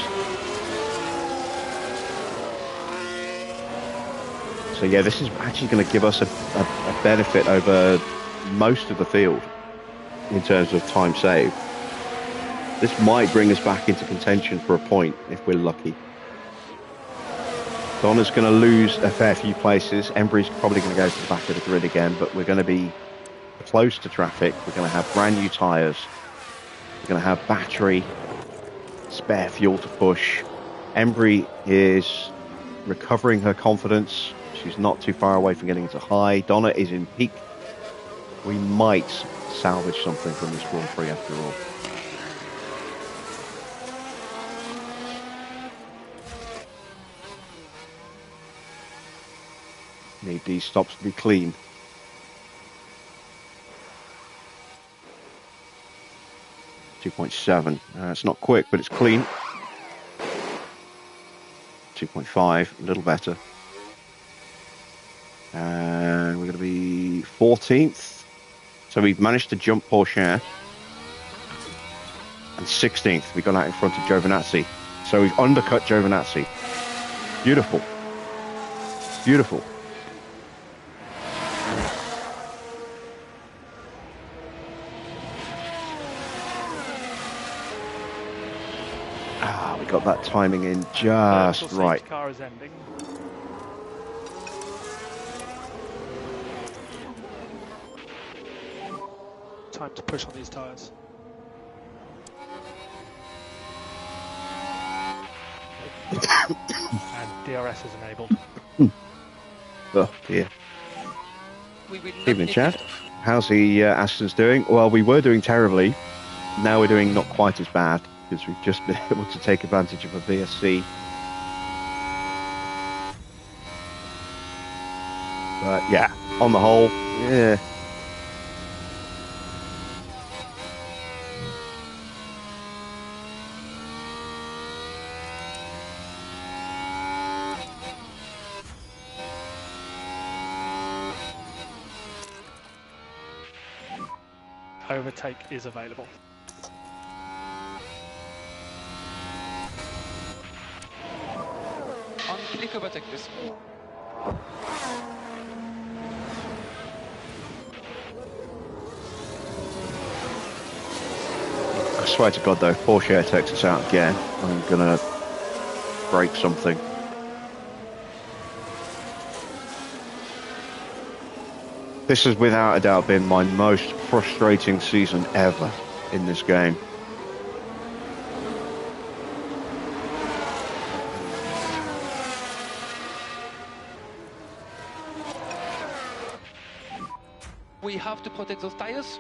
Speaker 1: So yeah, this is actually going to give us a benefit over most of the field in terms of time saved. This might bring us back into contention for a point if we're lucky. Donna's going to lose a fair few places. Embry's probably going to go to the back of the grid again, but we're going to be close to traffic. We're going to have brand new tyres. We're going to have battery, spare fuel to push. Embry is recovering her confidence. She's not too far away from getting into high. Donna is in peak. We might salvage something from this Grand Prix after all. Need these stops to be clean. .7. It's not quick, but it's clean. 2.5, a little better. And we're going to be 14th. So we've managed to jump Porsche. And 16th, we got out in front of Giovinazzi. So we've undercut Giovinazzi. Beautiful. Beautiful. Ah, we got that timing in just right.
Speaker 5: Car is ending. Time to push on these tyres. And DRS is enabled.
Speaker 1: Oh dear.
Speaker 4: We will not
Speaker 1: Evening,
Speaker 4: need
Speaker 1: Chad.
Speaker 4: it.
Speaker 1: How's the Aston's doing? Well, we were doing terribly. Now we're doing not quite as bad because we've just been able to take advantage of a VSC. But yeah, on the whole, yeah.
Speaker 5: Overtake is available.
Speaker 4: On click overtake, please.
Speaker 1: I swear to God, though, if Porsche takes us out again, I'm gonna break something. This has without a doubt been my most frustrating season ever in this game.
Speaker 4: We have to protect those tires.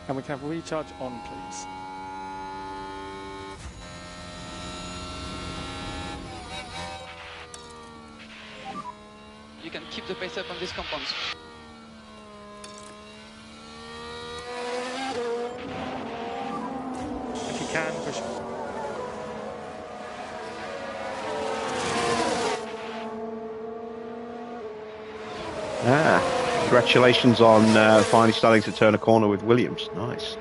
Speaker 5: And we can have recharge on, please.
Speaker 4: You can keep the pace up on these compounds.
Speaker 5: If you can, push.
Speaker 1: Congratulations on finally starting to turn a corner with Williams. Nice.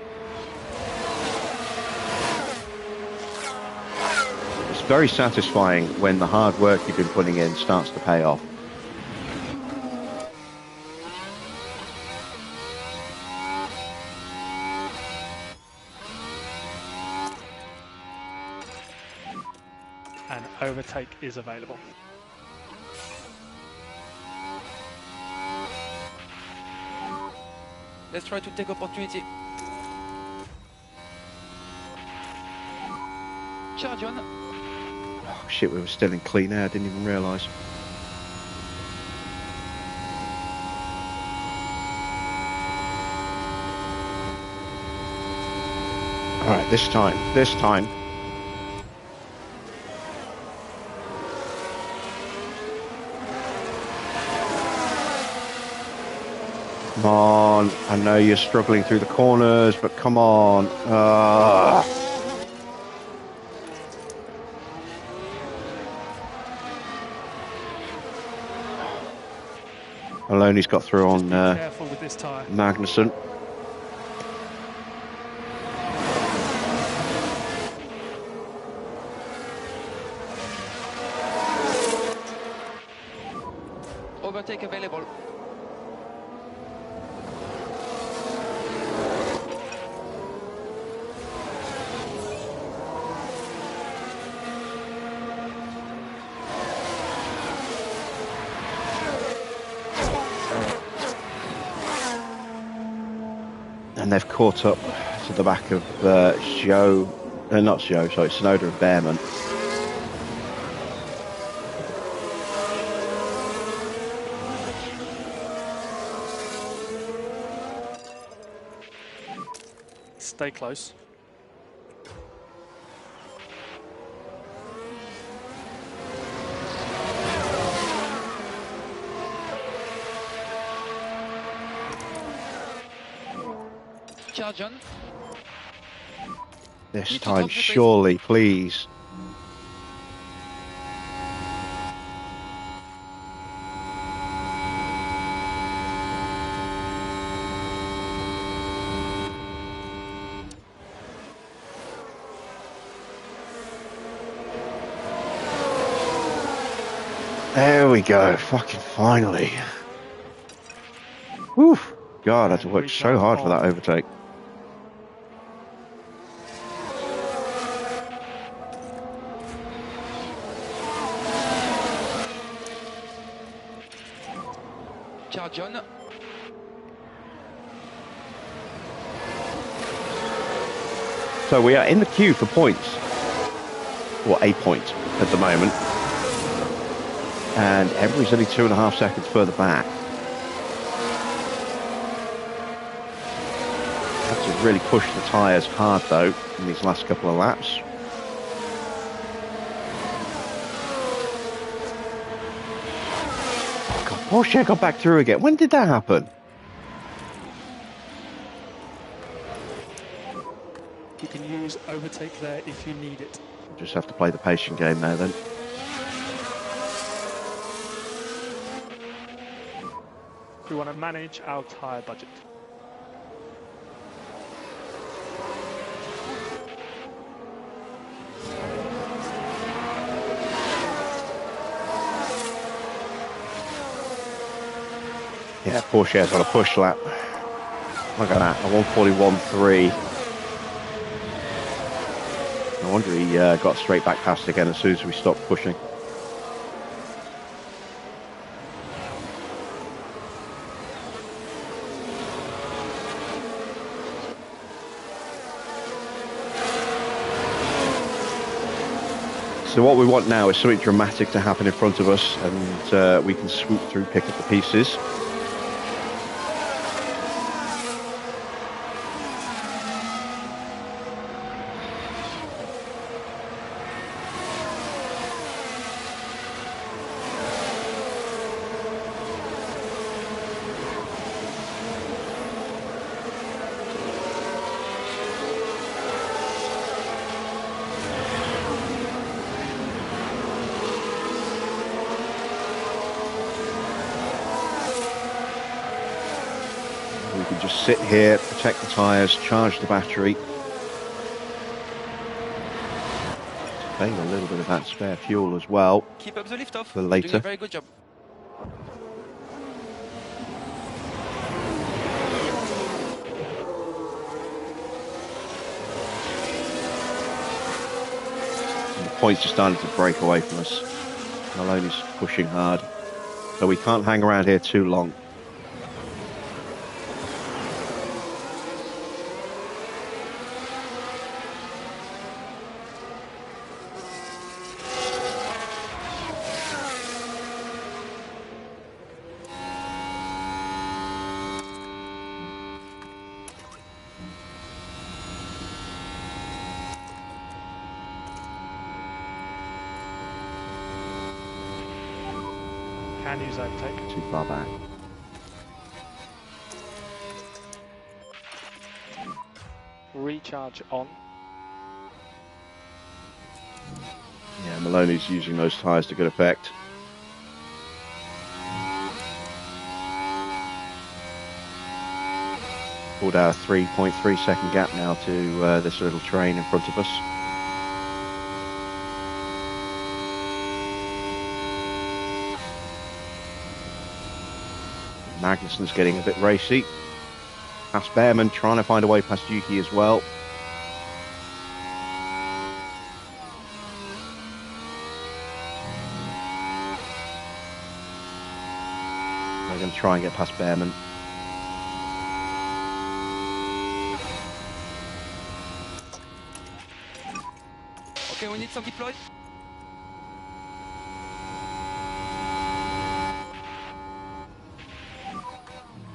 Speaker 1: It's very satisfying when the hard work you've been putting in starts to pay off.
Speaker 5: And overtake is available.
Speaker 4: Let's try to take opportunity. Charge on.
Speaker 1: Oh, shit, we were still in clean air. I didn't even realise. All right, this time. Come on, I know you're struggling through the corners, but come on. Maloney's got through on
Speaker 5: Careful with this tyre.
Speaker 1: Magnussen.
Speaker 4: overtake available.
Speaker 1: And they've caught up to the back of Tsunoda and Behrman.
Speaker 5: Stay close.
Speaker 4: Charge on.
Speaker 1: This
Speaker 4: Need to
Speaker 1: time,
Speaker 4: drop the pace.
Speaker 1: surely, please. There we go, fucking finally. Whew. God, I had to work so hard for that overtake.
Speaker 4: Charge on.
Speaker 1: So we are in the queue for points. Or a point at the moment. And everybody's only 2.5 seconds further back. Have to really push the tyres hard though in these last couple of laps. God, Porsche got back through again. When did that happen?
Speaker 5: You can use overtake there if you need it.
Speaker 1: Just have to play the patient game now then.
Speaker 5: We want to manage our tyre budget.
Speaker 1: Yeah, Porsche's got a push lap. Look at that, a 141.3. No wonder he got straight back past again as soon as we stopped pushing. So what we want now is something dramatic to happen in front of us, and we can swoop through, pick up the pieces. We can just sit here, protect the tyres, charge the battery. Save a little bit of that spare fuel as well
Speaker 4: Keep up the lift off.
Speaker 1: for
Speaker 4: You're
Speaker 1: later.
Speaker 4: doing a very good job.
Speaker 1: And the points are starting to break away from us. Maloney's pushing hard, so we can't hang around here too long.
Speaker 5: Can use overtake.
Speaker 1: Too far back.
Speaker 5: Recharge on.
Speaker 1: Yeah, Maloney's using those tyres to good effect. Pulled out a 3.3 second gap now to this little train in front of us. Magnussen's getting a bit racy. Past Behrman, trying to find a way past Yuki as well. They're going to try and get past Behrman.
Speaker 4: Okay, we need some deploy.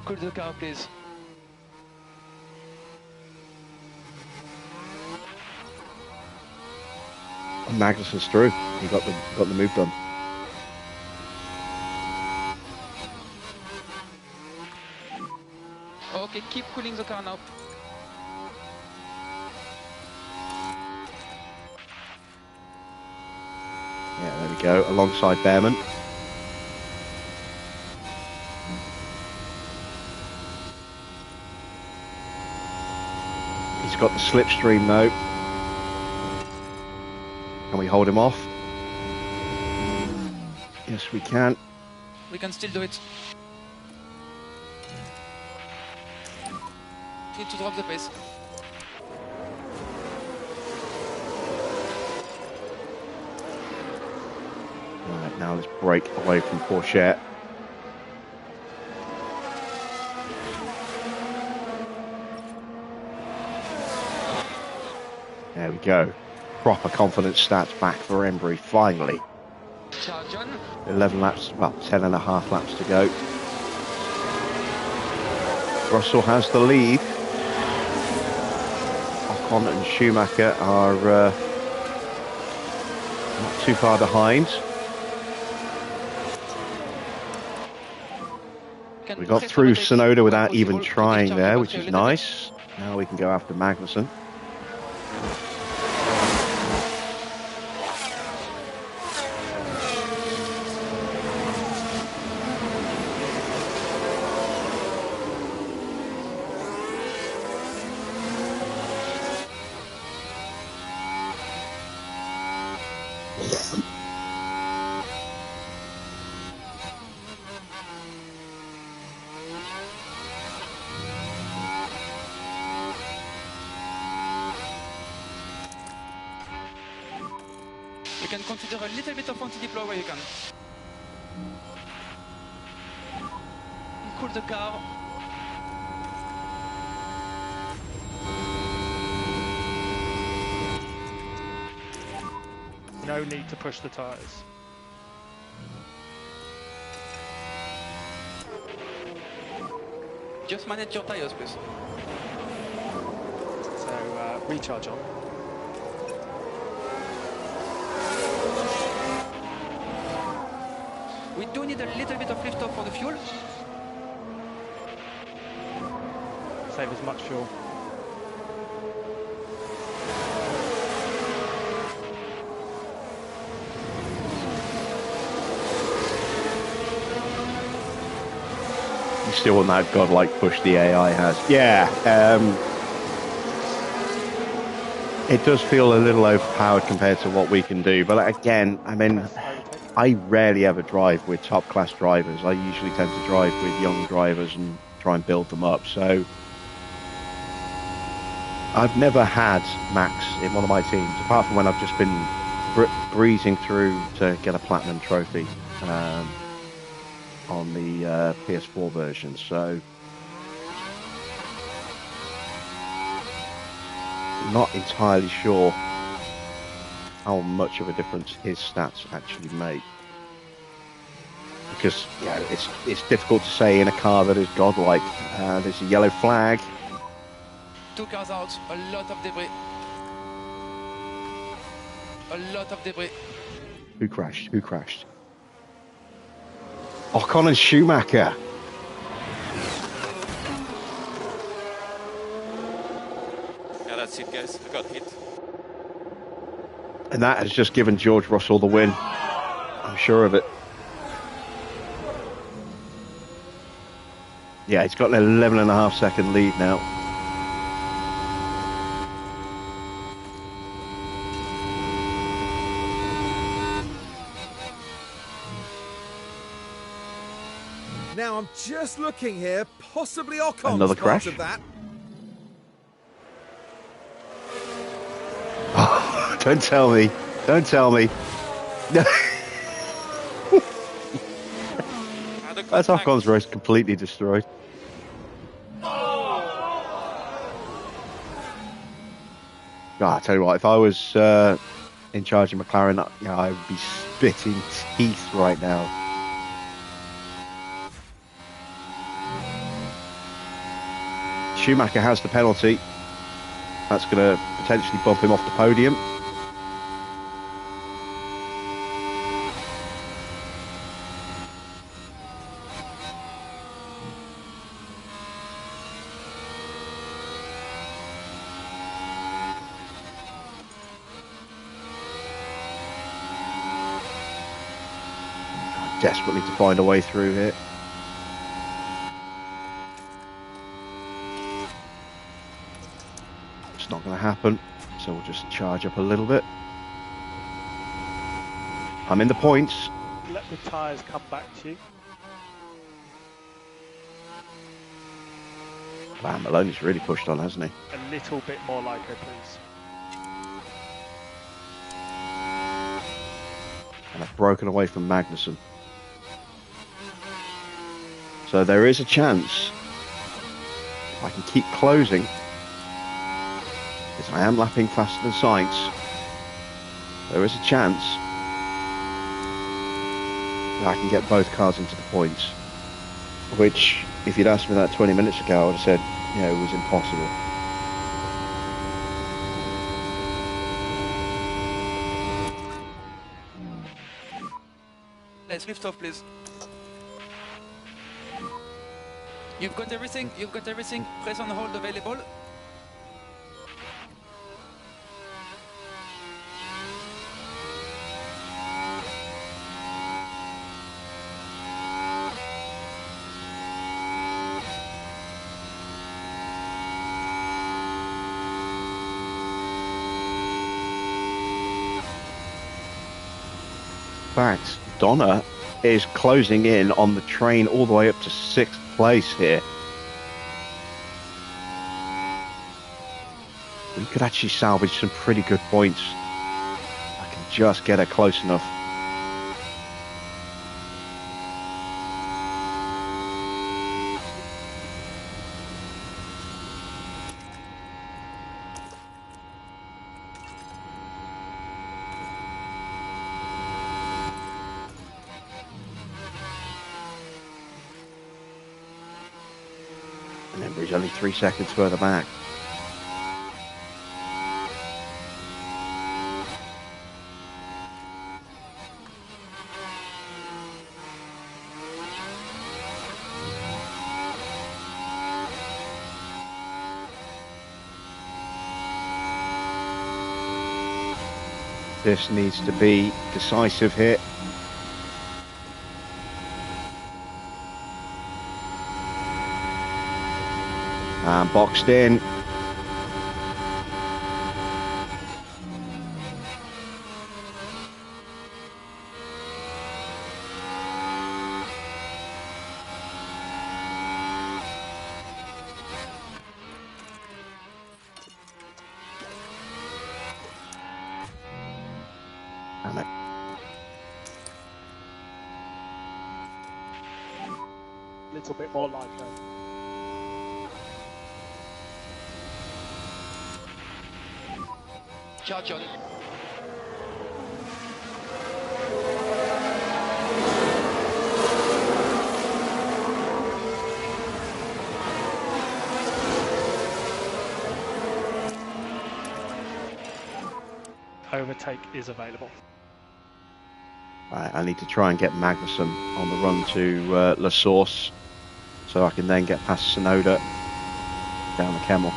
Speaker 4: Cool the car, please.
Speaker 1: Magnussen's through. He got the move done.
Speaker 4: Okay, keep cooling the car now.
Speaker 1: Yeah, there we go. Alongside Behrman. He's got the slipstream though. Can we hold him off? Yes, we can.
Speaker 4: We can still do it. Need to drop the pace.
Speaker 1: Right, now let's break away from Porsche. There we go. Proper confidence stats back for Embry, finally.
Speaker 4: Charge on.
Speaker 1: 11 laps, well, 10 and a half laps to go. Russell has the lead. Ocon and Schumacher are not too far behind. We got through Tsunoda without even trying there, which is nice. Now we can go after Magnussen.
Speaker 4: You can consider a little bit of anti-deploy where you can. Cool the car.
Speaker 5: No need to push the tyres.
Speaker 4: Just manage your tires, please.
Speaker 5: So recharge on.
Speaker 4: We do need a little bit of lift off for the fuel.
Speaker 5: Save as much fuel.
Speaker 1: You still want that godlike push the AI has. Yeah, it does feel a little overpowered compared to what we can do. But again, I mean, I rarely ever drive with top class drivers. I usually tend to drive with young drivers and try and build them up. So I've never had Max in one of my teams, apart from when I've just been breezing through to get a platinum trophy on the PS4 version. So not entirely sure how much of a difference his stats actually make, because yeah, it's difficult to say in a car that is godlike. There's a yellow flag.
Speaker 4: 2 cars out, a lot of debris. A lot of debris.
Speaker 1: Who crashed? Who crashed? Ocon and Schumacher.
Speaker 6: Yeah, that's it, guys. I got hit.
Speaker 1: And that has just given George Russell the win. I'm sure of it. Yeah, he's got an 11.5-second lead now.
Speaker 2: Now I'm just looking here, possibly Ocon's
Speaker 1: Another
Speaker 2: part
Speaker 1: crash?
Speaker 2: of that.
Speaker 1: Oh, don't tell me. Don't tell me. That's Ocon's race completely destroyed. God, I tell you what, if I was in charge of McLaren, I would be spitting teeth right now. Schumacher has the penalty. That's going to potentially bump him off the podium. Desperately to find a way through here. It's not going to happen, so we'll just charge up a little bit. I'm in the points.
Speaker 5: Let the tyres come back to you.
Speaker 1: Wow, Maloney's really pushed on, hasn't he?
Speaker 5: A little bit more like her, please.
Speaker 1: And I've broken away from Magnussen. So there is a chance, if I can keep closing, because I am lapping faster than Sainz, there is a chance that I can get both cars into the points. Which, if you'd asked me that 20 minutes ago, I would have said, you know, it was impossible.
Speaker 4: Let's lift off, please. You've got everything. You've got everything. Press on hold available.
Speaker 1: In fact, Donna is closing in on the train all the way up to 6th place here. We could actually salvage some pretty good points. I can just get her close enough. And Embry's only 3 seconds further back. This needs to be decisive here. And boxed in. And a
Speaker 5: Little bit more like her.
Speaker 4: Charge on.
Speaker 5: Overtake is available.
Speaker 1: Right, I need to try and get Magnussen on the run to La Source, so I can then get past Sonoda down the Kemmel.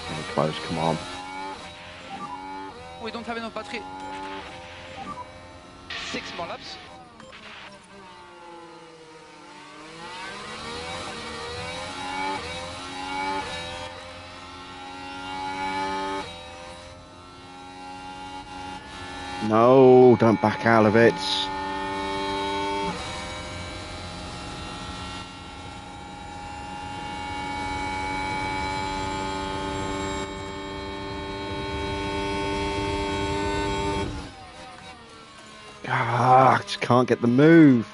Speaker 1: Getting close, come on.
Speaker 4: We don't have enough battery. 6 more laps.
Speaker 1: No, don't back out of it. Ah, just can't get the move.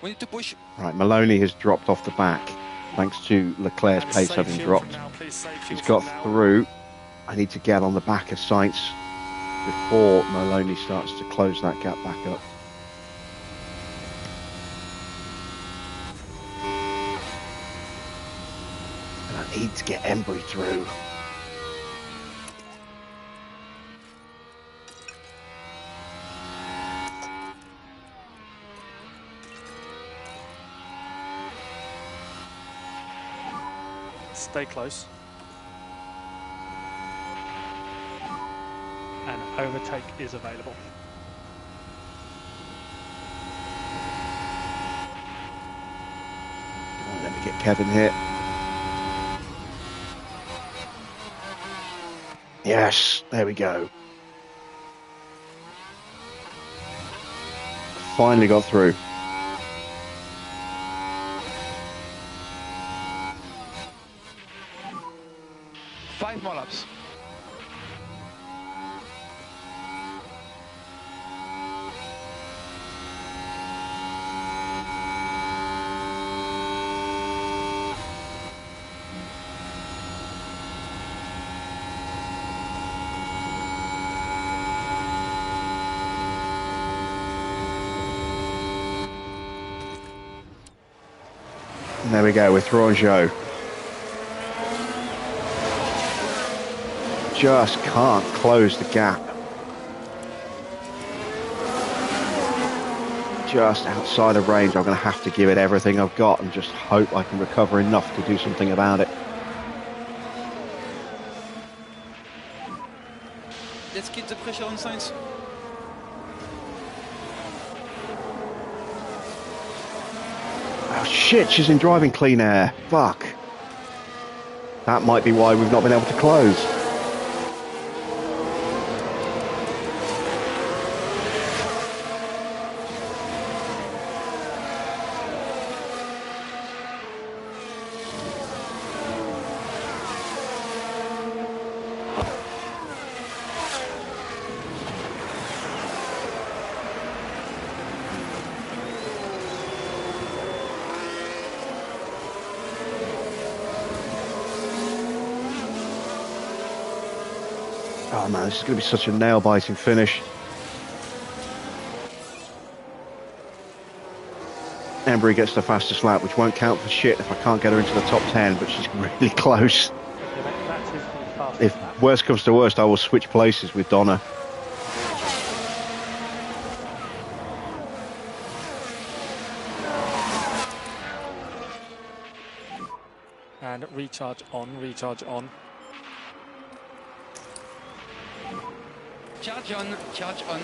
Speaker 4: We need to push.
Speaker 1: Right, Maloney has dropped off the back, thanks to Leclerc's pace having dropped. He's got through. I need to get on the back of Sainz before Maloney starts to close that gap back up. And I need to get Embry through.
Speaker 5: Stay close. And overtake is available.
Speaker 1: Come on, let me get Kevin here. Yes, there we go. Finally got through.
Speaker 4: Five more laps.
Speaker 1: And there we go, we're through on Joe. Just can't close the gap. Just outside of range. I'm going to have to give it everything I've got and just hope I can recover enough to do something about it.
Speaker 4: Let's keep the pressure on Sainz.
Speaker 1: Oh shit, she's in driving clean air. Fuck. That might be why we've not been able to close. Oh man, this is going to be such a nail-biting finish. Embry gets the fastest lap, which won't count for shit if I can't get her into the top 10, but she's really close. If worst comes to worst, I will switch places with Donna.
Speaker 5: And recharge on, recharge on.
Speaker 4: Charge on, charge on.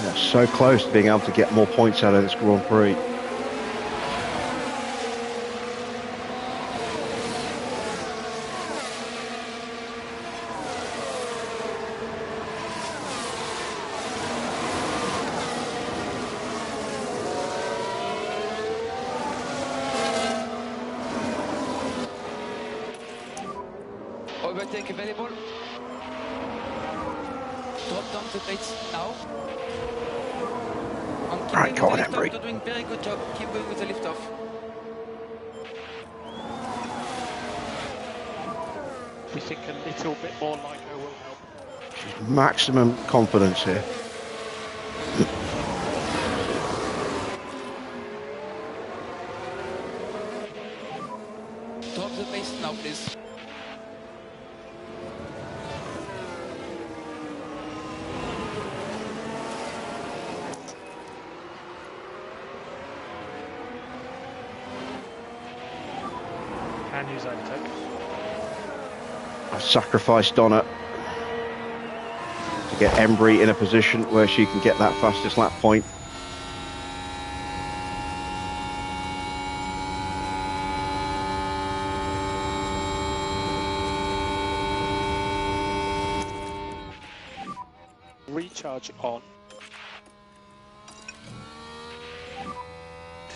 Speaker 1: Yeah, so close to being able to get more points out of this Grand Prix.
Speaker 4: Overtake available. Drop down the plates now.
Speaker 1: Right, go on, Embry.
Speaker 4: You're doing very good job. Keep going with the lift off.
Speaker 5: We think a little bit more like her will help.
Speaker 1: She's maximum confidence here.
Speaker 4: Drop the pace now, please.
Speaker 5: Can use overtake.
Speaker 1: I've sacrificed Donna to get Embry in a position where she can get that fastest lap point.
Speaker 5: Recharge on.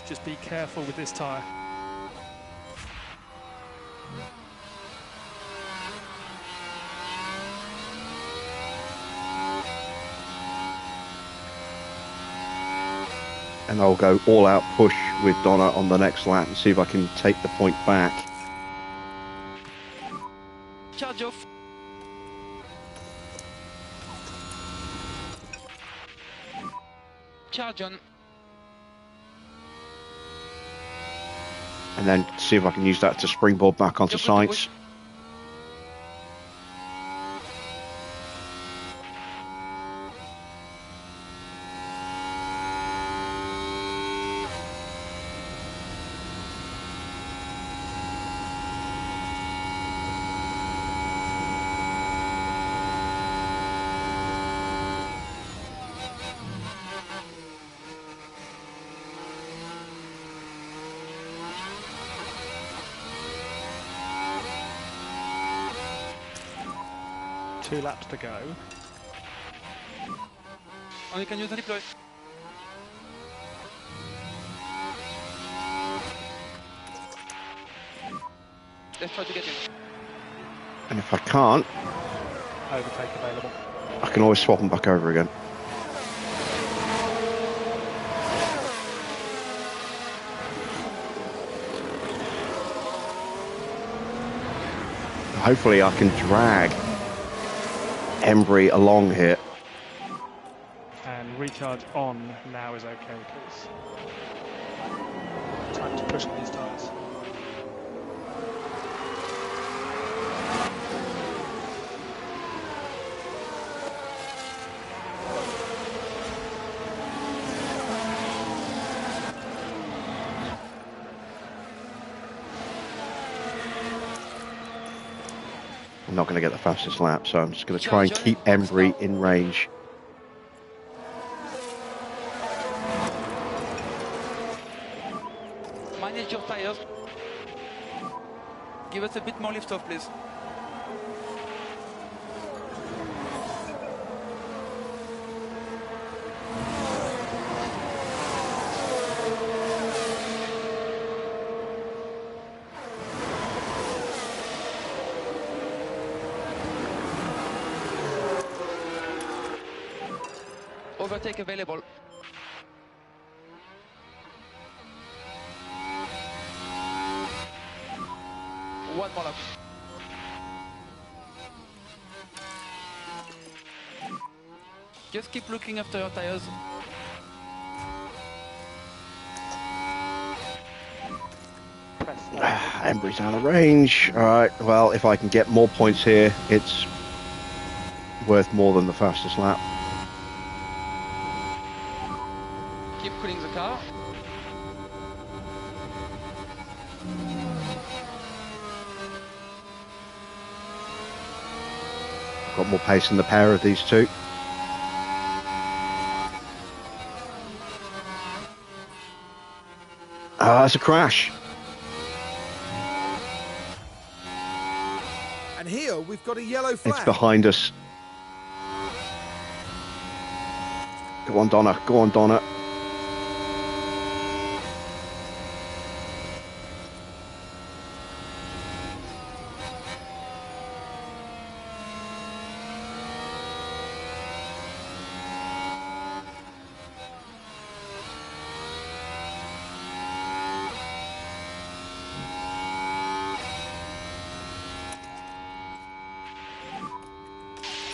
Speaker 5: Just be careful with this tyre.
Speaker 1: And I'll go all out push with Donna on the next lap and see if I can take the point back.
Speaker 4: Charge off. Charge on.
Speaker 1: And then see if I can use that to springboard back onto sights.
Speaker 5: Two laps to go.
Speaker 4: Oh, you can use the deploy. Let's try to get in.
Speaker 1: And if I can't,
Speaker 5: Overtake available.
Speaker 1: I can always swap them back over again. Hopefully I can drag Embry along here.
Speaker 5: And recharge on now is okay, please. Time to push on these tyres.
Speaker 1: I'm not going to get the fastest lap, so I'm just going to try and keep Embry in range.
Speaker 4: Manage your tires. Give us a bit more lift off, please. Overtake available. One more lap. Just keep looking after your tires.
Speaker 1: Embry's out of range. Alright, well, if I can get more points here, it's worth more than the fastest lap.
Speaker 4: Keep cooling the car.
Speaker 1: Got more pace in the pair of these two. Ah, that's a crash.
Speaker 2: And here we've got a yellow flag.
Speaker 1: It's behind us. Go on, Donna. Go on, Donna.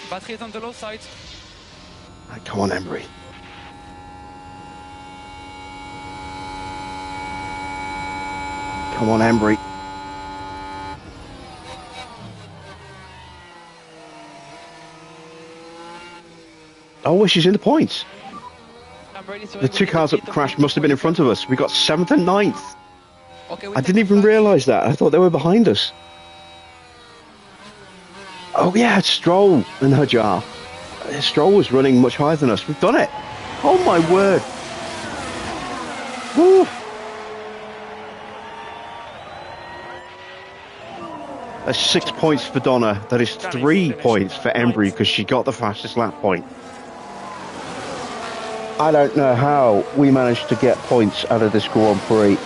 Speaker 4: Battery is on the low side.
Speaker 1: Right, come on, Embry. Come on, Embry. Oh, she's in the points.
Speaker 4: I'm ready, so
Speaker 1: The two cars that crashed must have been in front of us. We got 7th and 9th.
Speaker 4: Okay,
Speaker 1: I didn't even realise that. I thought they were behind us. Oh yeah, Stroll and Hajar. Stroll was running much higher than us. We've done it. Oh my word. Woo. That's 6 points for Donna. That is 3 points for Embry because she got the fastest lap point. I don't know how we managed to get points out of this Grand Prix.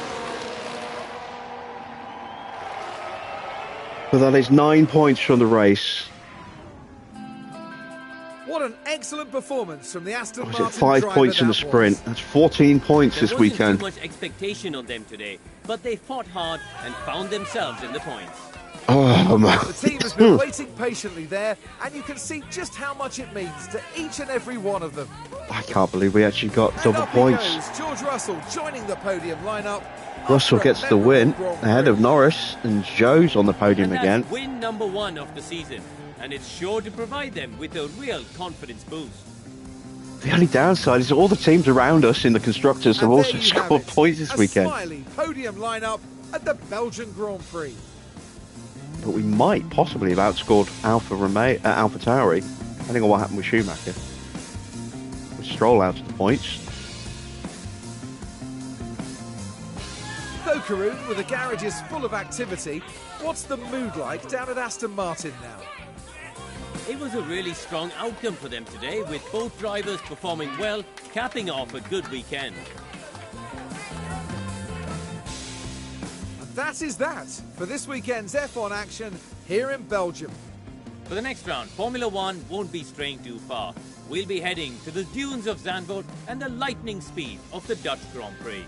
Speaker 1: But that is 9 points from the race.
Speaker 2: What an excellent performance from the Aston
Speaker 1: Was
Speaker 2: Martin
Speaker 1: it 5
Speaker 2: driver
Speaker 1: points in the
Speaker 2: that
Speaker 1: sprint?
Speaker 2: was.
Speaker 1: That's 14 points
Speaker 3: There
Speaker 1: this
Speaker 3: wasn't
Speaker 1: weekend.
Speaker 3: too much expectation on them today, but they fought hard and found themselves in the points.
Speaker 1: Oh man.
Speaker 2: The team has been waiting patiently there, and you can see just how much it means to each and every one of them.
Speaker 1: I can't believe we actually got
Speaker 2: And
Speaker 1: double
Speaker 2: up
Speaker 1: points.
Speaker 2: he goes, George Russell joining the podium lineup.
Speaker 1: Russell
Speaker 2: after a
Speaker 1: gets the win
Speaker 2: memorable Grand
Speaker 1: ahead
Speaker 2: Prix.
Speaker 1: of Norris, and Joe's on the podium
Speaker 3: And
Speaker 1: again.
Speaker 3: that's win number 1 of the season, and it's sure to provide them with a real confidence boost.
Speaker 1: The only downside is all the teams around us in the constructors have
Speaker 2: And
Speaker 1: also
Speaker 2: there you have
Speaker 1: scored
Speaker 2: it,
Speaker 1: points this
Speaker 2: a
Speaker 1: weekend.
Speaker 2: smiley podium lineup at the Belgian Grand Prix.
Speaker 1: But we might possibly have outscored Alpha Tauri, depending on what happened with Schumacher. With Stroll out of the points.
Speaker 2: Though Karoon, with the garages full of activity, what's the mood like down at Aston Martin now?
Speaker 3: It was a really strong outcome for them today, with both drivers performing well, capping off a good weekend.
Speaker 2: And that is that for this weekend's F1 action here in Belgium.
Speaker 3: For the next round, Formula 1 won't be straying too far. We'll be heading to the dunes of Zandvoort and the lightning speed of the Dutch Grand Prix.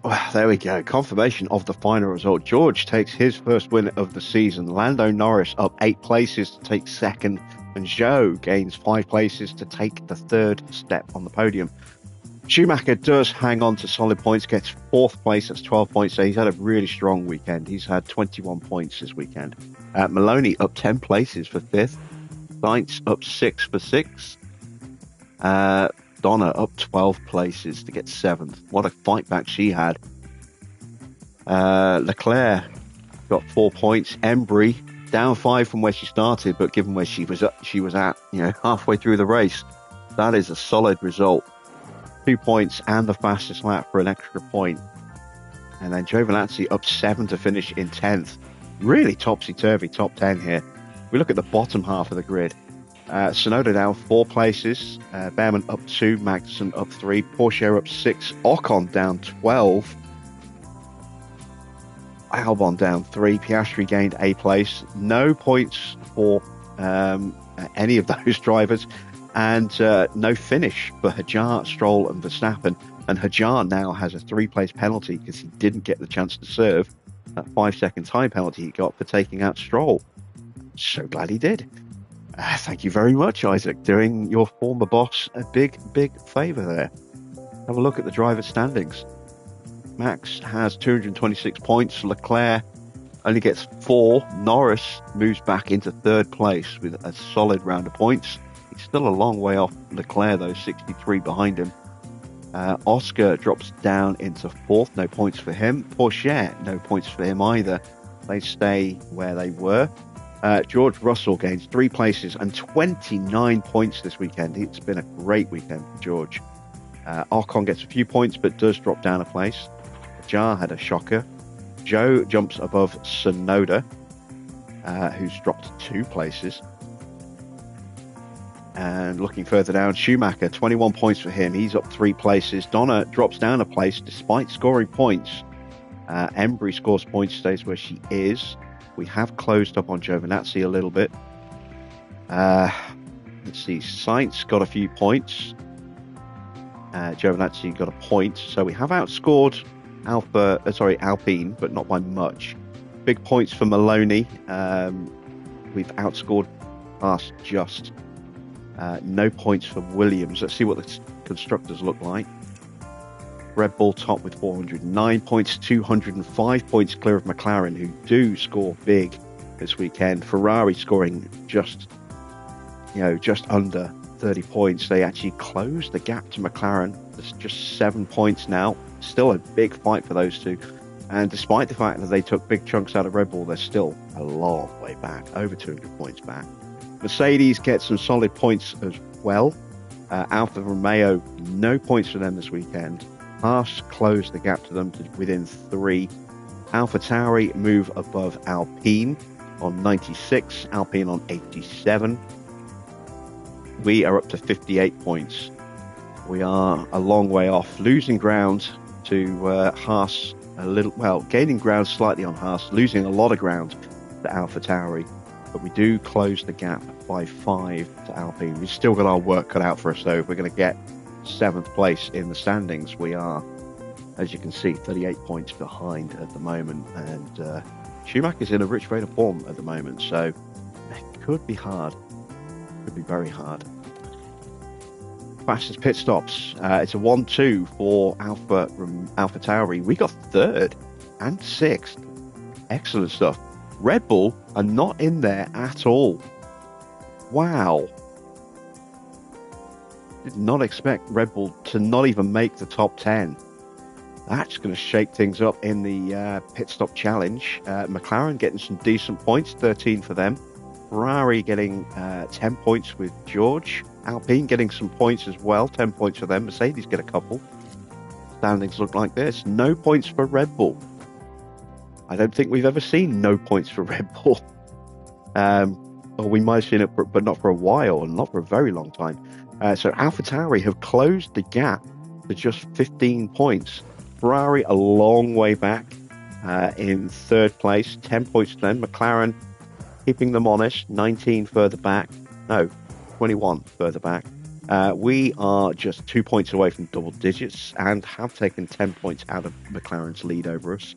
Speaker 1: Well, there we go. Confirmation of the final result. George takes his first win of the season. Lando Norris up 8 places to take second. And Joe gains 5 places to take the third step on the podium. Schumacher does hang on to solid points, gets 4th place. That's 12 points. So he's had a really strong weekend. He's had 21 points this weekend. Maloney up 10 places for 5th. Sainz up 6 for 6th. Donna up 12 places to get 7th. What a fight back she had. Leclerc got 4 points. Embry down 5 from where she started, but given where she was at, halfway through the race, that is a solid result. 2 points and the fastest lap for an extra point. And then Giovinazzi up 7 to finish in 10th. Really topsy-turvy top 10 here. We look at the bottom half of the grid. Tsunoda down 4 places. Behrman up 2. Magnussen up 3. Porsche up 6. Ocon down 12. Albon down 3. Piastri gained a place. No points for any of those drivers. And no finish for Hajar, Stroll and Verstappen. And Hajar now has a 3-place penalty because he didn't get the chance to serve that 5-second time penalty he got for taking out Stroll. So glad he did. Thank you very much, Isaac, doing your former boss a big favour there. Have a look at the driver standings. Max has 226 points. Leclerc only gets 4. Norris moves back into 3rd place with a solid round of points. He's still a long way off Leclerc, though, 63 behind him. Oscar drops down into 4th. No points for him. Porsche, no points for him either. They stay where they were. George Russell gains 3 places and 29 points this weekend. It's been a great weekend for George. Ocon gets a few points but does drop down a place. Jar had a shocker. Joe jumps above Tsunoda, who's dropped 2 places. And looking further down, Schumacher, 21 points for him. He's up 3 places. Donna drops down a place despite scoring points. Embry scores points, stays where she is. We have closed up on Giovinazzi a little bit. Let's see. Sainz got a few points. Giovinazzi got a point. So we have outscored Alpine, but not by much. Big points for Maloney. We've outscored past just. No points for Williams. Let's see what the constructors look like. Red Bull top with 409 points, 205 points clear of McLaren, who do score big this weekend. Ferrari scoring just under 30 points. They actually closed the gap to McLaren. There's just 7 points now. Still a big fight for those two. And despite the fact that they took big chunks out of Red Bull, they're still a long way back, over 200 points back. Mercedes gets some solid points as well. Alfa Romeo, no points for them this weekend. Haas closed the gap to them to within 3. AlphaTauri move above Alpine on 96, Alpine on 87. We are up to 58 points. We are a long way off, losing ground to Haas a little, well, gaining ground slightly on Haas, losing a lot of ground to AlphaTauri, but we do close the gap by 5 to Alpine. We've still got our work cut out for us, though. If we're going to get 7th place in the standings, we are, as you can see, 38 points behind at the moment, and Schumacher's in a rich vein of form at the moment, so it could be hard. Could be very hard. Fastest pit stops. It's a 1-2 for AlphaTauri. We got 3rd and 6th. Excellent stuff. Red Bull are not in there at all. Wow. Did not expect Red Bull to not even make the top 10. That's going to shake things up in the pit stop challenge. McLaren getting some decent points, 13 for them. Ferrari getting 10 points with George. Alpine getting some points as well, 10 points for them. Mercedes get a couple. Standings look like this. No points for Red Bull. I don't think we've ever seen no points for Red Bull. Or we might have seen it, but not for a while, and not for a very long time. So AlphaTauri have closed the gap to just 15 points. Ferrari a long way back in 3rd place, 10 points to them. McLaren keeping them honest, 19 further back. No, 21 further back. We are just 2 points away from double digits and have taken 10 points out of McLaren's lead over us.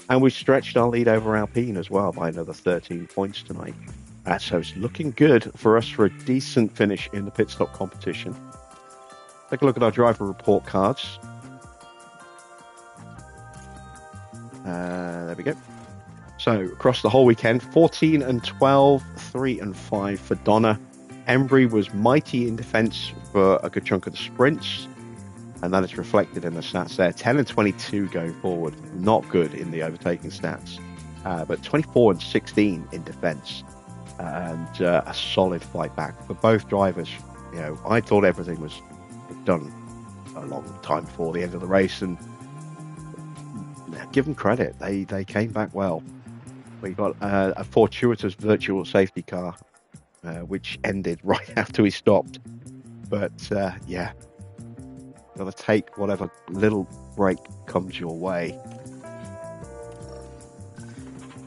Speaker 1: And we've stretched our lead over Alpine as well by another 13 points tonight. So it's looking good for us for a decent finish in the pit stop competition. Take a look at our driver report cards. There we go. So across the whole weekend, 14 and 12, 3 and 5 for Donna. Embry was mighty in defence for a good chunk of the sprints, and that is reflected in the stats there. 10 and 22 going forward, not good in the overtaking stats, but 24 and 16 in defence, and a solid fight back for both drivers. You know, I thought everything was done a long time before the end of the race, and give them credit, they came back well. We got a fortuitous virtual safety car, which ended right after we stopped. But yeah, got to take whatever little break comes your way.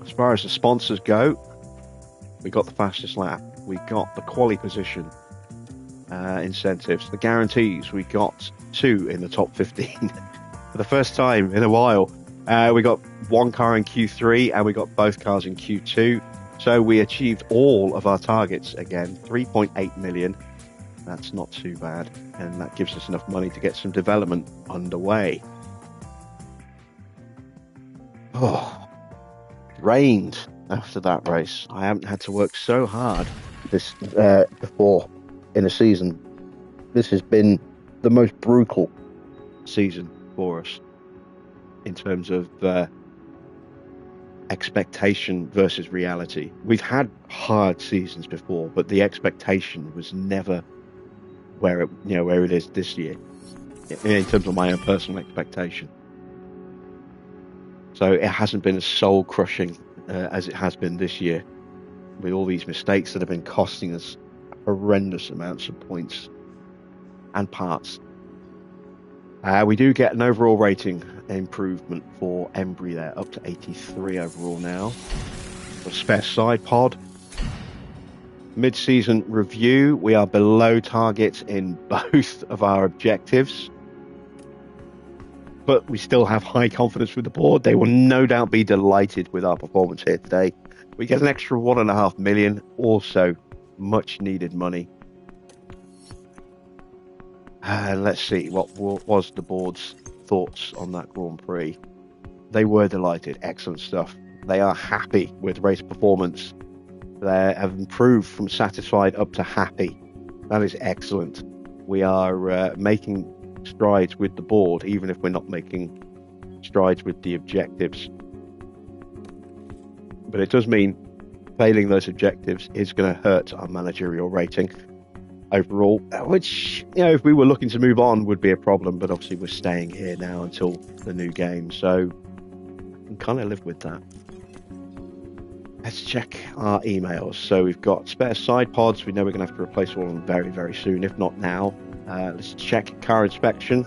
Speaker 1: As far as the sponsors go, we got the fastest lap. We got the quali position incentives, the guarantees. We got 2 in the top 15 for the first time in a while. We got 1 car in Q3 and we got both cars in Q2. So we achieved all of our targets again, 3.8 million. That's not too bad. And that gives us enough money to get some development underway. Oh, rained after that race. I haven't had to work so hard this before in a season. This has been the most brutal season for us in terms of expectation versus reality. We've had hard seasons before, but the expectation was never where it is this year in terms of my own personal expectation. So it hasn't been as soul crushing as it has been this year, with all these mistakes that have been costing us horrendous amounts of points and parts. We do get an overall rating improvement for Embry there, up to 83 overall now. The spare side pod. Mid-season review, we are below target in both of our objectives, but we still have high confidence with the board. They will no doubt be delighted with our performance here today. We get an extra 1.5 million, also much needed money. Let's see, what was the board's thoughts on that Grand Prix? They were delighted. Excellent stuff. They are happy with race performance. They have improved from satisfied up to happy. That is excellent. We are making strides with the board, even if we're not making strides with the objectives. But it does mean failing those objectives is going to hurt our managerial rating overall, which, you know, if we were looking to move on would be a problem, but obviously we're staying here now until the new game, so I can kind of live with that. Let's check our emails. So we've got spare side pods. We know we're going to have to replace all of them very, very soon, if not now. Let's check car inspection.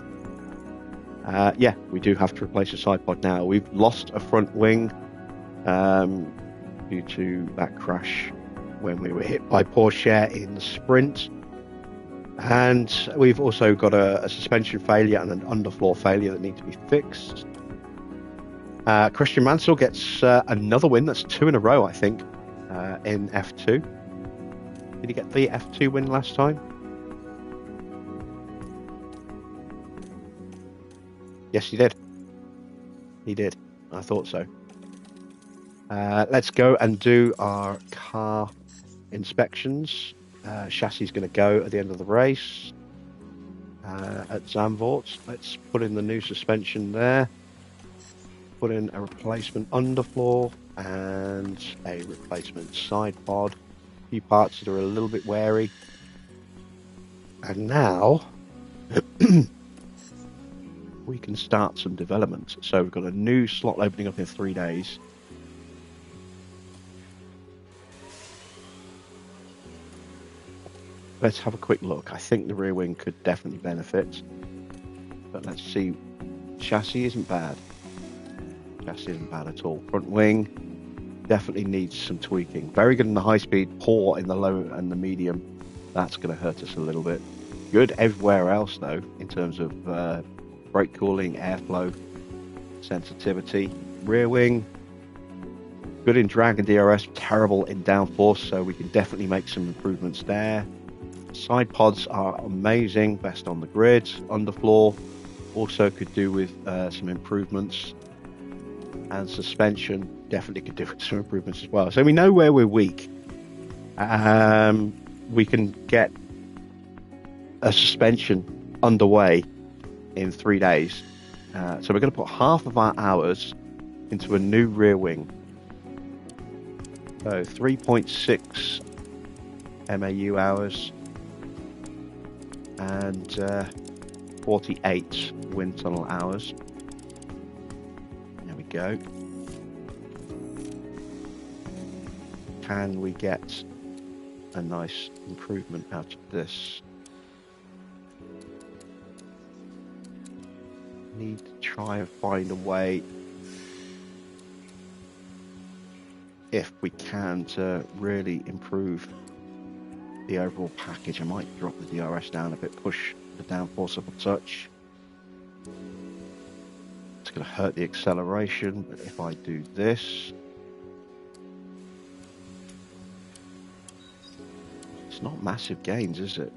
Speaker 1: Yeah, we do have to replace a side pod now. We've lost a front wing due to that crash when we were hit by Porsche in the sprint. And we've also got a suspension failure and an underfloor failure that need to be fixed. Christian Mansell gets another win. That's 2 in a row, I think, in F2. Did he get the F2 win last time? Yes, he did. He did. I thought so. Let's go and do our car inspections. Chassis is going to go at the end of the race at Zandvoort. Let's put in the new suspension there. Put in a replacement underfloor and a replacement side pod. A few parts that are a little bit wary. And now we can start some development. So we've got a new slot opening up in 3 days. Let's have a quick look. I think the rear wing could definitely benefit. But let's see. Chassis isn't bad. Chassis isn't bad at all. Front wing definitely needs some tweaking. Very good in the high speed, poor in the low and the medium. That's going to hurt us a little bit. Good everywhere else though, in terms of brake cooling, airflow, sensitivity. Rear wing, good in drag and DRS, terrible in downforce, so we can definitely make some improvements there. Side pods are amazing, best on the grid. Underfloor also could do with some improvements. And suspension definitely could do with some improvements as well. So we know where we're weak. We can get a suspension underway in 3 days. So we're going to put half of our hours into a new rear wing. So 3.6 MAU hours and 48 wind tunnel hours. There we go. Can we get a nice improvement out of this? Need to try and find a way, if we can, to really improve the overall package. I might drop the DRS down a bit, push the downforce up a touch. It's going to hurt the acceleration, but if I do this, it's not massive gains, is it?